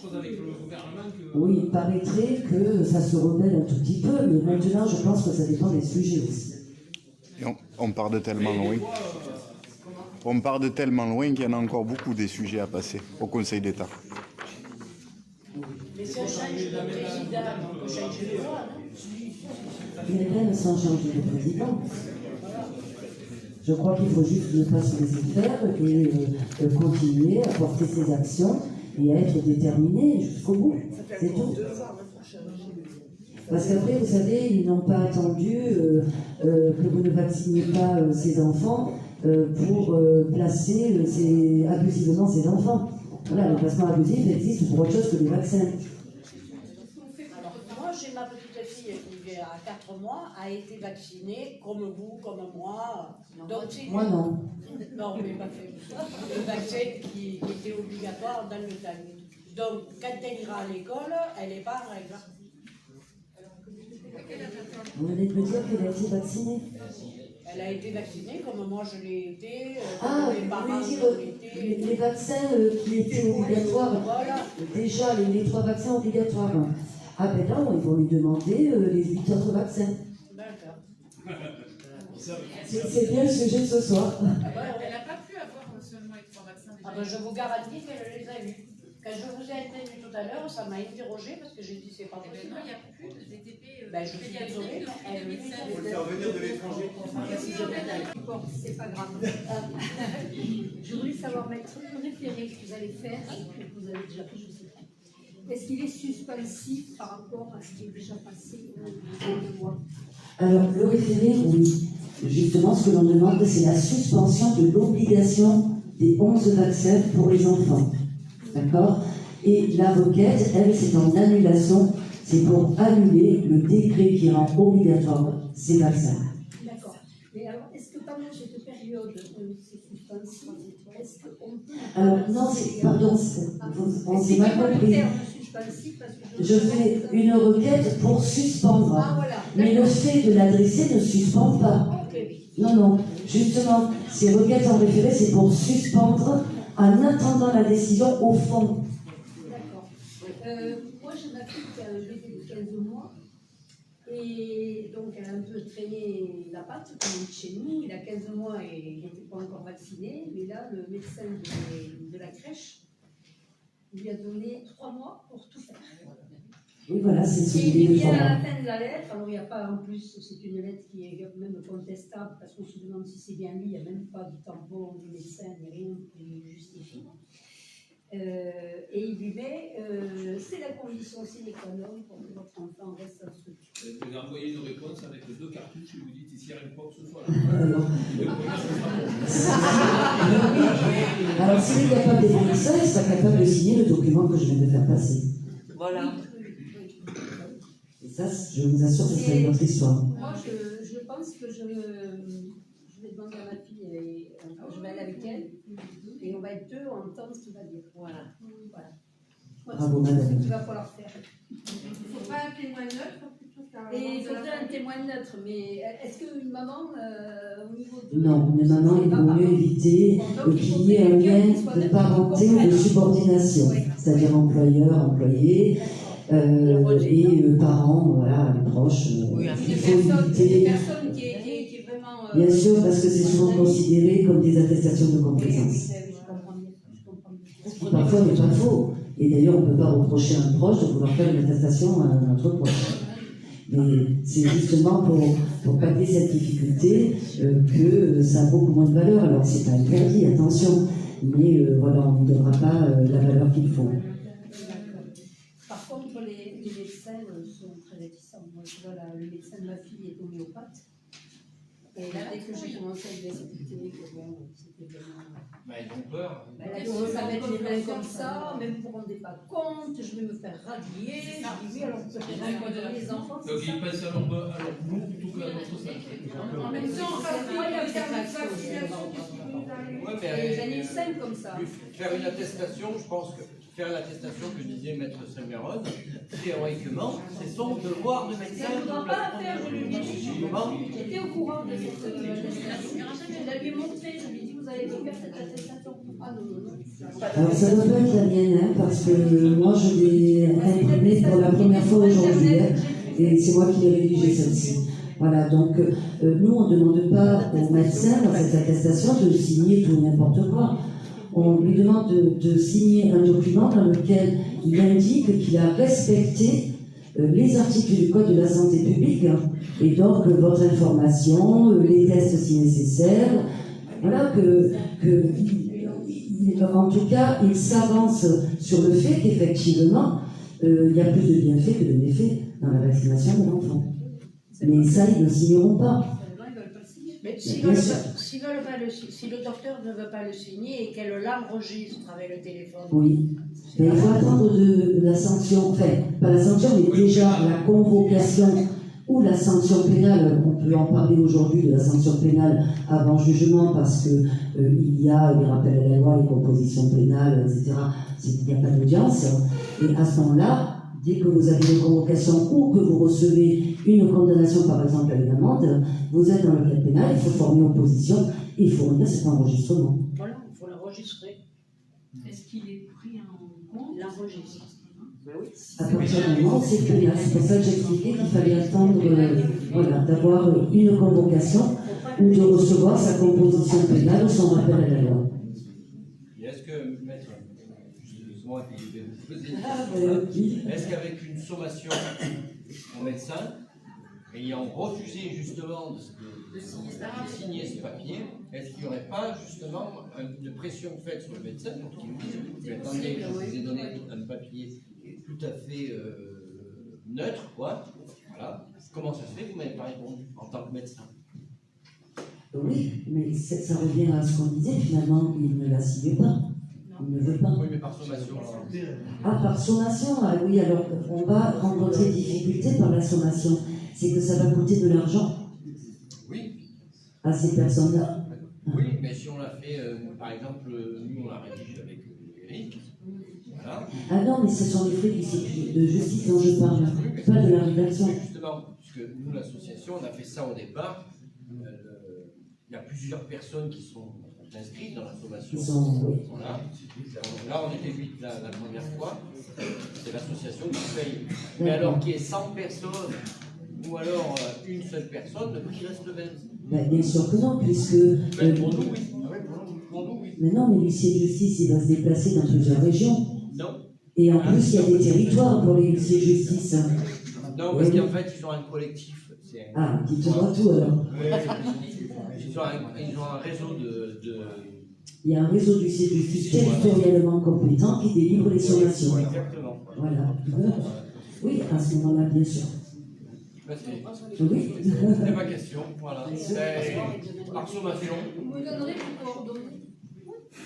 choses avec le gouvernement que... Oui, il paraîtrait que ça se rebelle un tout petit peu, mais maintenant je pense que ça dépend des sujets aussi. Et on part de tellement loin. On part de tellement loin qu'il y en a encore beaucoup des sujets à passer au Conseil d'État. Mais si on change de président, on peut changer de loi, non? Mais même sans changer de président. Je crois qu'il faut juste ne pas se laisser faire et continuer à porter ses actions et à être déterminé jusqu'au bout. C'est tout. Parce qu'après, vous savez, ils n'ont pas attendu que vous ne vacciniez pas ces enfants pour placer abusivement ces enfants. Voilà, le placement abusif existe pour autre chose que les vaccins. Moi, j'ai ma petite fille qui, à 4 mois, a été vaccinée, comme vous, comme moi. Donc, Moi, non. Non, mais pas fait. Le vaccin qui était obligatoire dans le temps. Donc, quand elle ira à l'école, elle n'est pas en règle. Vous venez de me dire qu'elle a été vaccinée. Elle a été vaccinée comme moi je l'ai été, Ah, mes parents vous voulez dire l'ont été. les vaccins qui étaient obligatoires, déjà les 3 vaccins obligatoires. Ah ben non, ils vont lui demander les 8 autres vaccins. D'accord. C'est bien le sujet de ce soir. Elle n'a pas pu avoir seulement les 3 vaccins. Ah ben, je vous garantis qu'elle les a eus. Quand je vous ai interviewé tout à l'heure, ça m'a interrogé parce que j'ai dit c'est pas possible. Non, il n'y a plus de DTP. Ben, je suis désolée, mais elle Il faut le faire venir de l'étranger. C'est pas grave. Je voulais savoir, maître, le référé que vous allez faire, que vous avez déjà fait, je sais pas. Est-ce qu'il est suspensif par rapport à ce qui est déjà passé au niveau de loi? Alors, le référé, oui. Justement, ce que l'on demande, c'est la suspension de l'obligation des 11 vaccins pour les enfants. D'accord? Et la requête, elle, c'est en annulation. C'est pour annuler le décret qui rend obligatoire ces vaccins. D'accord. Mais alors, est-ce que pendant cette période, c'est suspensif, est-ce qu'on peut... Alors, non, pardon, on s'est mal compris. Je fais une requête pour suspendre. Ah, voilà. Mais le fait de l'adresser ne suspend pas. Non, non. Justement, ces requêtes en référé, c'est pour suspendre en attendant la décision au fond. D'accord. Moi, j'ai ma fille qui a un bébé de 15 mois. Et donc, elle a un peu traîné la patte, comme chez nous. Il a 15 mois et il n'était pas encore vacciné. Mais là, le médecin de la crèche lui a donné 3 mois pour tout faire. Oui, voilà, c'est ce Et que il je vient à la dis. fin de la lettre, alors il n'y a pas en plus, c'est une lettre qui est même contestable parce qu'on se demande si c'est bien lui, il n'y a même pas de tampon, ni médecin, ni rien qui justifie. Et il lui met, c'est la condition sine qua non pour que votre enfant reste en structure. Vous envoyez une réponse avec 2 cartouches et vous dites ici il y a rien quoi que ce soit. Alors, s'il est capable d'écrire ça, il sera capable de signer le document que je viens de faire passer. Voilà. Et ça, je vous assure que ce sera une autre histoire. Moi, je pense que je vais demander à ma fille, et, enfin, je vais aller avec elle, et on va être deux, on entend ce qu'il va dire. Voilà. Bravo, madame. Ce qu'il va falloir faire. Il ne faut pas un témoin neutre plutôt qu'un. Et il faudrait un témoin neutre, mais est-ce qu'une maman, au niveau de. Non, les mamans, il vaut mieux éviter qu'il y ait un lien de parenté ou de subordination, c'est-à-dire employeur, employé, et parents, voilà, proches. Il faut éviter. Une personne qui est vraiment. Bien sûr, parce que c'est souvent considéré comme des attestations de compétences. Parfois, n'est pas faux. Et d'ailleurs, on ne peut pas reprocher à un proche de vouloir faire une attestation à un autre proche. Mais c'est justement pour pallier cette difficulté que ça a beaucoup moins de valeur. Alors, c'est pas interdit, attention, mais voilà, on ne donnera pas la valeur qu'il faut. Par contre, les médecins sont très réticents. Moi, je vois le médecin de ma fille est homéopathe. Et là, dès que j'ai commencé à lui expliquer que bon, c'était vraiment. Bah, ils ont peur. Elle a commencé à mettre les mains comme ça, même vous ne vous rendez pas compte, je vais me faire radier. Je dis oui, alors peut-être empoisonner les enfants. Donc ils pensent à leur boulot plutôt qu'à notre santé. En même temps, parfois, il y a des vaccinations qui sont des saines comme ça. Faire une attestation, je pense que faire l'attestation que disait Maître Saint-Méron, théoriquement, c'est son devoir de médecin. Elle ne voudra pas la faire, je lui ai dit. J'étais au courant de cette attestation. Je la lui ai montré, je lui ai dit, vous allez faire cette attestation. Ah non, non, non. Alors, ça doit pas être la mienne, hein, parce que moi, je l'ai imprimée pour la première fois aujourd'hui, hein, et c'est moi qui l'ai rédigée celle-ci. Voilà, donc nous, on ne demande pas au médecin dans cette attestation de signer tout n'importe quoi. On lui demande de signer un document dans lequel il indique qu'il a respecté les articles du Code de la santé publique, hein, et donc votre information, les tests si nécessaire, voilà, en tout cas, il s'avance sur le fait qu'effectivement, il y a plus de bienfaits que de méfaits dans la vaccination de l'enfant. Mais ça, ils ne le signeront pas. Mais si le docteur ne veut pas le signer et qu'elle l'enregistre avec le téléphone. Oui, mais il faut attendre de la sanction, enfin, pas la sanction, mais déjà la convocation ou la sanction pénale. On peut en parler aujourd'hui de la sanction pénale avant jugement parce que il y a les rappels à la loi, les compositions pénales, etc. Il n'y a pas d'audience. Et à ce moment-là, dès que vous avez une convocation ou que vous recevez une condamnation, par exemple à une amende, vous êtes dans le cadre pénal, il faut former opposition et il faut remettre cet enregistrement. Voilà, il faut l'enregistrer. Est-ce qu'il est pris en compte? L'enregistre. Ben oui. À partir du moment où c'est pénal, c'est pour ça que j'expliquais qu'il fallait attendre voilà, d'avoir une convocation ou de recevoir sa composition pénale ou son rappel à la loi. Et est-ce que, maître, excusez-moi, je vais vous poser une question. Est-ce qu'avec une sommation au médecin, ayant refusé justement de signer ce papier, est-ce qu'il n'y aurait pas justement une pression faite sur le médecin pour qu'il nous dise, mais attendez, je vous ai donné un papier tout à fait neutre, quoi. Voilà. Comment ça se fait que vous ne m'avez pas répondu en tant que médecin? Oui, mais ça revient à ce qu'on disait, finalement, il ne la signe pas. Il ne veut pas. Oui, mais par sommation. Ah, par sommation, ah oui, alors on va rencontrer des difficultés par la sommation. C'est que ça va coûter de l'argent. Oui. À ces personnes-là. Oui, mais si on l'a fait, par exemple, nous on l'a rédigé avec Eric. Voilà. Ah non, mais ce sont les frais de justice dont je parle, pas de la rédaction. Justement, puisque nous, l'association, on a fait ça au départ. Il y a plusieurs personnes qui sont inscrites dans la sommation. Voilà. Donc là, on était 8 la première fois. C'est l'association qui paye. Mais alors qu'il y ait 100 personnes, ou alors une seule personne, le prix reste le même. Ben, bien sûr que non, puisque... pour nous, oui. Mais non, mais l'huissier de justice, il va se déplacer dans plusieurs régions. Non. Et en plus, il y a des territoires pour les huissiers de justice. Non, parce qu'en fait, ils ont un collectif. Ah, qui te voit tout alors. Ils ont un réseau de... Il y a un réseau d'huissiers de justice territorialement compétent qui délivre les sommations. Exactement. Voilà. Oui, à ce moment-là, bien sûr. Oui. C'était ma question. Voilà. Par sommation. Vous me donnerez vos coordonnées?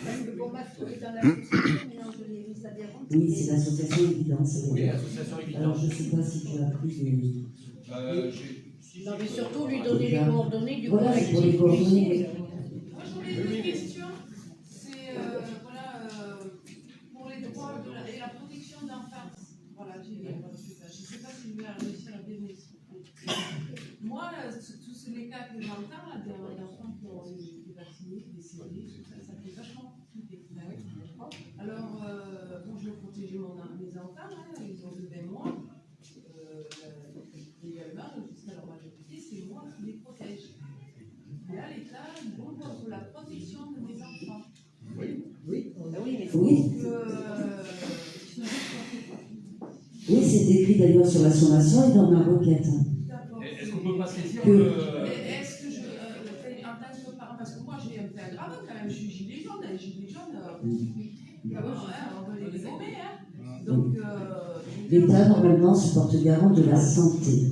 Parce que pour ma fille est dans l'association, mais non, je l'ai vu ça bien. Oui, c'est l'association Évidence. Oui, l'association Évidence. Alors, je ne sais pas si tu as pris des... Non, mais surtout lui donner les coordonnées du Voilà, c'est pour les coordonnées. Moi, j'aurais une question. C'est pour les droits et la protection d'enfance. Voilà, je ne sais pas si je vais réussir à bien m'expliquer. Moi, tous les cas que j'entends, d'enfants qui ont été vaccinés, décédés, ça fait vachement flipper. Alors, moi, je veux protéger mes enfants, ils ont 20 mois. Légalement, jusqu'à leur majorité, c'est moi qui les protège. Là, l'État, il compte pour la protection de mes enfants. Oui. Oui, mais Oui. Oui, c'est écrit d'ailleurs sur la sommation et dans ma requête. Est-ce qu'on peut pas saisir Que- Est-ce que je fais en tant que parent, parce que moi j'ai un peu aggravé quand même, je suis gilet jaune, les gilets jaunes, on veut les gommer, hein. Donc, L'État, normalement, se porte garant de la santé.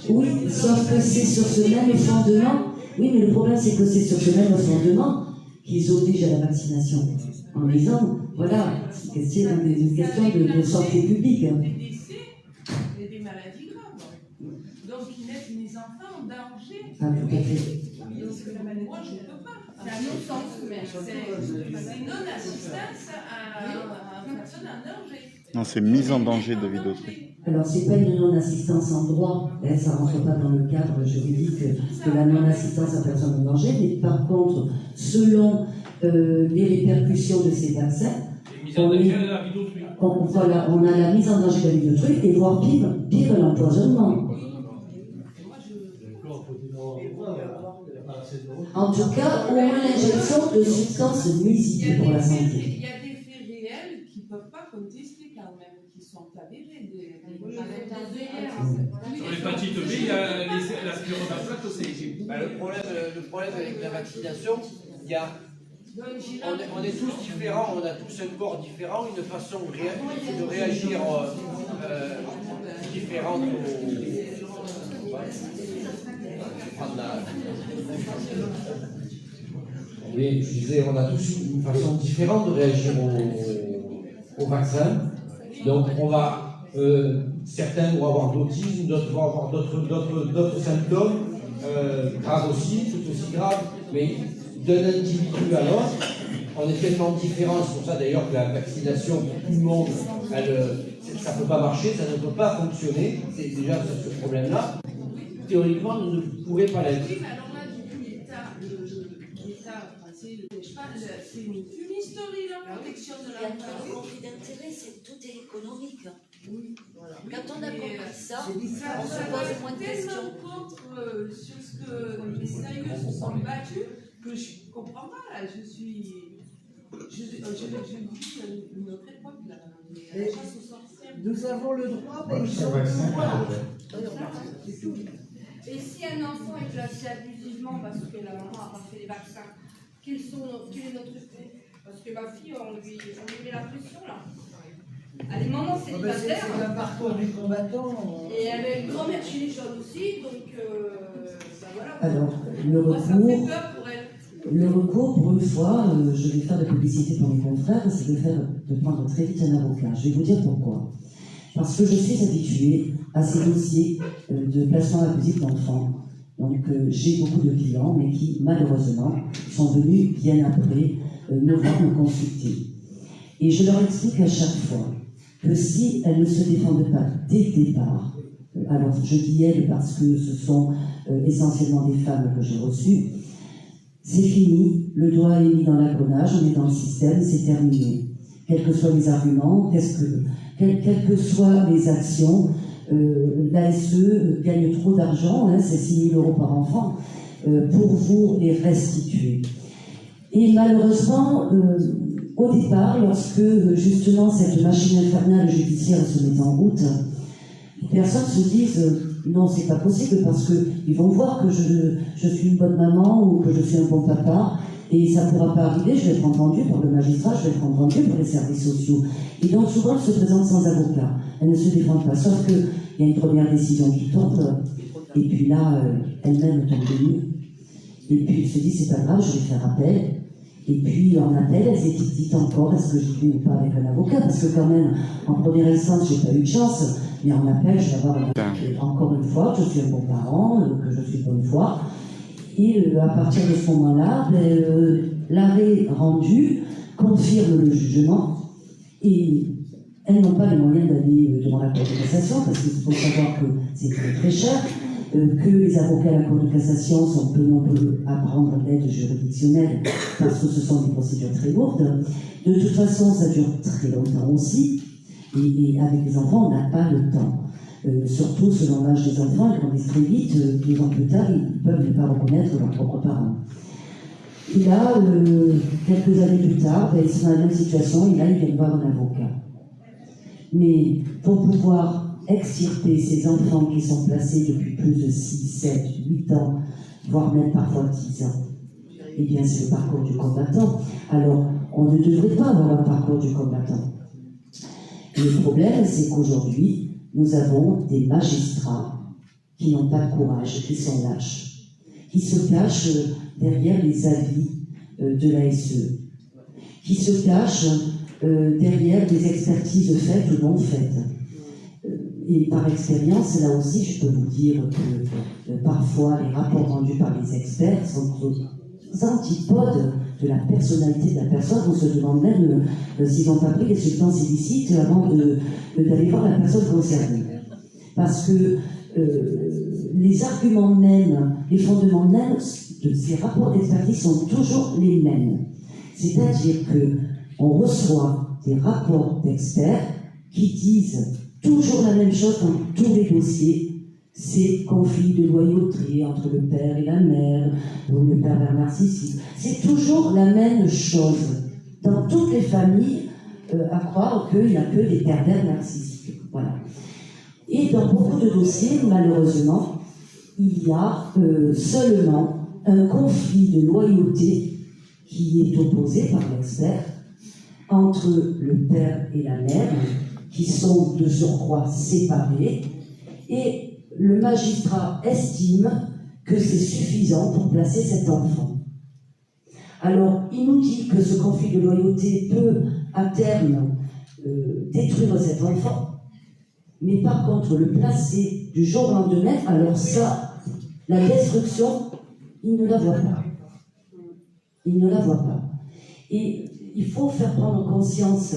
Oui, sauf que c'est sur ce même fondement. Oui, mais le problème, c'est que c'est sur ce même fondement qu'ils obligent à la vaccination. En disant, voilà, c'est une question de santé publique. des décès et des maladies graves. Donc, ils mettent mes enfants en danger. Ah, tout à fait. Donc, moi, je ne peux pas. C'est un non-sens, mais c'est non-assistance à une personne en danger. Non, c'est mise en danger, David Autry. Alors, ce n'est pas une non-assistance en droit, hein, ça ne rentre pas dans le cadre juridique de la non-assistance à personne en danger, mais par contre, selon les répercussions de ces vaccins, voilà, on a la mise en danger de la vie d'autrui et voire pire l'empoisonnement. En tout cas, au moins l'injection de substances nuisibles pour la santé. Il y a des faits réels qui ne peuvent pas contester quand même, qui sont avérés. Sur l'hépatite B, il y a la sclérose en plaques aussi. Le problème avec la vaccination, il y a... On est tous différents, on a tous un corps différent, une façon de réagir différente Oui, je disais, on a tous une façon différente de réagir au vaccin. Donc, on va, certains vont avoir d'autisme, d'autres vont avoir d'autres symptômes, graves aussi, tout aussi graves, mais d'un individu à l'autre, on est tellement différents. C'est pour ça d'ailleurs que la vaccination pour tout le monde, ça ne peut pas marcher, ça ne peut pas fonctionner. C'est déjà ce problème-là. Théoriquement, on ne pourrait pas l'être. Oui, mais alors là, du coup, l'État français, c'est une fumisterie, la protection de la Il y a un conflit d'intérêt, tout est économique. Oui. Voilà. Quand on a compris ça, on se pose moins de questions. Contre sur ce que les sérieux se sont battus, que je ne comprends pas, là. Je vis une autre époque, là. La chasse aux sorcières. Nous avons le droit, mais ils ont C'est tout. Et si un enfant est placé abusivement parce que la maman n'a pas fait les vaccins, quel est notre fait? Parce que ma fille, on lui met la pression là. Elle est maman célibataire. C'est un parcours du combattant. Et elle a une grand-mère chez les jeunes aussi, donc voilà. Alors, Moi, ça me fait peur pour elle. le recours, pour une fois, je vais faire de la publicité pour mes confrères, c'est de prendre très vite un avocat. Je vais vous dire pourquoi. Parce que je suis habituée à ces dossiers de placement abusif d'enfants. Donc j'ai beaucoup de clients, mais qui malheureusement sont venus bien après me voir me consulter. Et je leur explique à chaque fois que si elles ne se défendent pas dès le départ, alors je dis elles parce que ce sont essentiellement des femmes que j'ai reçues, c'est fini, le doigt est mis dans l'engrenage, on est dans le système, c'est terminé. Quels que soient les arguments, quelles que soient les actions, l'ASE gagne trop d'argent, hein, c'est 6 000 € par enfant, pour vous les restituer. Et malheureusement, Au départ, lorsque justement cette machine infernale judiciaire se met en route, les personnes se disent non, c'est pas possible parce qu'ils vont voir que je suis une bonne maman ou que je suis un bon papa et ça ne pourra pas arriver, je vais être entendue par le magistrat, je vais être entendue par les services sociaux. Et donc souvent elles se présentent sans avocat, elles ne se défendent pas, sauf qu'il y a une première décision qui tombe et puis là, elles-mêmes tombent de nues. Et puis elles se disent c'est pas grave, je vais faire appel. Et puis en appel, elles hésitent encore, est-ce que je vais ou pas avec un avocat? Parce que quand même, en première instance, j'ai pas eu de chance, mais en appel, je vais avoir encore une fois que je suis un bon parent, que je suis de bonne foi. Et à partir de ce moment-là, l'arrêt rendu confirme le jugement et elles n'ont pas les moyens d'aller devant la Cour de cassation parce qu'il faut savoir que c'est très très cher, que les avocats à la Cour de cassation sont peu nombreux à prendre l'aide juridictionnelle parce que ce sont des procédures très lourdes. De toute façon, ça dure très longtemps aussi et avec les enfants, on n'a pas le temps. Surtout selon l'âge des enfants, ils grandissent très vite, 2 ans plus tard, ils peuvent ne pas reconnaître leurs propres parents. Et là, quelques années plus tard, ils sont dans la même situation, et là, ils viennent voir un avocat. Mais pour pouvoir extirper ces enfants qui sont placés depuis plus de 6, 7, 8 ans, voire même parfois 10 ans, eh bien, c'est le parcours du combattant. Alors, on ne devrait pas avoir un parcours du combattant. Le problème, c'est qu'aujourd'hui, nous avons des magistrats qui n'ont pas de courage, qui sont lâches, qui se cachent derrière les avis de l'ASE, qui se cachent derrière des expertises faites ou non faites. Et par expérience, là aussi, je peux vous dire que parfois les rapports rendus par les experts sont aux antipodes de la personnalité de la personne. On se demande même s'ils n'ont pas pris des substances illicites avant d'aller voir la personne concernée. Parce que les arguments mêmes, les fondements mêmes de ces rapports d'expertise sont toujours les mêmes. C'est-à-dire qu'on reçoit des rapports d'experts qui disent toujours la même chose dans tous les dossiers. C'est conflit de loyauté entre le père et la mère, ou le pervers narcissique. C'est toujours la même chose. Dans toutes les familles, à croire qu'il n'y a que des pervers narcissiques. Voilà. Et dans beaucoup de dossiers, malheureusement, il y a seulement un conflit de loyauté qui est opposé par l'expert entre le père et la mère, qui sont de surcroît séparés, et le magistrat estime que c'est suffisant pour placer cet enfant. Alors, il nous dit que ce conflit de loyauté peut, à terme, détruire cet enfant, mais par contre, le placer du jour au lendemain, alors ça, la destruction, il ne la voit pas. Il ne la voit pas. Et il faut faire prendre conscience,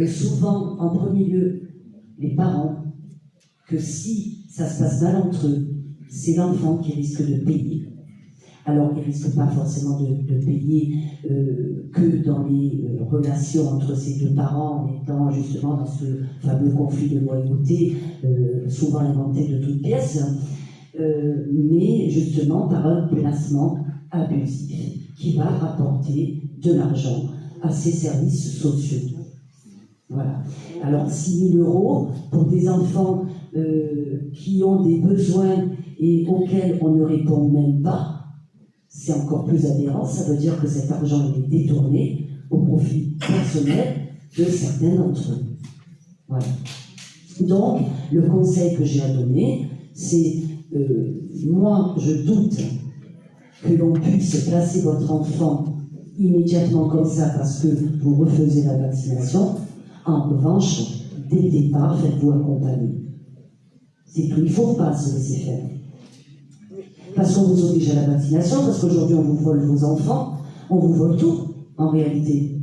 souvent, en premier lieu, les parents, que si ça se passe mal entre eux, c'est l'enfant qui risque de payer. Alors, il ne risque pas forcément de payer que dans les relations entre ces deux parents, en étant justement dans ce fameux conflit de loyauté, souvent inventé de toutes pièces, mais justement par un placement abusif qui va rapporter de l'argent à ces services sociaux. Voilà. Alors, 6 000 € pour des enfants qui ont des besoins et auxquels on ne répond même pas, c'est encore plus aberrant. Ça veut dire que cet argent est détourné au profit personnel de certains d'entre eux. Voilà. Donc, le conseil que j'ai à donner, c'est moi, je doute que l'on puisse placer votre enfant immédiatement comme ça parce que vous refusez la vaccination. En revanche, dès le départ, faites-vous accompagner. C'est tout, il ne faut pas se laisser faire. Parce qu'on vous oblige à la vaccination, parce qu'aujourd'hui on vous vole vos enfants, on vous vole tout, en réalité.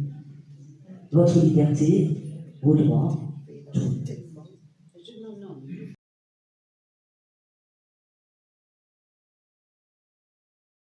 Votre liberté, vos droits, tout.